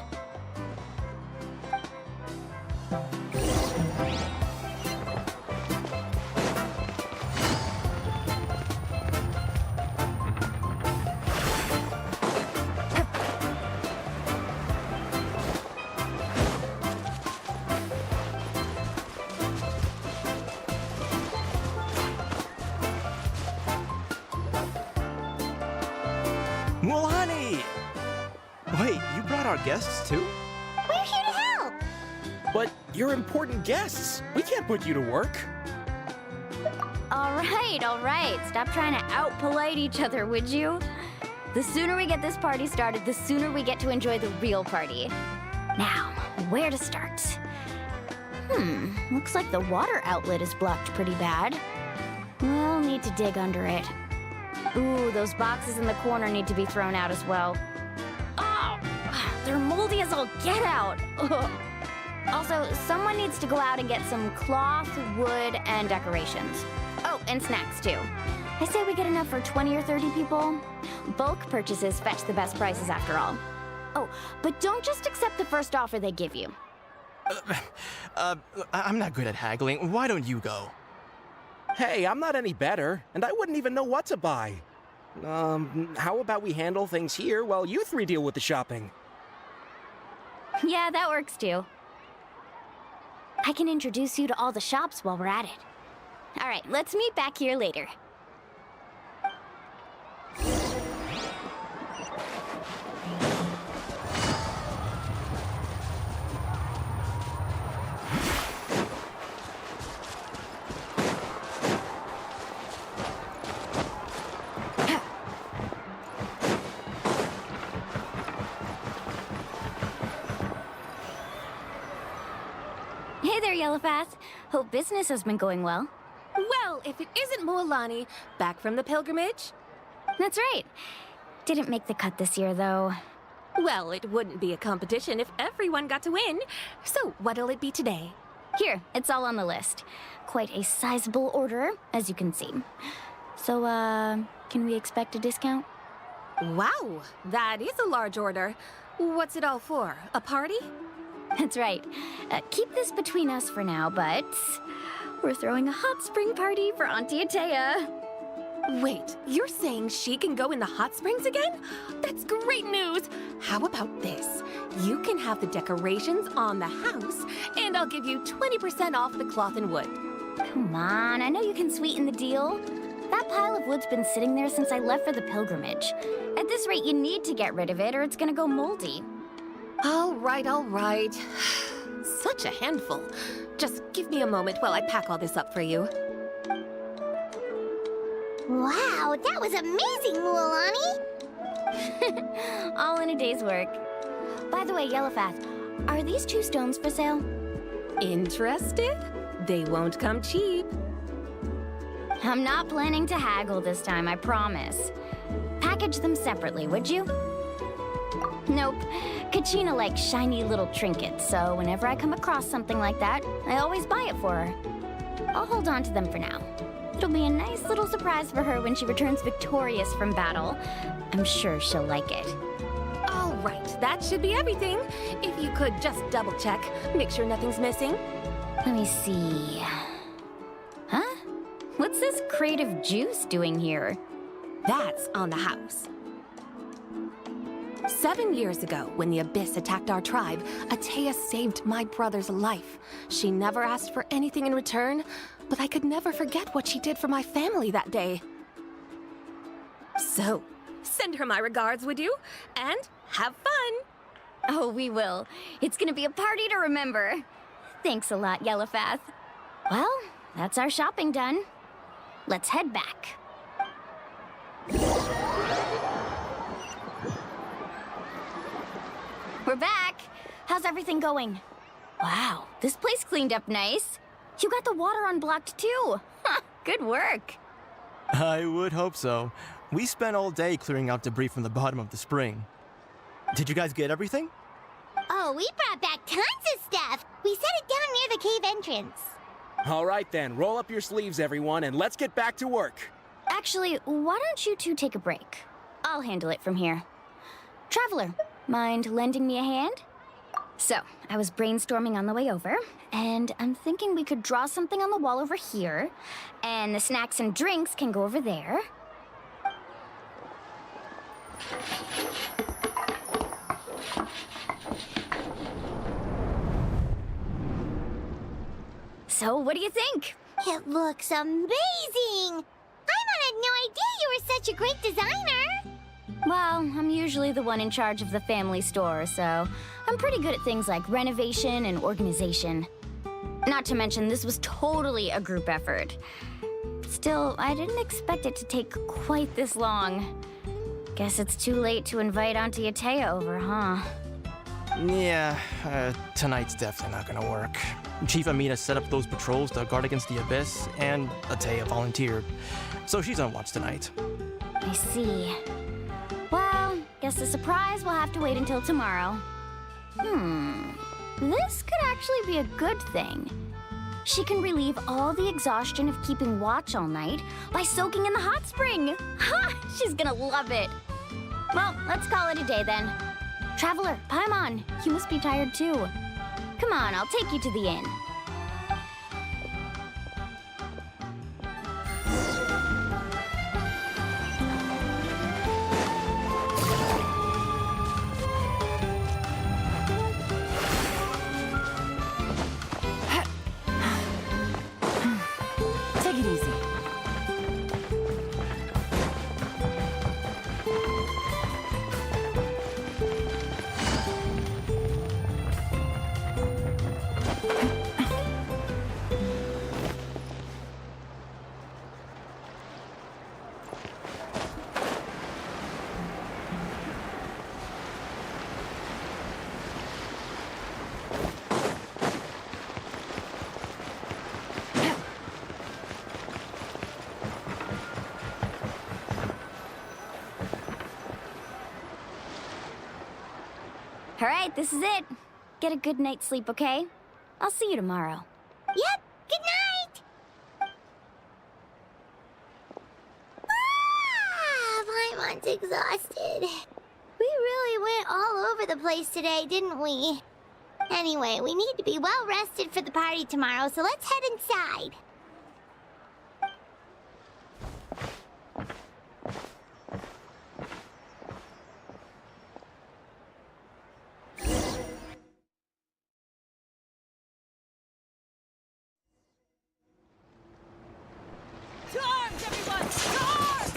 Mualani! Wait, you brought our guests too? We're here to help. But you're important guests. We can't put you to work. All right. Stop trying to out-polite each other, would you? The sooner we get this party started, the sooner we get to enjoy the real party. Now, where to start? Looks like the water outlet is blocked pretty bad. We'll need to dig under it. Ooh, those boxes in the corner need to be thrown out as well. Oh, they're moldy as all get out. Ugh. Also, someone needs to go out and get some cloth, wood, and decorations. Oh, and snacks too. I say we get enough for 20 or 30 people. Bulk purchases fetch the best prices after all. Oh, but don't just accept the first offer they give you. I'm not good at haggling. Why don't you go? Hey, I'm not any better, and I wouldn't even know what to buy. How about we handle things here while you three deal with the shopping? Yeah, that works too. I can introduce you to all the shops while we're at it. All right, let's meet back here later. Hey there, Yellowfath. Hope business has been going well. Well, if it isn't Mualani, back from the pilgrimage? That's right. Didn't make the cut this year, though. Well, it wouldn't be a competition if everyone got to win. So, what'll it be today? Here, it's all on the list. Quite a sizable order, as you can see. So, can we expect a discount? Wow, that is a large order. What's it all for? A party? That's right. Keep this between us for now, but we're throwing a hot spring party for Auntie Atea. Wait, you're saying she can go in the hot springs again? That's great news! How about this? You can have the decorations on the house, and I'll give you 20% off the cloth and wood. Come on, I know you can sweeten the deal. That pile of wood's been sitting there since I left for the pilgrimage. At this rate, you need to get rid of it or it's gonna go moldy. All right, all right. Such a handful. Just give me a moment while I pack all this up for you. Wow, that was amazing, Mualani! All in a day's work. By the way, Yellowfath, are these 2 stones for sale? Interested? They won't come cheap. I'm not planning to haggle this time, I promise. Package them separately, would you? Nope. Kachina likes shiny little trinkets, so whenever I come across something like that, I always buy it for her. I'll hold on to them for now. It'll be a nice little surprise for her when she returns victorious from battle. I'm sure she'll like it. All right, that should be everything. If you could just double check, make sure nothing's missing. Let me see. Huh? What's this crate of juice doing here? That's on the house. 7 years ago, when the Abyss attacked our tribe, Atea saved my brother's life. She never asked for anything in return, but I could never forget what she did for my family that day. So, send her my regards, would you? And have fun! Oh, we will. It's gonna be a party to remember. Thanks a lot, Yellowfath. Well, that's our shopping done. Let's head back. We're back. How's everything going? Wow, this place cleaned up nice. You got the water unblocked too. Good work. I would hope so. We spent all day clearing out debris from the bottom of the spring. Did you guys get everything? Oh, we brought back tons of stuff. We set it down near the cave entrance. All right then, roll up your sleeves, everyone, and let's get back to work. Actually, why don't you two take a break? I'll handle it from here. Traveler, mind lending me a hand? So, I was brainstorming on the way over, and I'm thinking we could draw something on the wall over here, and the snacks and drinks can go over there. So, what do you think? It looks amazing! Paimon had no idea you were such a great designer! Well, I'm usually the one in charge of the family store, so I'm pretty good at things like renovation and organization. Not to mention, this was totally a group effort. Still, I didn't expect it to take quite this long. Guess it's too late to invite Auntie Atea over, huh? Yeah, tonight's definitely not gonna work. Chief Amina set up those patrols to guard against the Abyss, and Atea volunteered. So she's on watch tonight. I see. Well, guess the surprise will have to wait until tomorrow. This could actually be a good thing. She can relieve all the exhaustion of keeping watch all night by soaking in the hot spring. Ha! She's gonna love it. Well, let's call it a day then. Traveler, Paimon, you must be tired too. Come on, I'll take you to the inn. Take it easy. Alright, this is it. Get a good night's sleep, okay? I'll see you tomorrow. Yep, good night! Paimon's exhausted. We really went all over the place today, didn't we? Anyway, we need to be well rested for the party tomorrow, so let's head inside. To arms, everyone! To arms!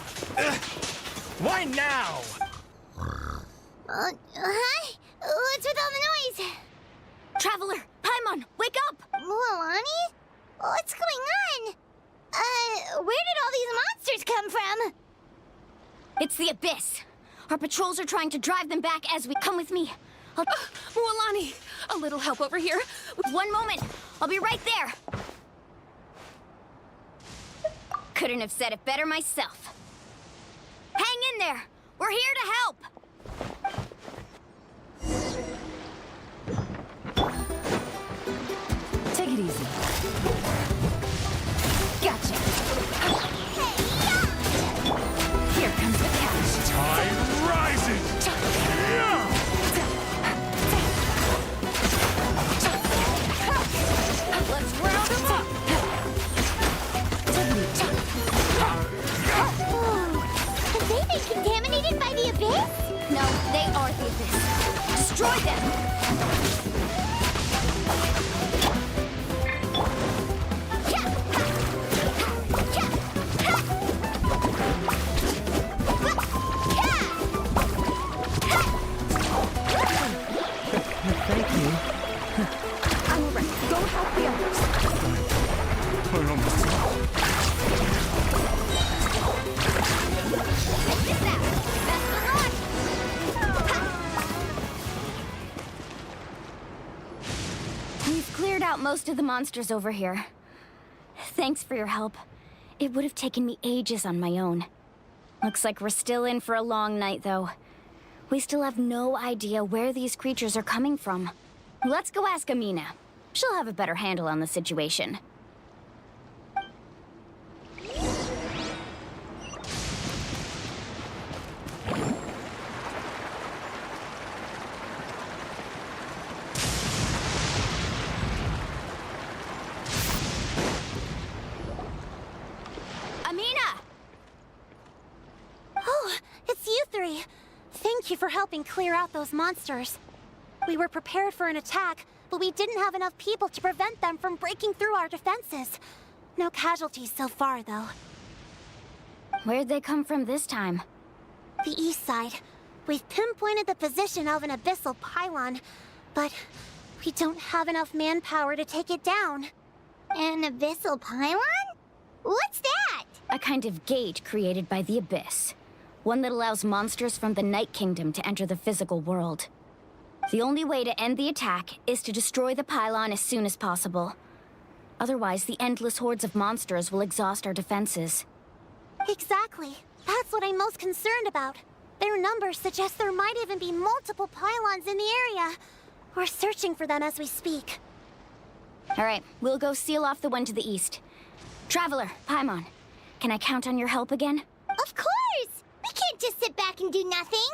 Why now? Hi? What's with all the noise? Traveler! Paimon, wake up! Mualani? What's going on? Where did all these monsters come from? It's the Abyss. Our patrols are trying to drive them back as we come with me. Mualani, a little help over here. One moment. I'll be right there. Couldn't have said it better myself. Hang in there. We're here to help. Take it easy. Gotcha. Here comes the catch. Tide rises! Let's round them up. Have they been contaminated by the Abyss? No, they are the Abyss. Destroy them. Thank you. I'm alright. Go help the others. Check this out. Best of luck. We've cleared out most of the monsters over here. Thanks for your help. It would have taken me ages on my own. Looks like we're still in for a long night, though. We still have no idea where these creatures are coming from. Let's go ask Amina. She'll have a better handle on the situation. Amina! Oh, it's you three. Thank you for helping clear out those monsters. We were prepared for an attack, but we didn't have enough people to prevent them from breaking through our defenses. No casualties so far, though. Where'd they come from this time? The east side. We've pinpointed the position of an abyssal pylon, but we don't have enough manpower to take it down. An abyssal pylon? What's that? A kind of gate created by the Abyss. One that allows monsters from the Night Kingdom to enter the physical world. The only way to end the attack is to destroy the pylon as soon as possible. Otherwise, the endless hordes of monsters will exhaust our defenses. Exactly. That's what I'm most concerned about. Their numbers suggest there might even be multiple pylons in the area. We're searching for them as we speak. Alright, we'll go seal off the one to the east. Traveler, Paimon, can I count on your help again? Of course! We can't just sit back and do nothing!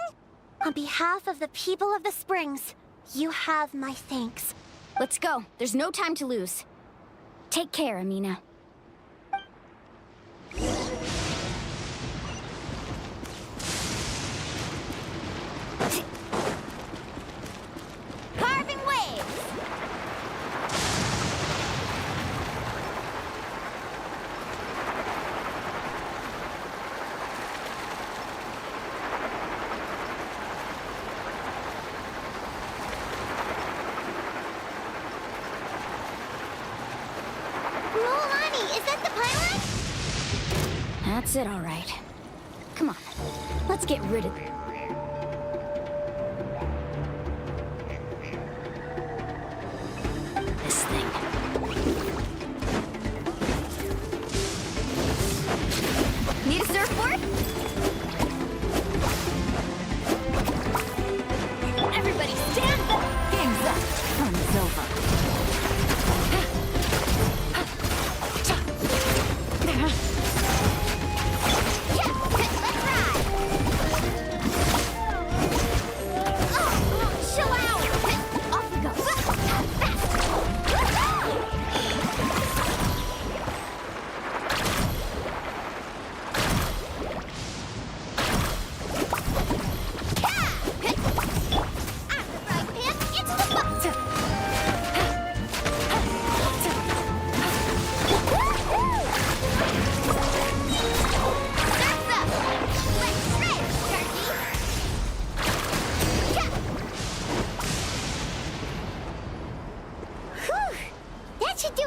On behalf of the people of the Springs, you have my thanks. Let's go. There's no time to lose. Take care, Amina. Carving waves! Mualani, is that the pylon? That's it, all right. Come on, let's get rid of this thing. Need a surfboard? Everybody stand back!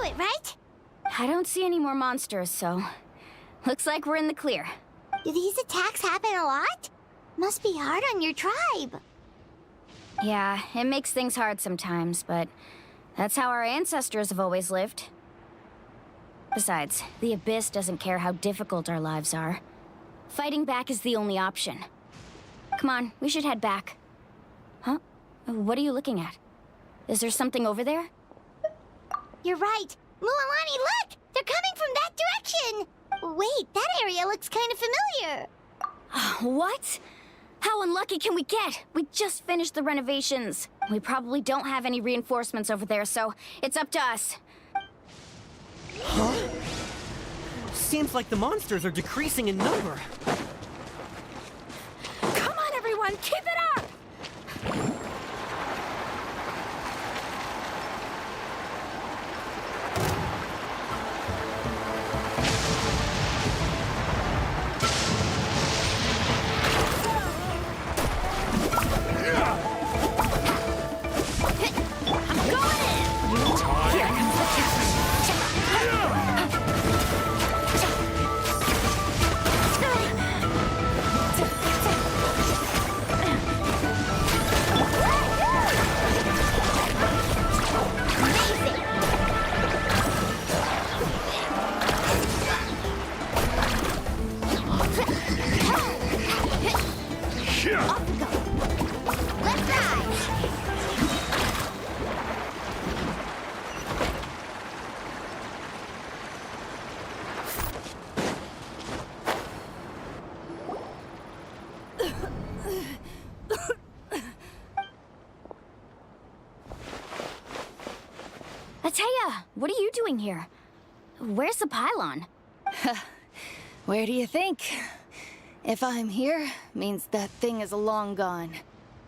it, right? I don't see any more monsters, so looks like we're in the clear. Do these attacks happen a lot? Must be hard on your tribe. Yeah, it makes things hard sometimes, but that's how our ancestors have always lived. Besides, the Abyss doesn't care how difficult our lives are. Fighting back is the only option. Come on, we should head back. Huh? What are you looking at? Is there something over there? You're right. Mualani, look! They're coming from that direction! Wait, that area looks kind of familiar. What? How unlucky can we get? We just finished the renovations. We probably don't have any reinforcements over there, so it's up to us. Huh? Seems like the monsters are decreasing in number. Come on, everyone, keep it up! Ateya, what are you doing here? Where's the pylon? Where do you think? If I'm here, means that thing is long gone.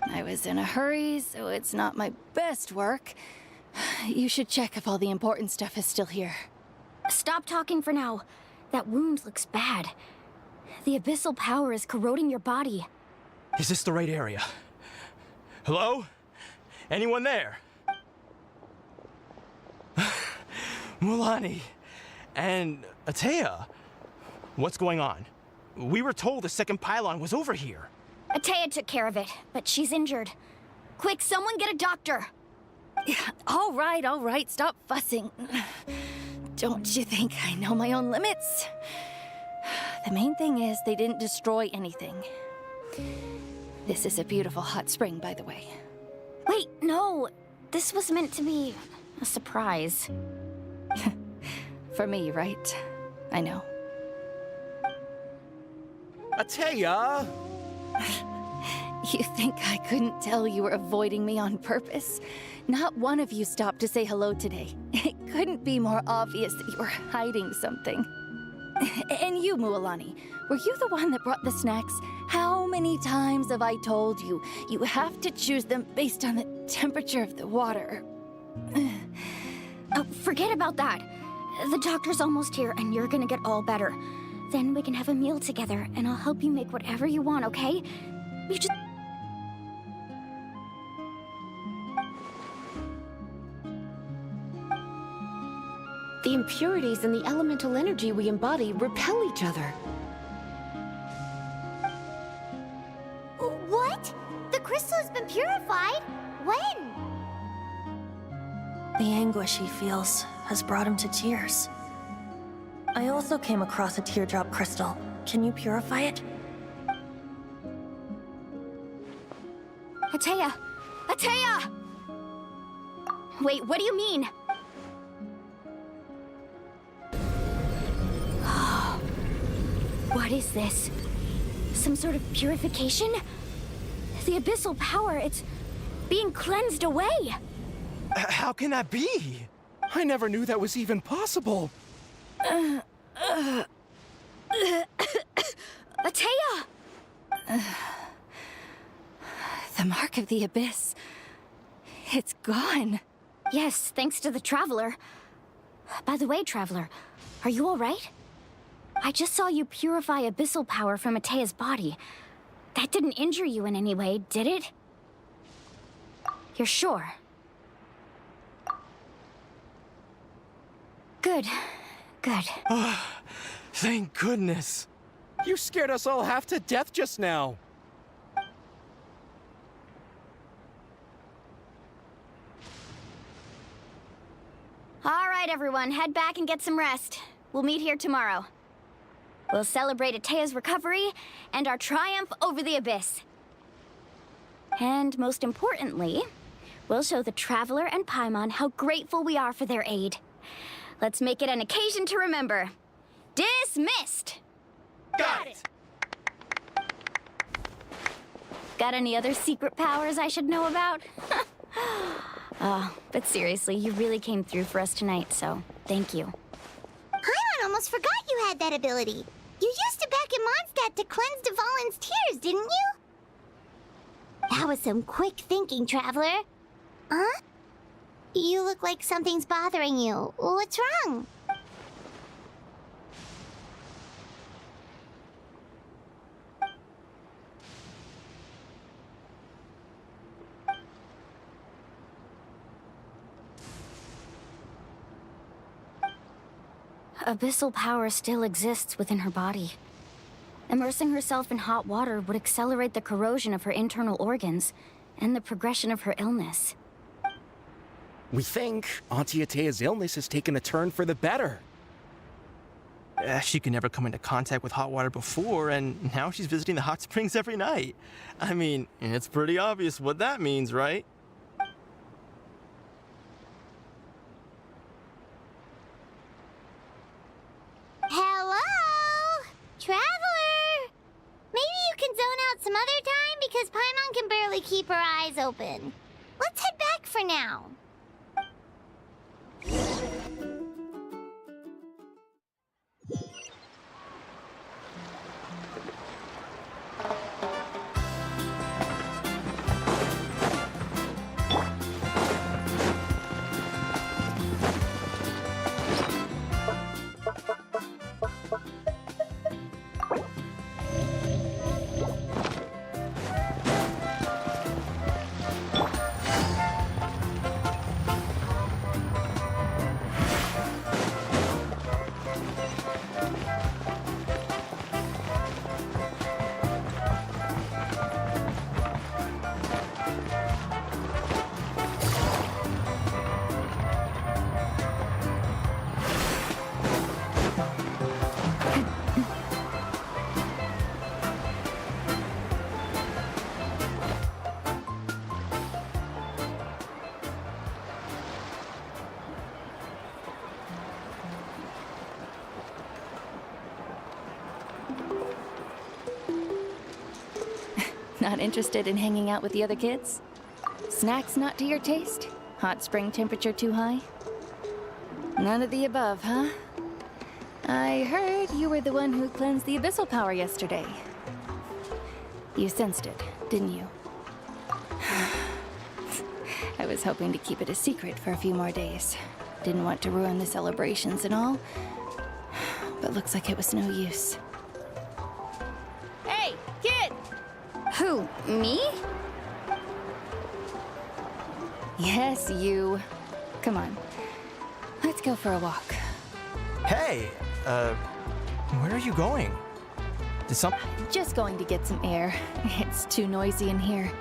I was in a hurry, so it's not my best work. You should check if all the important stuff is still here. Stop talking for now. That wound looks bad. The abyssal power is corroding your body. Is this the right area? Hello? Anyone there? Mulani and Ateya, what's going on? We were told the second pylon was over here. Ateya took care of it, but she's injured. Quick, someone get a doctor! All right, stop fussing. Don't you think I know my own limits? The main thing is they didn't destroy anything. This is a beautiful hot spring, by the way. Wait, no. This was meant to be a surprise. For me, right? I know. Ateya! You think I couldn't tell you were avoiding me on purpose? Not one of you stopped to say hello today. It couldn't be more obvious that you were hiding something. And you, Mualani, were you the one that brought the snacks? How many times have I told you, you have to choose them based on the temperature of the water? Oh, forget about that. The doctor's almost here, and you're gonna get all better. Then we can have a meal together, and I'll help you make whatever you want, okay? You just... The impurities and the elemental energy we embody repel each other. What? The crystal has been purified? When? The anguish he feels has brought him to tears. I also came across a teardrop crystal. Can you purify it? Ateya! Ateya! Wait, what do you mean? What is this? Some sort of purification? The abyssal power, it's being cleansed away! How can that be? I never knew that was even possible. Ateya! The mark of the abyss. It's gone. Yes, thanks to the Traveler. By the way, Traveler, are you all right? I just saw you purify abyssal power from Ateya's body. That didn't injure you in any way, did it? You're sure? Good. Good. Thank goodness. You scared us all half to death just now. All right, everyone, head back and get some rest. We'll meet here tomorrow. We'll celebrate Atea's recovery and our triumph over the Abyss. And most importantly, we'll show the Traveler and Paimon how grateful we are for their aid. Let's make it an occasion to remember. Dismissed! Got it! Got any other secret powers I should know about? But seriously, you really came through for us tonight, so thank you. Paimon almost forgot you had that ability. You used it back in Mondstadt to cleanse Dvalin's tears, didn't you? That was some quick thinking, Traveler. Huh? You look like something's bothering you. What's wrong? Abyssal power still exists within her body. Immersing herself in hot water would accelerate the corrosion of her internal organs and the progression of her illness. We think Auntie Atea's illness has taken a turn for the better. She could never come into contact with hot water before, and now she's visiting the hot springs every night. I mean, it's pretty obvious what that means, right? Hello? Traveler? Maybe you can zone out some other time because Paimon can barely keep her eyes open. Let's head back for now. Not interested in hanging out with the other kids? Snacks not to your taste? Hot spring temperature too high? None of the above, huh? I heard you were the one who cleansed the abyssal power yesterday. You sensed it, didn't you? I was hoping to keep it a secret for a few more days. Didn't want to ruin the celebrations and all. But looks like it was no use. Hey, kid! Who, me? Yes, you. Come on. Let's go for a walk. Hey, where are you going? Did some... Just going to get some air. It's too noisy in here.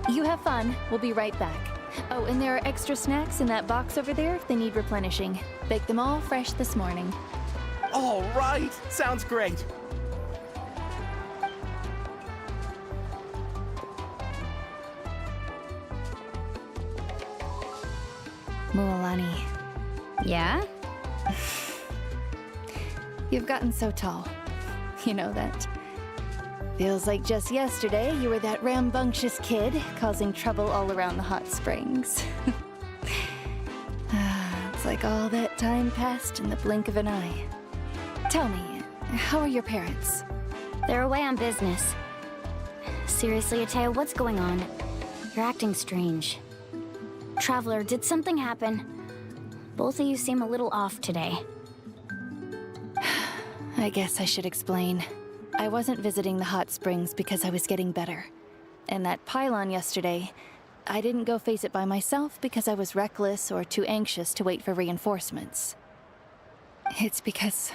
You have fun. We'll be right back. Oh, and there are extra snacks in that box over there if they need replenishing. Baked them all fresh this morning. All right. Sounds great. Mualani. Yeah? You've gotten so tall. You know that. Feels like just yesterday you were that rambunctious kid causing trouble all around the hot springs. It's like all that time passed in the blink of an eye. Tell me, how are your parents? They're away on business. Seriously, Atea, what's going on? You're acting strange. Traveler, did something happen? Both of you seem a little off today. I guess I should explain. I wasn't visiting the hot springs because I was getting better. And that pylon yesterday, I didn't go face it by myself because I was reckless or too anxious to wait for reinforcements. It's because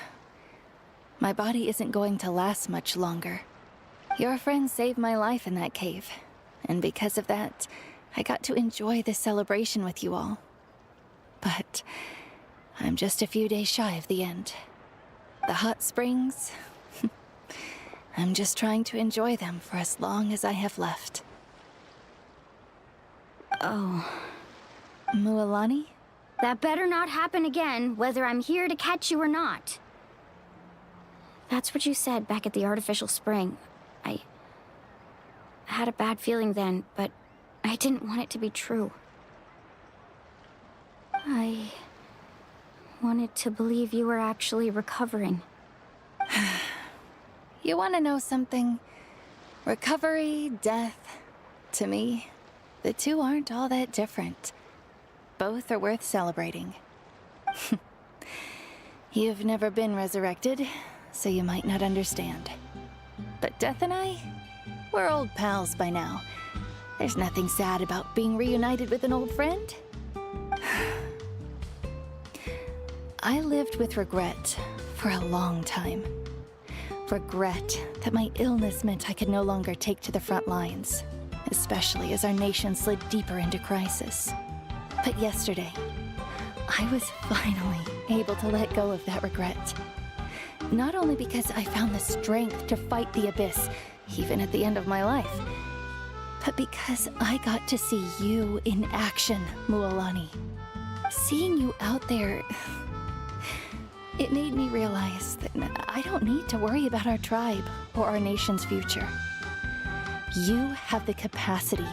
my body isn't going to last much longer. Your friend saved my life in that cave, and because of that, I got to enjoy this celebration with you all. But I'm just a few days shy of the end. The hot springs, I'm just trying to enjoy them for as long as I have left. Oh. Mualani? That better not happen again, whether I'm here to catch you or not. That's what you said back at the artificial spring. I had a bad feeling then, but I didn't want it to be true. I wanted to believe you were actually recovering. You want to know something? Recovery, death, to me, the two aren't all that different. Both are worth celebrating. You've never been resurrected, so you might not understand. But Death and I, we're old pals by now. There's nothing sad about being reunited with an old friend. I lived with regret for a long time. Regret that my illness meant I could no longer take to the front lines, especially as our nation slid deeper into crisis. But yesterday, I was finally able to let go of that regret. Not only because I found the strength to fight the abyss, even at the end of my life, but because I got to see you in action, Mualani. Seeing you out there, it made me realize that I don't need to worry about our tribe or our nation's future. You have the capacity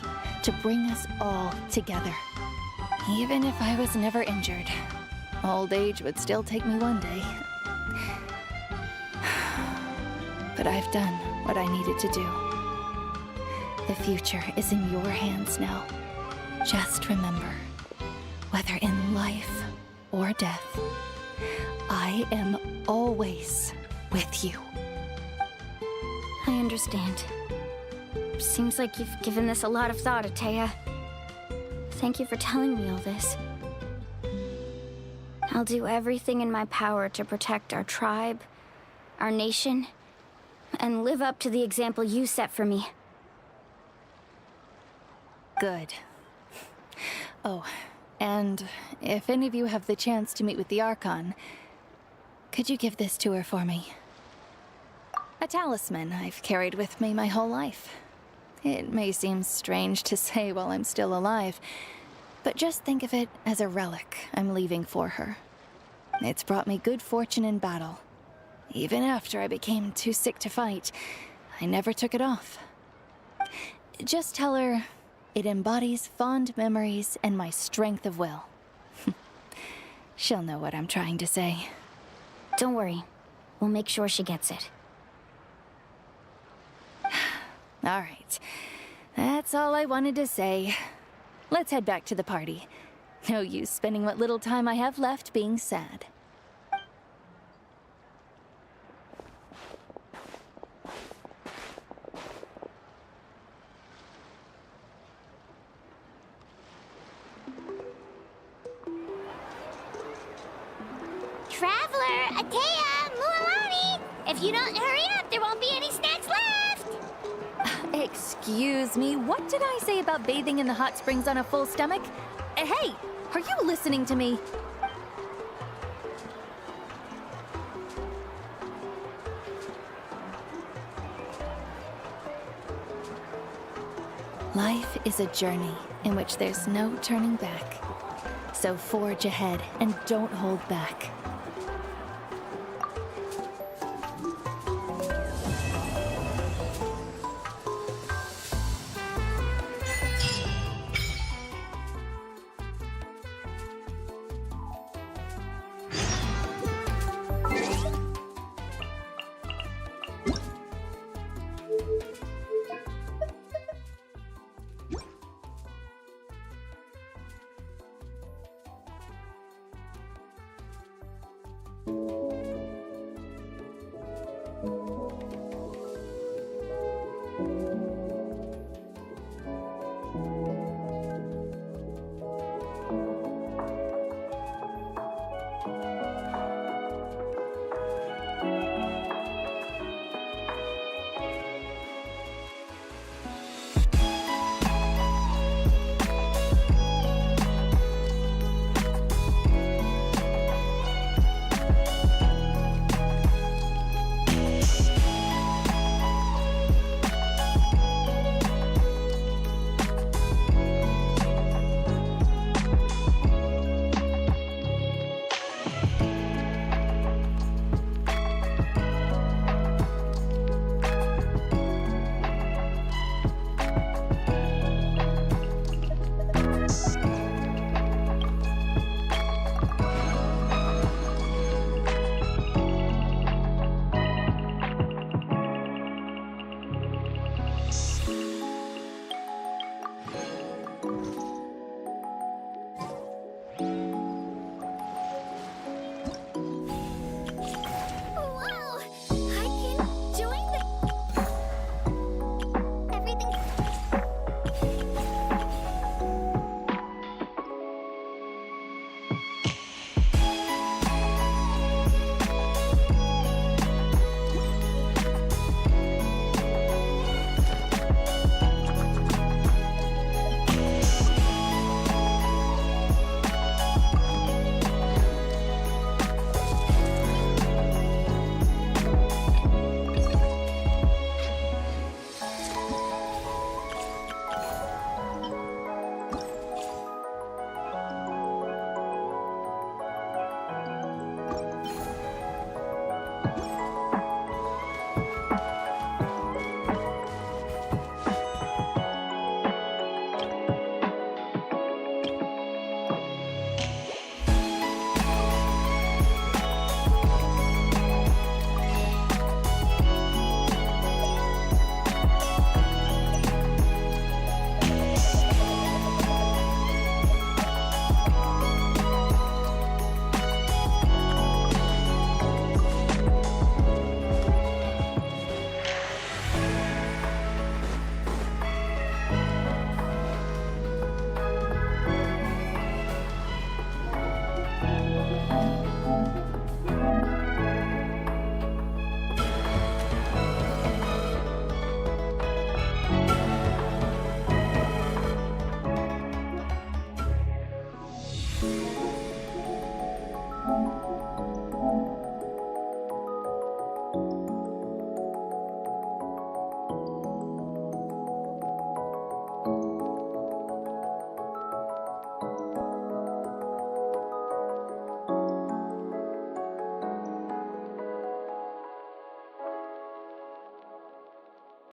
to bring us all together. Even if I was never injured, old age would still take me one day. But I've done what I needed to do. The future is in your hands now. Just remember, whether in life or death, I am always with you. I understand. Seems like you've given this a lot of thought, Atea. Thank you for telling me all this. I'll do everything in my power to protect our tribe, our nation, and live up to the example you set for me. Good. Oh, and if any of you have the chance to meet with the Archon, could you give this to her for me? A talisman I've carried with me my whole life. It may seem strange to say while I'm still alive, but just think of it as a relic I'm leaving for her. It's brought me good fortune in battle. Even after I became too sick to fight, I never took it off. Just tell her it embodies fond memories and my strength of will. She'll know what I'm trying to say. Don't worry. We'll make sure she gets it. All right. That's all I wanted to say. Let's head back to the party. No use spending what little time I have left being sad. Traveler, Atea, Mualani! If you don't hurry up, there won't be any snacks left! Excuse me, what did I say about bathing in the hot springs on a full stomach? Hey, are you listening to me? Life is a journey in which there's no turning back. So forge ahead and don't hold back.